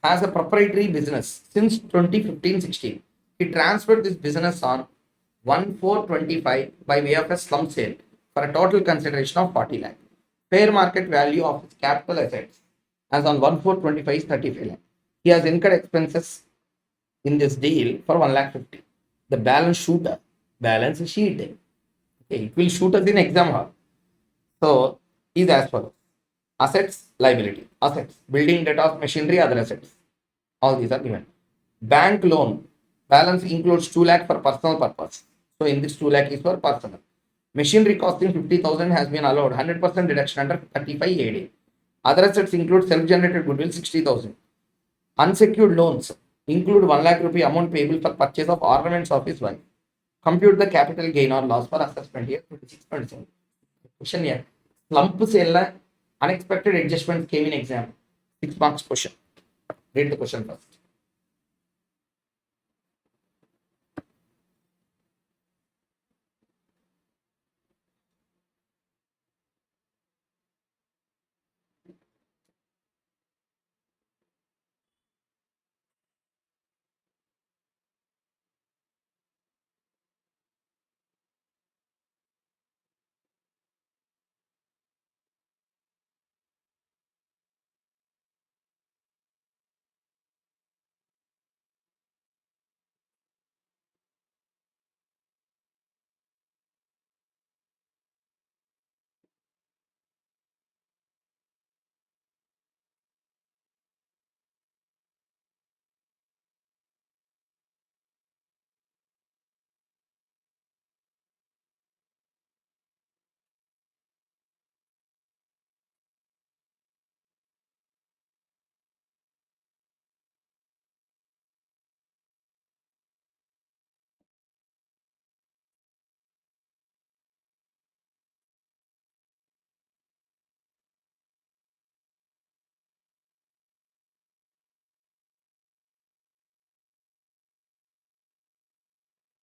has a proprietary business since 2015-16. He transferred this business on 1/4/25 by way of a slump sale for a total consideration of 40 lakh. Fair market value of his capital assets as on 1/4/25 is 35 lakh. He has incurred expenses in this deal for 1 lakh 50. The balance sheet. Okay, it will shoot us in exam hall. So is as follows. Assets, liability. Assets, building, data, machinery, other assets. All these are given. Bank loan, balance includes 2 lakh for personal purpose. So in this 2 lakh is for personal. Machinery costing 50,000 has been allowed 100% deduction under 35 AD. Other assets include self-generated goodwill 60,000. Unsecured loans include 1 lakh rupee amount payable for purchase of ornaments of his wife. Compute the capital gain or loss for assessment year 26-27. Question here. Slump sale unexpected adjustments came in exam. 6 marks question. Read the question first.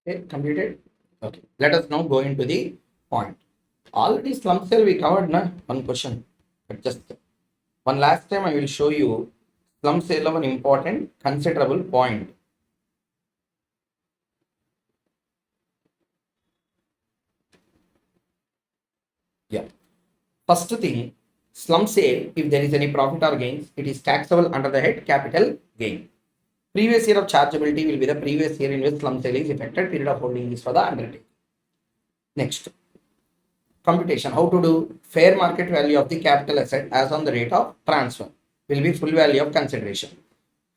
Okay, completed. Okay, let us now go into the point. Already slump sale we covered one question, but just one last time I will show you slump sale of an important considerable point. Yeah. First thing, slump sale, if there is any profit or gains, it is taxable under the head capital gain. Previous year of chargeability will be the previous year in which slump sale is effected. Period of holding is for the undertaking. Next, computation. How to do fair market value of the capital asset as on the rate of transfer will be full value of consideration.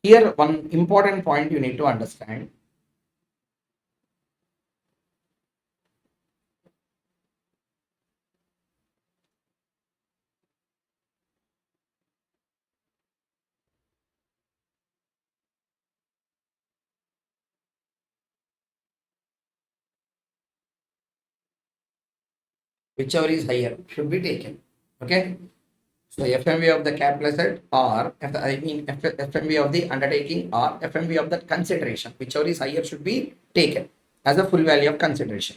Here, one important point you need to understand. whichever is higher should be taken. Okay. So FMV of the capital asset or FMV of the undertaking or FMV of the consideration, whichever is higher should be taken as a full value of consideration.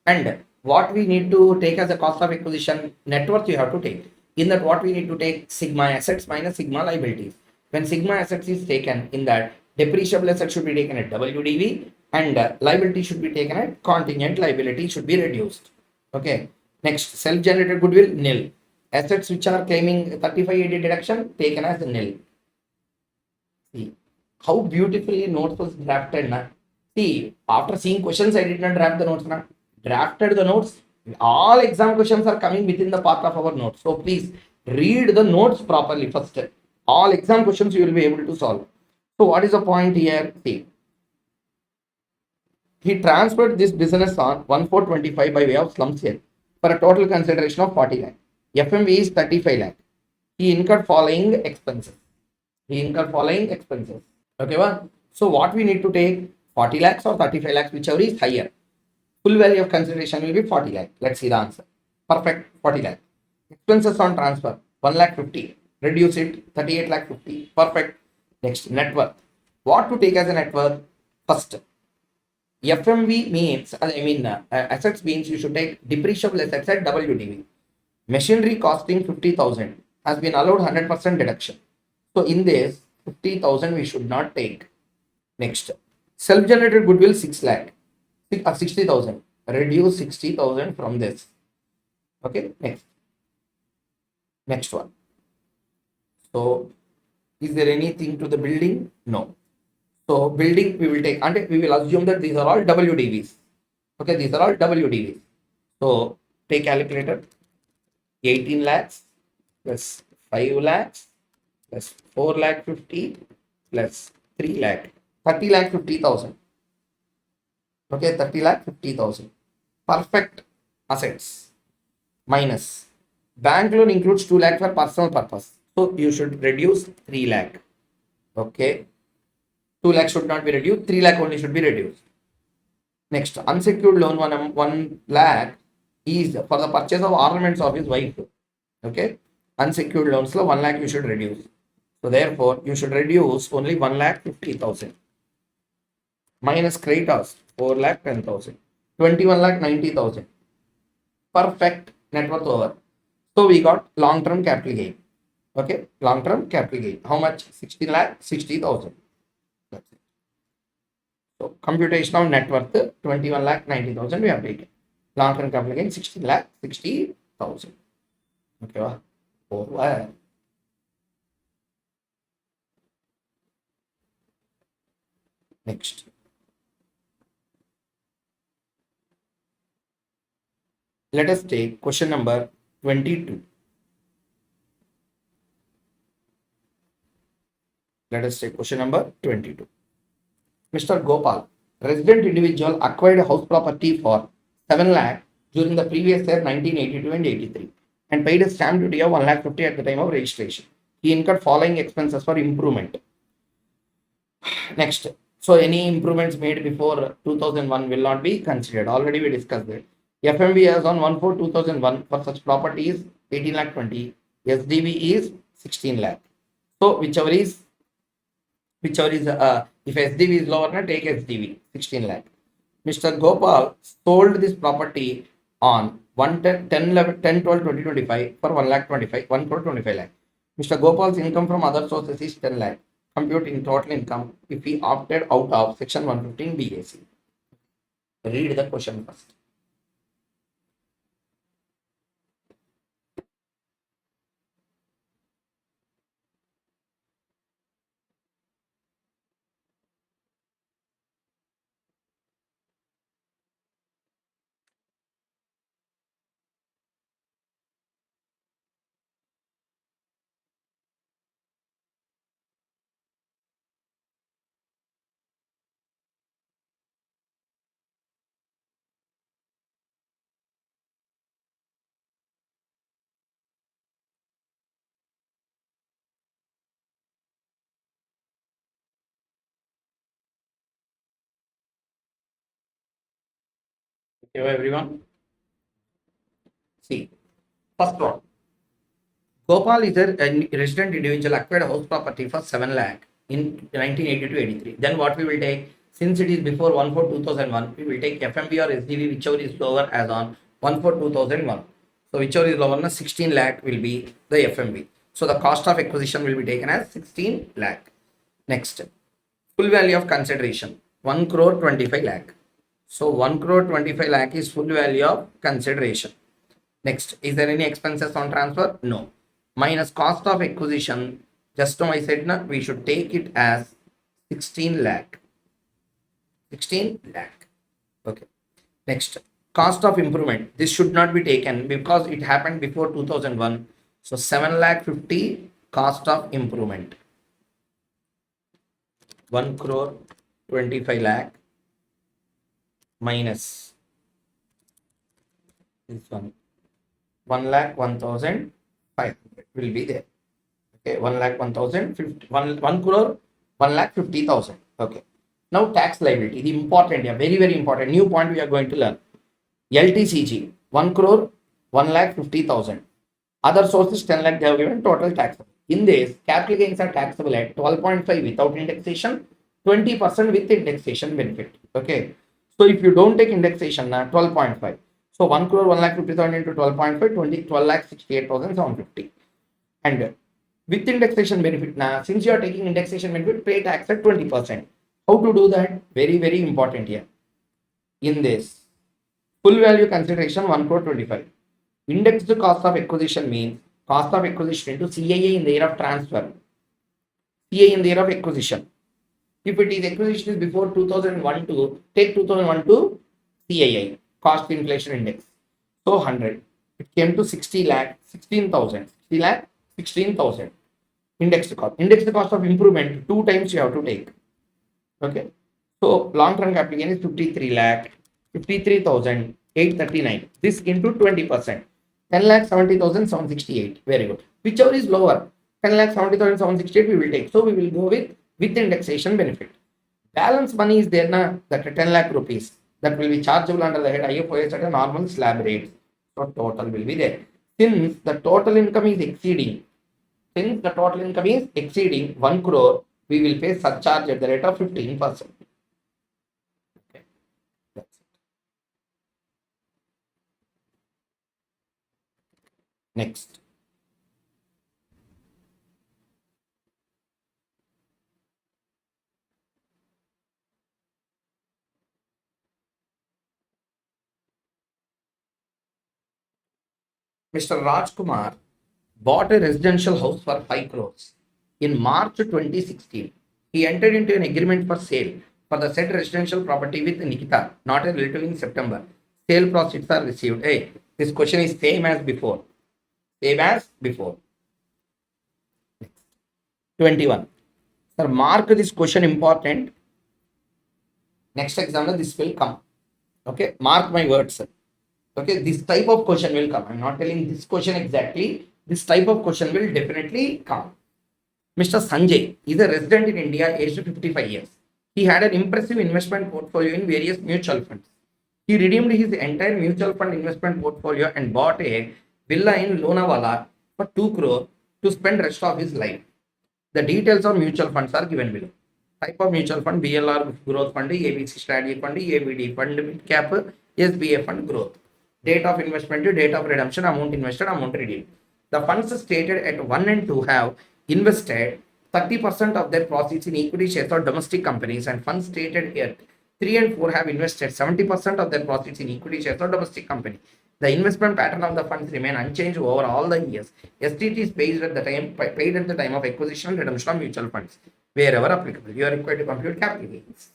And what we need to take as a cost of acquisition, net worth you have to take. In that, what we need to take, sigma assets minus sigma liabilities. When sigma assets is taken, in that depreciable asset should be taken at WDV and liability should be taken at contingent liability should be reduced. Okay. Next, self-generated goodwill nil. Assets which are claiming 3580 deduction taken as nil. See how beautifully notes was drafted. Na? See, after seeing questions, I did not draft the notes. Na? Drafted the notes. All exam questions are coming within the part of our notes. So please read the notes properly first. All exam questions you will be able to solve. So what is the point here? See, he transferred this business on 1425 by way of slum sale for a total consideration of 40 lakh. FMV is 35 lakh. He incurred following expenses. Okay, well, so what we need to take, 40 lakhs or 35 lakhs, whichever is higher. Full value of consideration will be 40 lakh. Let's see the answer. Perfect, 40 lakh. Expenses on transfer, 1 lakh 50. Reduce it, 38 lakh 50. Perfect. Next, net worth. What to take as a net worth? First, FMV means, assets means you should take depreciable assets at WDV. Machinery costing 50,000 has been allowed 100% deduction. So in this, 50,000 we should not take. Next, self-generated goodwill 6 lakh, 60,000. Reduce 60,000 from this. Okay, next one. So, is there anything to the building? No. So, building we will take, and we will assume that these are all WDVs. Okay, these are all WDVs. So, take calculator, 18 lakhs plus 5 lakhs plus 4 lakh 50 plus 3 lakh, 30 lakh 50,000. Okay, 30 lakh 50,000. Perfect assets minus bank loan includes 2 lakh for personal purpose. So you should reduce 3 lakh. Okay, 2 lakh should not be reduced, 3 lakh only should be reduced. Next, unsecured loan 1 lakh is for the purchase of ornaments of his wife. Okay, unsecured loans 1 lakh you should reduce. So therefore, you should reduce only 1 lakh 50,000 minus creditors 4 lakh 10,000, 21 lakh 90,000. Perfect net worth over. So we got long term capital gain. Okay, long term capital gain. How much? 16 lakh 60,000. That's it. So computation of net worth 21 lakh 90,000 we have taken. Long term capital gain 16 lakh 60,000. Okay, over. Next. Let us take question number 22. Let us take question number 22. Mr. Gopal, resident individual, acquired a house property for 7 lakh during the previous year 1982 and 83 and paid a stamp duty of 1 lakh 50 at the time of registration. He incurred following expenses for improvement. Next, so any improvements made before 2001 will not be considered. Already we discussed that. FMV as on 1/4/2001 for such property is 18 lakh 20. SDV is 16 lakh. So whichever is if SDV is lower, take SDV 16 lakh. Mr. Gopal sold this property on 1/10/11/10/12/2025 for 1 lakh 25 1 crore 25 lakh. Mr. Gopal's income from other sources is 10 lakh. Compute in total income if he opted out of section 115 BAC. Read the question first. Hello everyone. See, first one. Gopal is a resident individual acquired house property for 7 lakh in 1980 to 83. Then what we will take, since it is before 1 4 2001, we will take FMB or SDV, whichever is lower as on 1 4 2001. So whichever is lower, 16 lakh will be the FMB. So the cost of acquisition will be taken as 16 lakh. Next, full value of consideration 1 crore 25 lakh. So 1 crore 25 lakh is full value of consideration. Next, is there any expenses on transfer? No. Minus cost of acquisition. Just now I said na, we should take it as 16 lakh. 16 lakh. Okay. Next, cost of improvement. This should not be taken because it happened before 2001. So 7 lakh 50 cost of improvement. 1 crore 25 lakh minus this one. 1 lakh 1,500 will be there. Okay, 1 lakh 1,050, 1 crore 1 lakh 50,000. Okay. Now tax liability, the important, yeah, very very important new point we are going to learn. LTCG 1 crore 1 lakh 50,000. Other sources 10 lakh they have given total taxable. In this, capital gains are taxable at 12.5 without indexation, 20% with indexation benefit. Okay. So if you don't take indexation, 12.5. So 1 crore 1 lakh 50,000 into 12.5, 12 lakh 68,750. And with indexation benefit, now since you are taking indexation benefit, pay tax at 20%. How to do that? Very, very important here. In this, full value consideration 1 crore 25. Indexed cost of acquisition means cost of acquisition into CIA in the year of transfer. CIA in the year of acquisition. If it is acquisition is before 2001 to take 2001 to CII, cost inflation index. So 100. It came to 60 lakh, 16,000. 60 lakh, 16,000. Indexed cost. Indexed cost of improvement, 2 times you have to take. Okay. So long term capital gain is 53 lakh, 53,839. This into 20%. 10 lakh 70,768. Very good. Whichever is lower, 10 lakh 70,768 we will take. So we will go with indexation benefit. Balance money is there na, that 10 lakh rupees that will be chargeable under the head IFOS at a normal slab rate. So total will be there. Since the total income is exceeding, 1 crore, we will pay surcharge at the rate of 15%. Okay. That's it. Next. Mr. Rajkumar bought a residential house for 5 crores. In March 2016, he entered into an agreement for sale for the said residential property with Nikita, not a relative in September. Sale proceeds are received. Hey, this question is same as before. Same as before. 21. Sir, mark this question important. Next examiner, this will come. Okay, mark my words, sir. Okay, this type of question will come. I'm not telling this question exactly. This type of question will definitely come. Mr. Sanjay is a resident in India, aged 55 years. He had an impressive investment portfolio in various mutual funds. He redeemed his entire mutual fund investment portfolio and bought a villa in Lonavala for 2 crore to spend rest of his life. The details of mutual funds are given below. Type of mutual fund: BLR growth fund, ABC strategy fund, ABD fund, mid cap, SBA fund growth. Date of investment, date of redemption, amount invested, amount redeemed. The funds stated at 1 and 2 have invested 30% of their profits in equity shares of domestic companies, and funds stated at 3 and 4 have invested 70% of their profits in equity shares of domestic company. The investment pattern of the funds remain unchanged over all the years. STT is paid at the time of acquisition and redemption of mutual funds, wherever applicable. You are required to compute capital gains.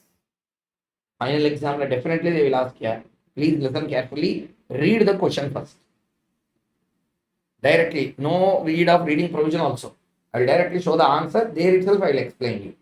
Final exam, definitely they will ask here. Please listen carefully. Read the question first. Directly, no read of reading provision also. I will directly show the answer. There itself I will explain you.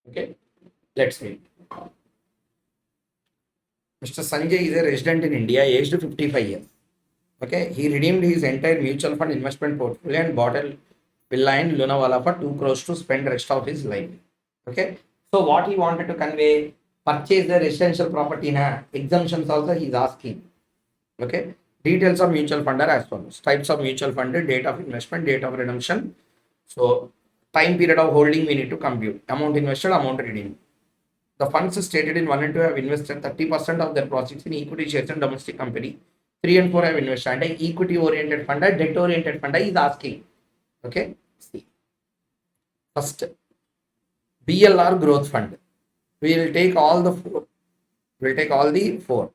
Okay, let's read. Mr. Sanjay is a resident in India, aged 55 years. Okay, he redeemed his entire mutual fund investment portfolio and bought a villa in Lonavala for 2 crores to spend the rest of his life. Okay, so what he wanted to convey, purchase the residential property, exemptions also he is asking. Okay, details of mutual fund are as follows: types of mutual fund, date of investment, date of redemption. So, time period of holding we need to compute, amount invested, amount redeemed. The funds stated in 1 and 2 have invested 30% of their profits in equity shares in domestic company. 3 and 4 have invested and equity oriented fund, debt oriented fund is asking. Okay, see. First, BLR growth fund. We will take all the four. We'll take all the four.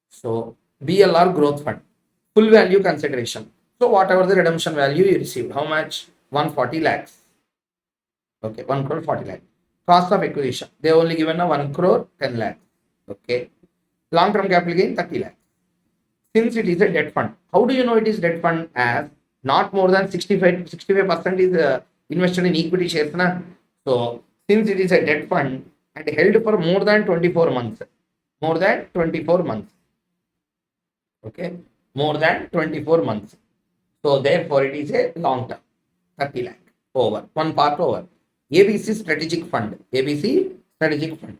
So, BLR growth fund, full value consideration. So, whatever the redemption value you received, how much? 140 lakhs. Okay, 1 crore 40 lakh. Cost of acquisition, they only given a 1 crore 10 lakh. Okay. Long term capital gain 30 lakh. Since it is a debt fund, how do you know it is debt fund? As not more than 65% is invested in equity shares. So, since it is a debt fund and held for more than 24 months, more than 24 months. Okay, more than 24 months. So, therefore, it is a long term 30 lakh over one part over. ABC strategic fund. ABC strategic fund.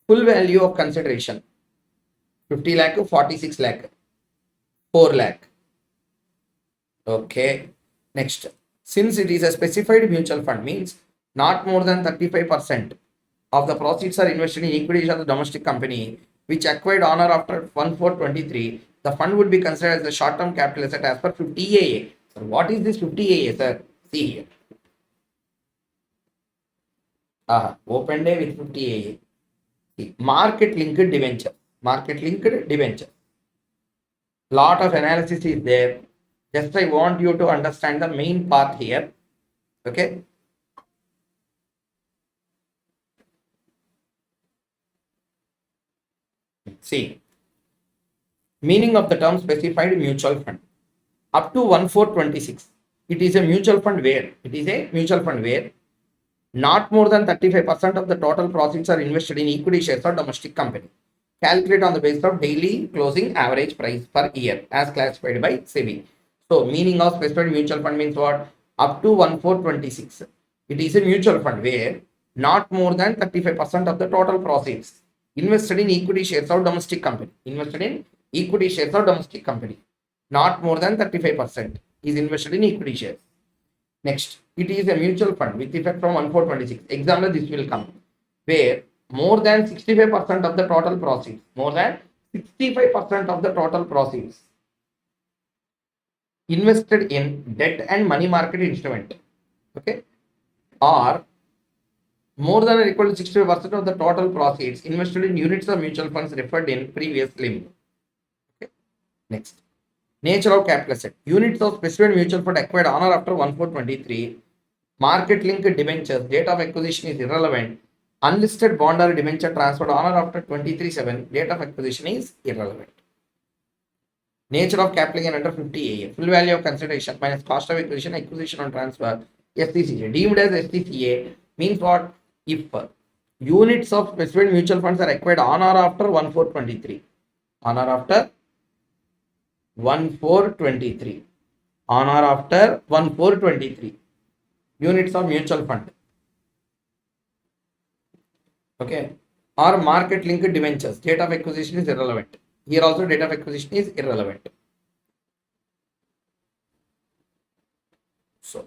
Full value of consideration 50 lakh to 46 lakh, 4 lakh. Okay. Next, since it is a specified mutual fund, means not more than 35% of the proceeds are invested in equities of the domestic company which acquired honor after 1/4/23, the fund would be considered as a short-term capital asset as per 50AA. So what is this 50AA, sir? See here. Open day with 50AA. See, market linked debenture. Market linked debenture. Lot of analysis is there. Just I want you to understand the main part here. Okay. See, meaning of the term specified mutual fund. Up to 1/4/26, it is a mutual fund where not more than 35% of the total profits are invested in equity shares or domestic company. Calculate on the basis of daily closing average price per year as classified by SEBI. So, meaning of specified mutual fund means what? Up to 1/4/26. It is a mutual fund where not more than 35% of the total profits invested in equity shares or domestic company. Invested in equity shares or domestic company. Not more than 35% is invested in equity shares. Next, it is a mutual fund with effect from 1/4/26. Example, this will come where more than 65% of the total proceeds, more than 65% of the total proceeds invested in debt and money market instrument, okay, or more than or equal to 65% of the total proceeds invested in units of mutual funds referred in previous limit. Okay. Next, nature of capital asset. Units of specified mutual fund acquired on or after 1/4/23. Market linked debentures. Date of acquisition is irrelevant. Unlisted bond or debenture transferred on or after 23/7. Date of acquisition is irrelevant. Nature of capital gain under 50AA. Full value of consideration minus cost of acquisition, acquisition on transfer. STCA. Deemed as STCA means what? If units of specified mutual funds are acquired on or after 1/4/23. On or after 1/4/23. On or after 1/4/23. Units of mutual fund. Okay. Or market linked debentures. Date of acquisition is irrelevant. Here also date of acquisition is irrelevant. So,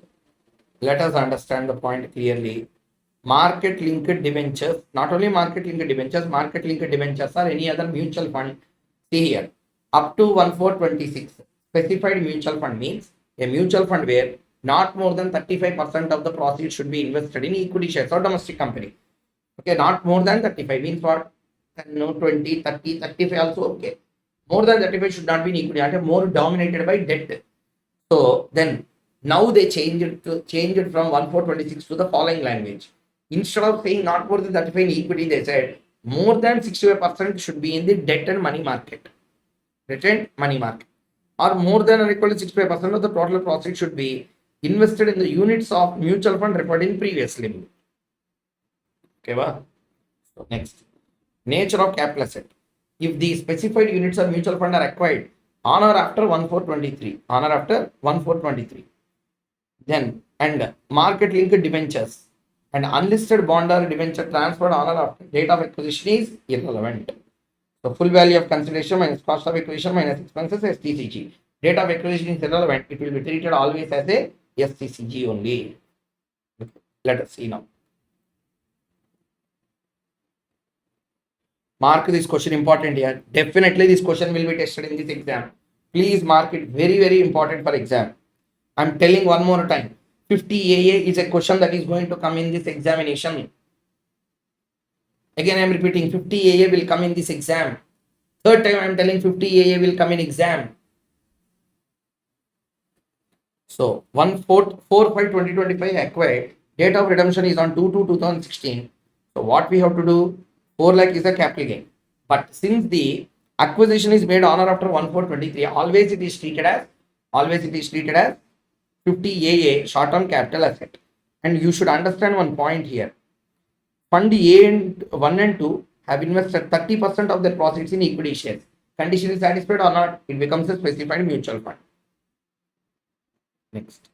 let us understand the point clearly. Market linked debentures, not only market linked debentures are any other mutual fund. See here, up to 1/4/26, specified mutual fund means a mutual fund where not more than 35% of the proceeds should be invested in equity shares or domestic company. Okay, not more than 35 means what? No, 20, 30, 35 also okay. More than 35 should not be in equity, more dominated by debt. So then now they change it from 1/4/26 to the following language. Instead of saying not more than 35 in equity, they said more than 65% should be in the debt and money market. Debt and money market. Or more than or equal to 65% of the total profit should be invested in the units of mutual fund referred in previously. Okay, wow. So next, nature of capital asset. If the specified units of mutual fund are acquired on or after 1/4/23, on or after 1/4/23, then and market linked debentures and unlisted bond or debenture transferred on or after date of acquisition is irrelevant. So full value of consideration minus cost of acquisition minus expenses STCG. Date of acquisition is irrelevant. It will be treated always as a STCG only. Let us see now. Mark this question important here. Definitely this question will be tested in this exam. Please mark it very important for exam. I'm telling one more time. 50 AA is a question that is going to come in this examination. Again, I'm repeating, 50 AA will come in this exam. Third time I'm telling 50 AA will come in exam. So 1/4/2025 acquired. Date of redemption is on 2/2/2016. So what we have to do? 4 lakh is a capital gain. But since the acquisition is made on or after 1/4/23, always it is treated as 50 AA short-term capital asset. And you should understand one point here. Fund A and 1 and 2 have invested 30% of their profits in equity shares. Condition is satisfied or not, it becomes a specified mutual fund. Next.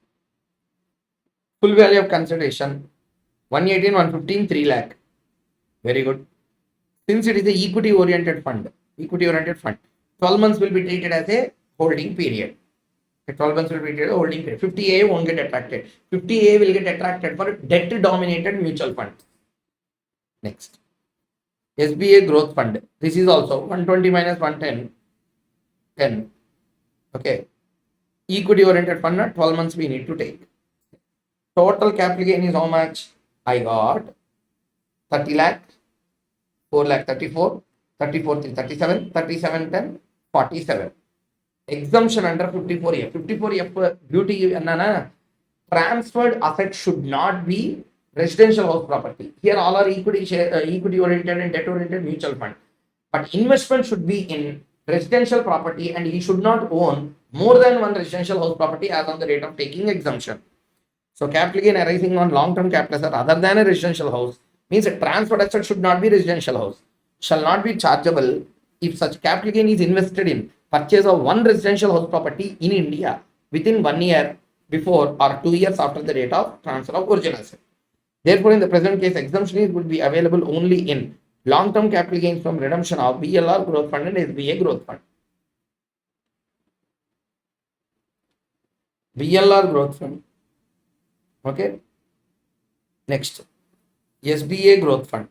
Full value of consideration 118, 115, 3 lakh. Very good. Since it is a equity oriented fund, 12 months will be treated as a holding period. 12 months will be treated as a holding period. 50A won't get attracted. 50A will get attracted for debt dominated mutual funds. Next. SBA growth fund. This is also 120 minus 110. 10. Okay. Equity oriented fund, 12 months we need to take. Total capital gain is how much? I got 30 lakh, 4 lakh 34, 34 37, 37 10, 47. Exemption under 54F. 54F beauty anna, transferred assets should not be residential house property. Here all are equity oriented and debt oriented mutual fund. But investment should be in residential property and he should not own more than one residential house property as on the date of taking exemption. So capital gain arising on long-term capital asset other than a residential house means a transferred asset should not be residential house, shall not be chargeable if such capital gain is invested in purchase of one residential house property in India within 1 year before or 2 years after the date of transfer of original asset. Therefore, in the present case, exemption would be available only in long-term capital gains from redemption of BLR growth fund and SBA growth fund. BLR growth fund. Okay. Next, SBA growth fund.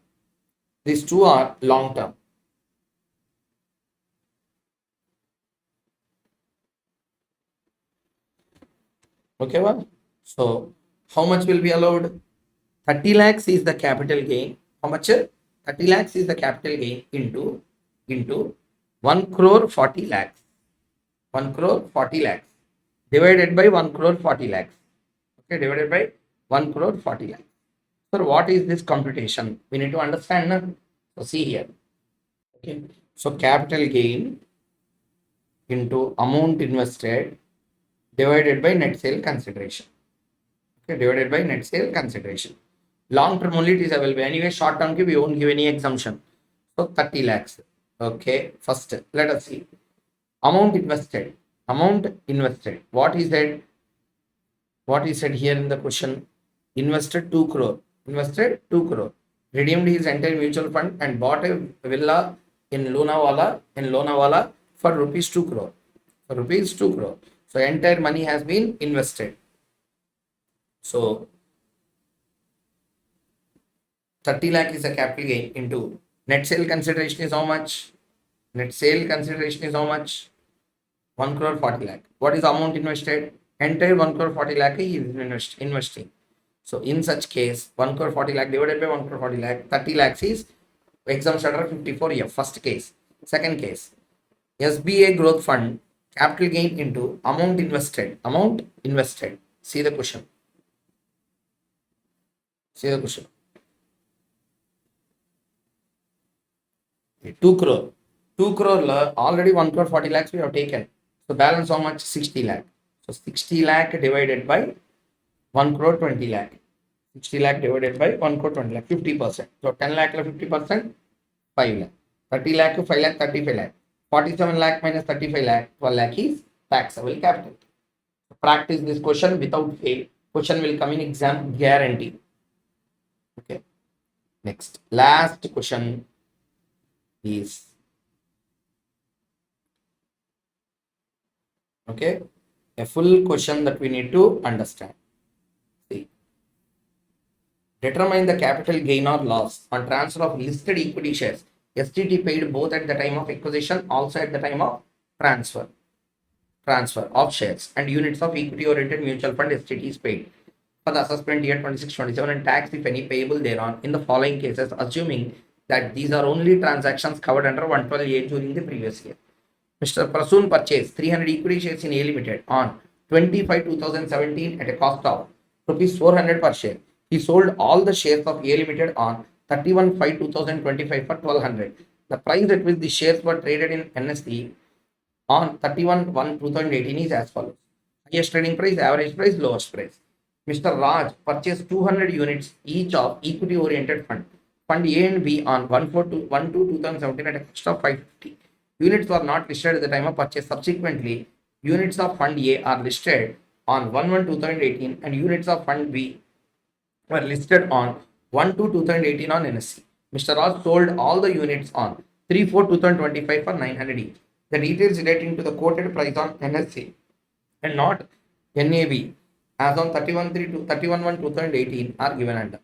These two are long-term. Okay, well, so how much will be allowed? 30 lakhs is the capital gain. How much? 30 lakhs is the capital gain into 1 crore 40 lakhs. 1 crore 40 lakhs divided by 1 crore 40 lakhs. Okay, divided by 1 crore 40 lakhs. So what is this computation? We need to understand. Na? So see here. Okay, so capital gain into amount invested divided by net sale consideration. Okay, divided by net sale consideration. Long term only it is available. Anyway, short term we won't give any exemption. So 30 lakhs. Okay, first let us see. Amount invested. What is that? What is said here in the question? Invested 2 crore. Redeemed his entire mutual fund and bought a villa in Lonavala for rupees 2 crore. So entire money has been invested. So 30 lakh is a capital gain into net sale consideration is how much? 1 crore 40 lakh. What is the amount invested? Entire 1 crore 40 lakh is investing. So in such case, 1 crore 40 lakh divided by 1 crore 40 lakh, 30 lakhs is exemption under 54F. First case. Second case, SBA growth fund capital gain into amount invested. See the question. 2 crore. 2 crore already 1 crore 40 lakhs we have taken. So balance how much? 60 lakh. So 60 lakh divided by 1 crore 20 lakh. 60 lakh divided by 1 crore 20 lakh, 50%. So 10 lakh 50%, 5 lakh. 30 lakh to 5 lakh, 35 lakh. 47 lakh minus 35 lakh, 12 lakh is taxable capital. Practice this question without fail. Question will come in exam guarantee. Okay. Next, last question is okay, a full question that we need to understand. See, determine the capital gain or loss on transfer of listed equity shares. STT paid both at the time of acquisition, also at the time of transfer of shares and units of equity oriented mutual fund. STT is paid for the assessment year 26-27 and tax if any payable thereon in the following cases, assuming that these are only transactions covered under 112A during the previous year. Mr. Prasoon purchased 300 equity shares in A Limited on 25/2017 at a cost of rupees 400 per share. He sold all the shares of A Limited on 31/5/2025 for 1200. The price at which the shares were traded in NSE on 31/1/2018 is as follows. Highest trading price, average price, lowest price. Mr. Raj purchased 200 units each of equity oriented fund. Fund A and B on 1/2/2017 at a cost of 550. Units were not listed at the time of purchase. Subsequently, units of Fund A are listed on 1/1/2018 and units of Fund B were listed on 1/2/2018 on NSE. Mr. Raj sold all the units on 3/4/2025 for 900 each. The details relating to the quoted price on NSE and not NAV as on 31/1/2018 are given under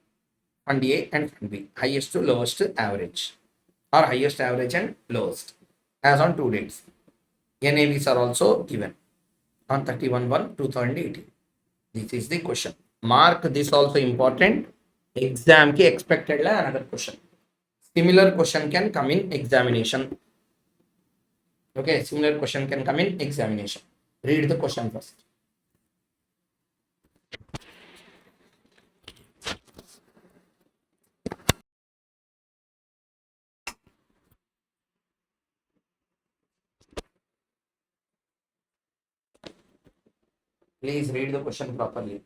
Fund A and Fund B, highest to lowest average or highest average and lowest as on two dates. NAVs are also given on 31/1/2018. This is the question. Mark this also important. Exam ki expected la another question. Similar question can come in examination. Okay, similar question can come in examination. Read the question first. Please read the question properly.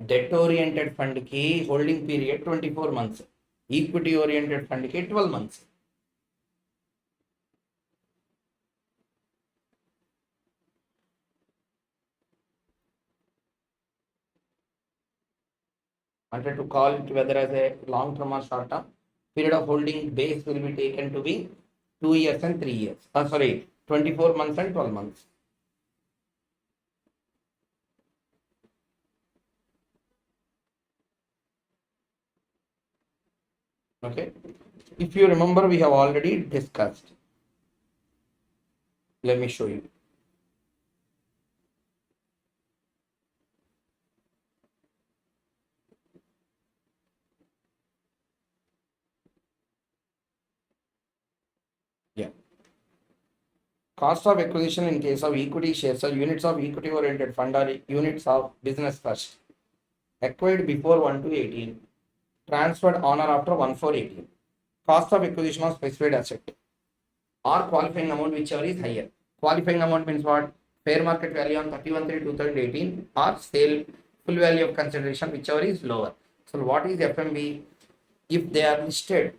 Debt oriented fund ki holding period 24 months. Equity oriented fund ki 12 months. Wanted to call it whether as a long term or short term. Period of holding base will be taken to be 2 years and 3 years. 24 months and 12 months. Okay. If you remember, we have already discussed. Let me show you. Yeah. Cost of acquisition in case of equity shares or units of equity oriented fund or units of business trust acquired before 1/2/18, transferred on or after 1/4/18. Cost of acquisition of specified asset or qualifying amount, whichever is higher. Qualifying amount means what? Fair market value on 31/3/2018 or sale full value of consideration, whichever is lower. So what is FMV? If they are listed,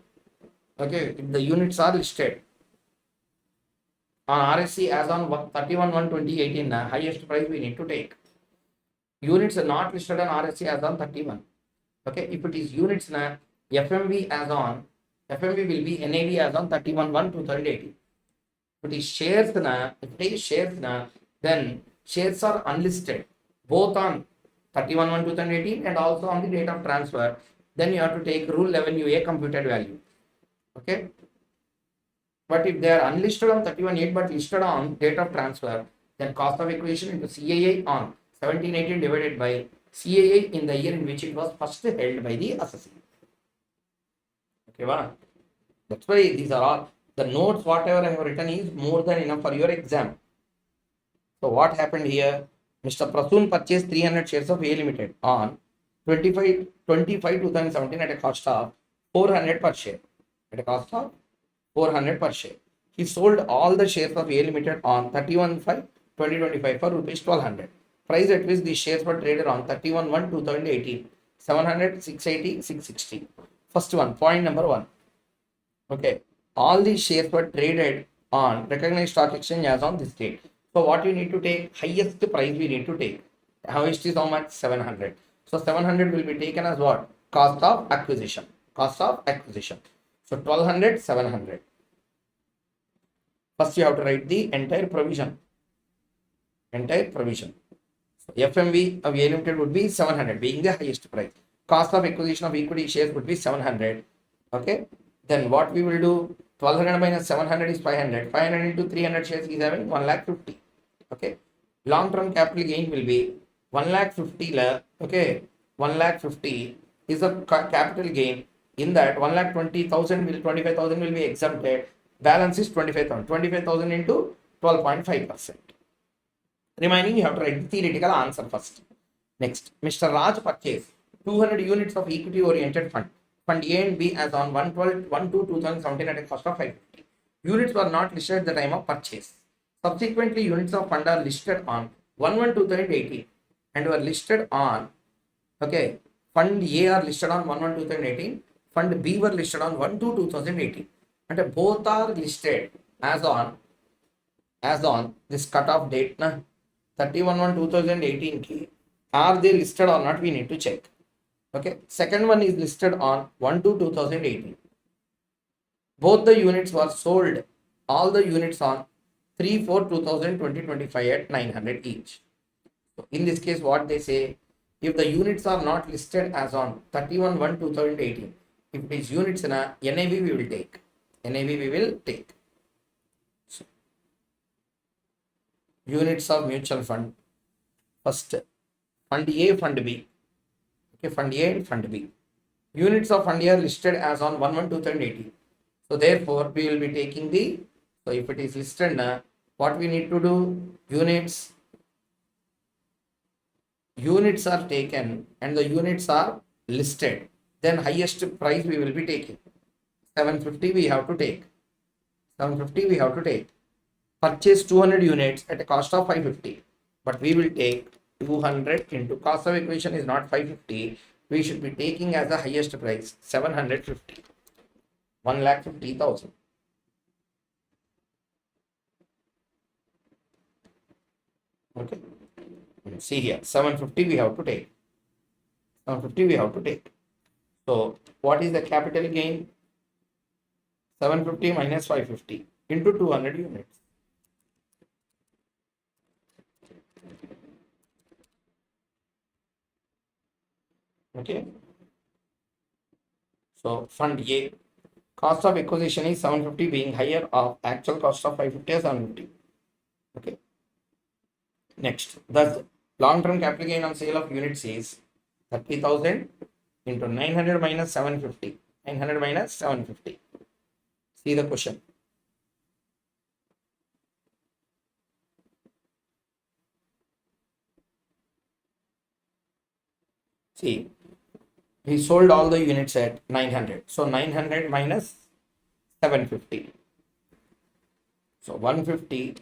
okay, if the units are listed on RSC as on 31/1/2018, highest price we need to take. Units are not listed on RSC as on 31. Okay, if it is units na, FMV as on FMV will be NAV as on 31/1/2018. If it is shares na, then shares are unlisted both on 31/1/2018 and also on the date of transfer. Then you have to take rule 11UA computed value. Okay. But if they are unlisted on 31/8 but listed on date of transfer, then cost of acquisition into CAA on 17/18 divided by CAA in the year in which it was first held by the assessee. Okay, wow. That's why these are all the notes, whatever I have written is more than enough for your exam. So what happened here? Mr. Prasoon purchased 300 shares of A Limited on 25/2017 at a cost of 400 per share. At a cost of 400 per share. He sold all the shares of A Limited on 31/5/2025 for rupees 1200. Price at which the shares were traded on 31/1/2018, 700, 680, 660. First one, point number one. Okay, all these shares were traded on recognized stock exchange as on this date. So what you need to take, highest price we need to take. Highest is how much? 700. So 700 will be taken as what? Cost of acquisition. Cost of acquisition. So 1200, 700. First you have to write the entire provision. Entire provision. So FMV of A Limited would be 700 being the highest price. Cost of acquisition of equity shares would be 700. Okay. Then what we will do? 1200 minus 700 is 500. 500 into 300 shares is having 1,50,000. Okay. Long-term capital gain will be 1,50,000. Okay. 1,50,000 is a capital gain. In that 1,20,000 will 25,000 will be exempted. Balance is 25,000. 25,000 into 12.5%. Remaining you have to write the theoretical answer first. Next, Mr. Raj purchased 200 units of equity oriented fund. Fund A and B as on 1/12/2017 at a cost of 550. Units were not listed at the time of purchase. Subsequently, units of fund are listed on 1/1/2018 and were listed on, okay, Fund A are listed on 1/1/2018, Fund B were listed on 1/2/2018. And both are listed as on this cutoff date, 31/1/2018 ki. Are they listed or not? We need to check. Okay, second one is listed on 1/2/2018. Both the units were sold, all the units on 3/4/2025 at 900 each. So in this case, what they say, if the units are not listed as on 31/1/2018, if it is units in a NAV, we will take. NAV we will take. So, units of mutual fund. First, Fund A, Fund B. Okay, Fund A and Fund B. Units of Fund A are listed as on 1/1/2018. So therefore, we will be taking the, so if it is listed, what we need to do? Units are taken and the units are listed. Then highest price we will be taking. 750 we have to take. 750 we have to take. Purchase 200 units at a cost of 550. But we will take 200 into cost of acquisition is not 550. We should be taking as the highest price 750. 1,50,000. Okay. See here, 750 we have to take. 750 we have to take. So what is the capital gain? 750 minus 550 into 200 units. Okay. So Fund A, cost of acquisition is 750 being higher of actual cost of 550 or 750. Okay. Next, thus long-term capital gain on sale of units is 30,000 into 900 minus 750. 900 minus 750. See the question. See, he sold all the units at 900. So 900 minus 750. So 150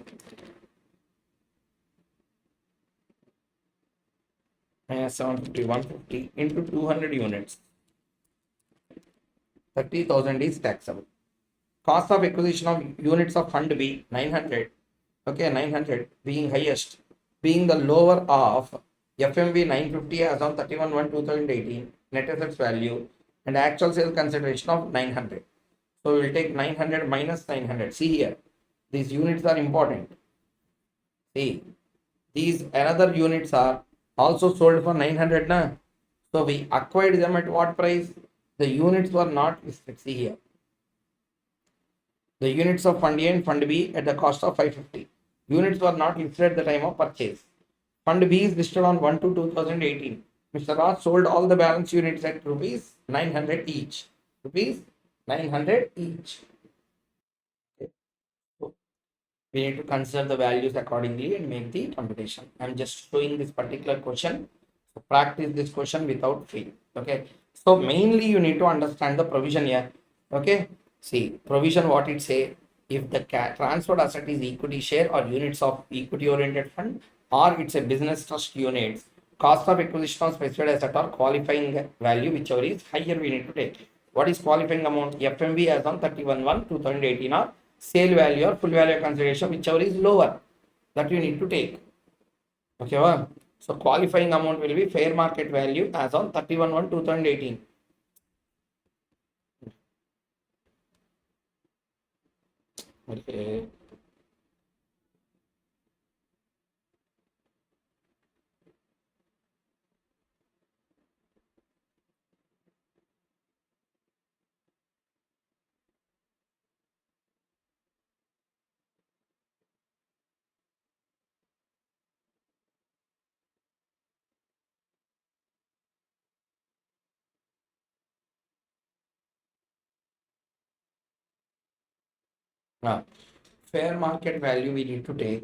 minus 750, 150 into 200 units. 30,000 is taxable. Cost of acquisition of units of Fund B, 900. Okay, 900 being highest, being the lower of FMV 950 as on 31/1/2018, net assets value, and actual sale consideration of 900. So we will take 900 minus 900. See here, these units are important. See, these another units are also sold for 900 na. So we acquired them at what price? The units were not listed. See here, the units of Fund A and Fund B at the cost of 550. Units were not listed at the time of purchase. Fund B is listed on 1/2/2018. Mr. Raj sold all the balance units at rupees 900 each. Rupees 900 each. Okay. So we need to consider the values accordingly and make the computation. I am just showing this particular question. So practice this question without fail. Okay. So mainly you need to understand the provision here. Okay. See, provision what it say. if the transferred asset is equity share or units of equity oriented fund, or it's a business trust unit, cost of acquisition of specified asset or qualifying value, whichever is higher, we need to take. What is qualifying amount? FMV as on 31/1/2018, or sale value or full value consideration, whichever is lower, that you need to take. Okay, well, so qualifying amount will be fair market value as on 31/1/2018. Okay. Now, fair market value we need to take,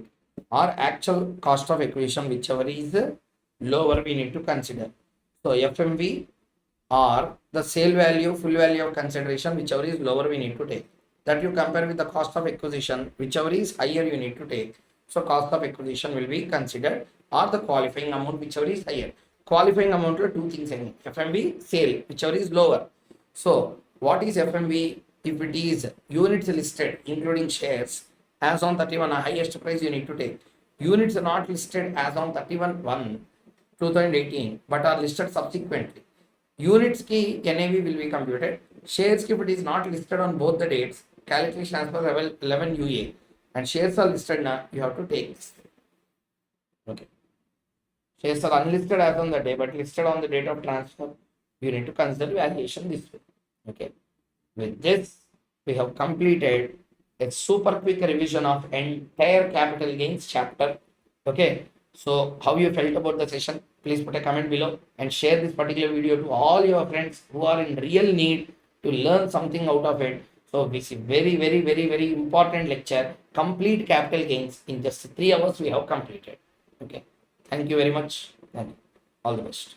or actual cost of acquisition, whichever is lower, we need to consider. So FMV or the sale value, full value of consideration, whichever is lower, we need to take. That you compare with the cost of acquisition, whichever is higher, you need to take. So cost of acquisition will be considered, or the qualifying amount, whichever is higher. Qualifying amount are two things again. FMV, sale, whichever is lower. So what is FMV? If it is units listed, including shares, as on 31, highest price you need to take. Units are not listed as on 31/1/2018, but are listed subsequently. Units key NAV will be computed. Shares key, if it is not listed on both the dates, calculation as per level 11 UA, and shares are listed now, you have to take this. Okay. Shares are unlisted as on the day, but listed on the date of transfer, you need to consider valuation this way. Okay. With this, we have completed a super quick revision of entire capital gains chapter. Okay. So how you felt about the session? Please put a comment below and share this particular video to all your friends who are in real need to learn something out of it. So this is very important lecture. Complete capital gains in just 3 hours we have completed. Okay. Thank you very much. Thank you. All the best.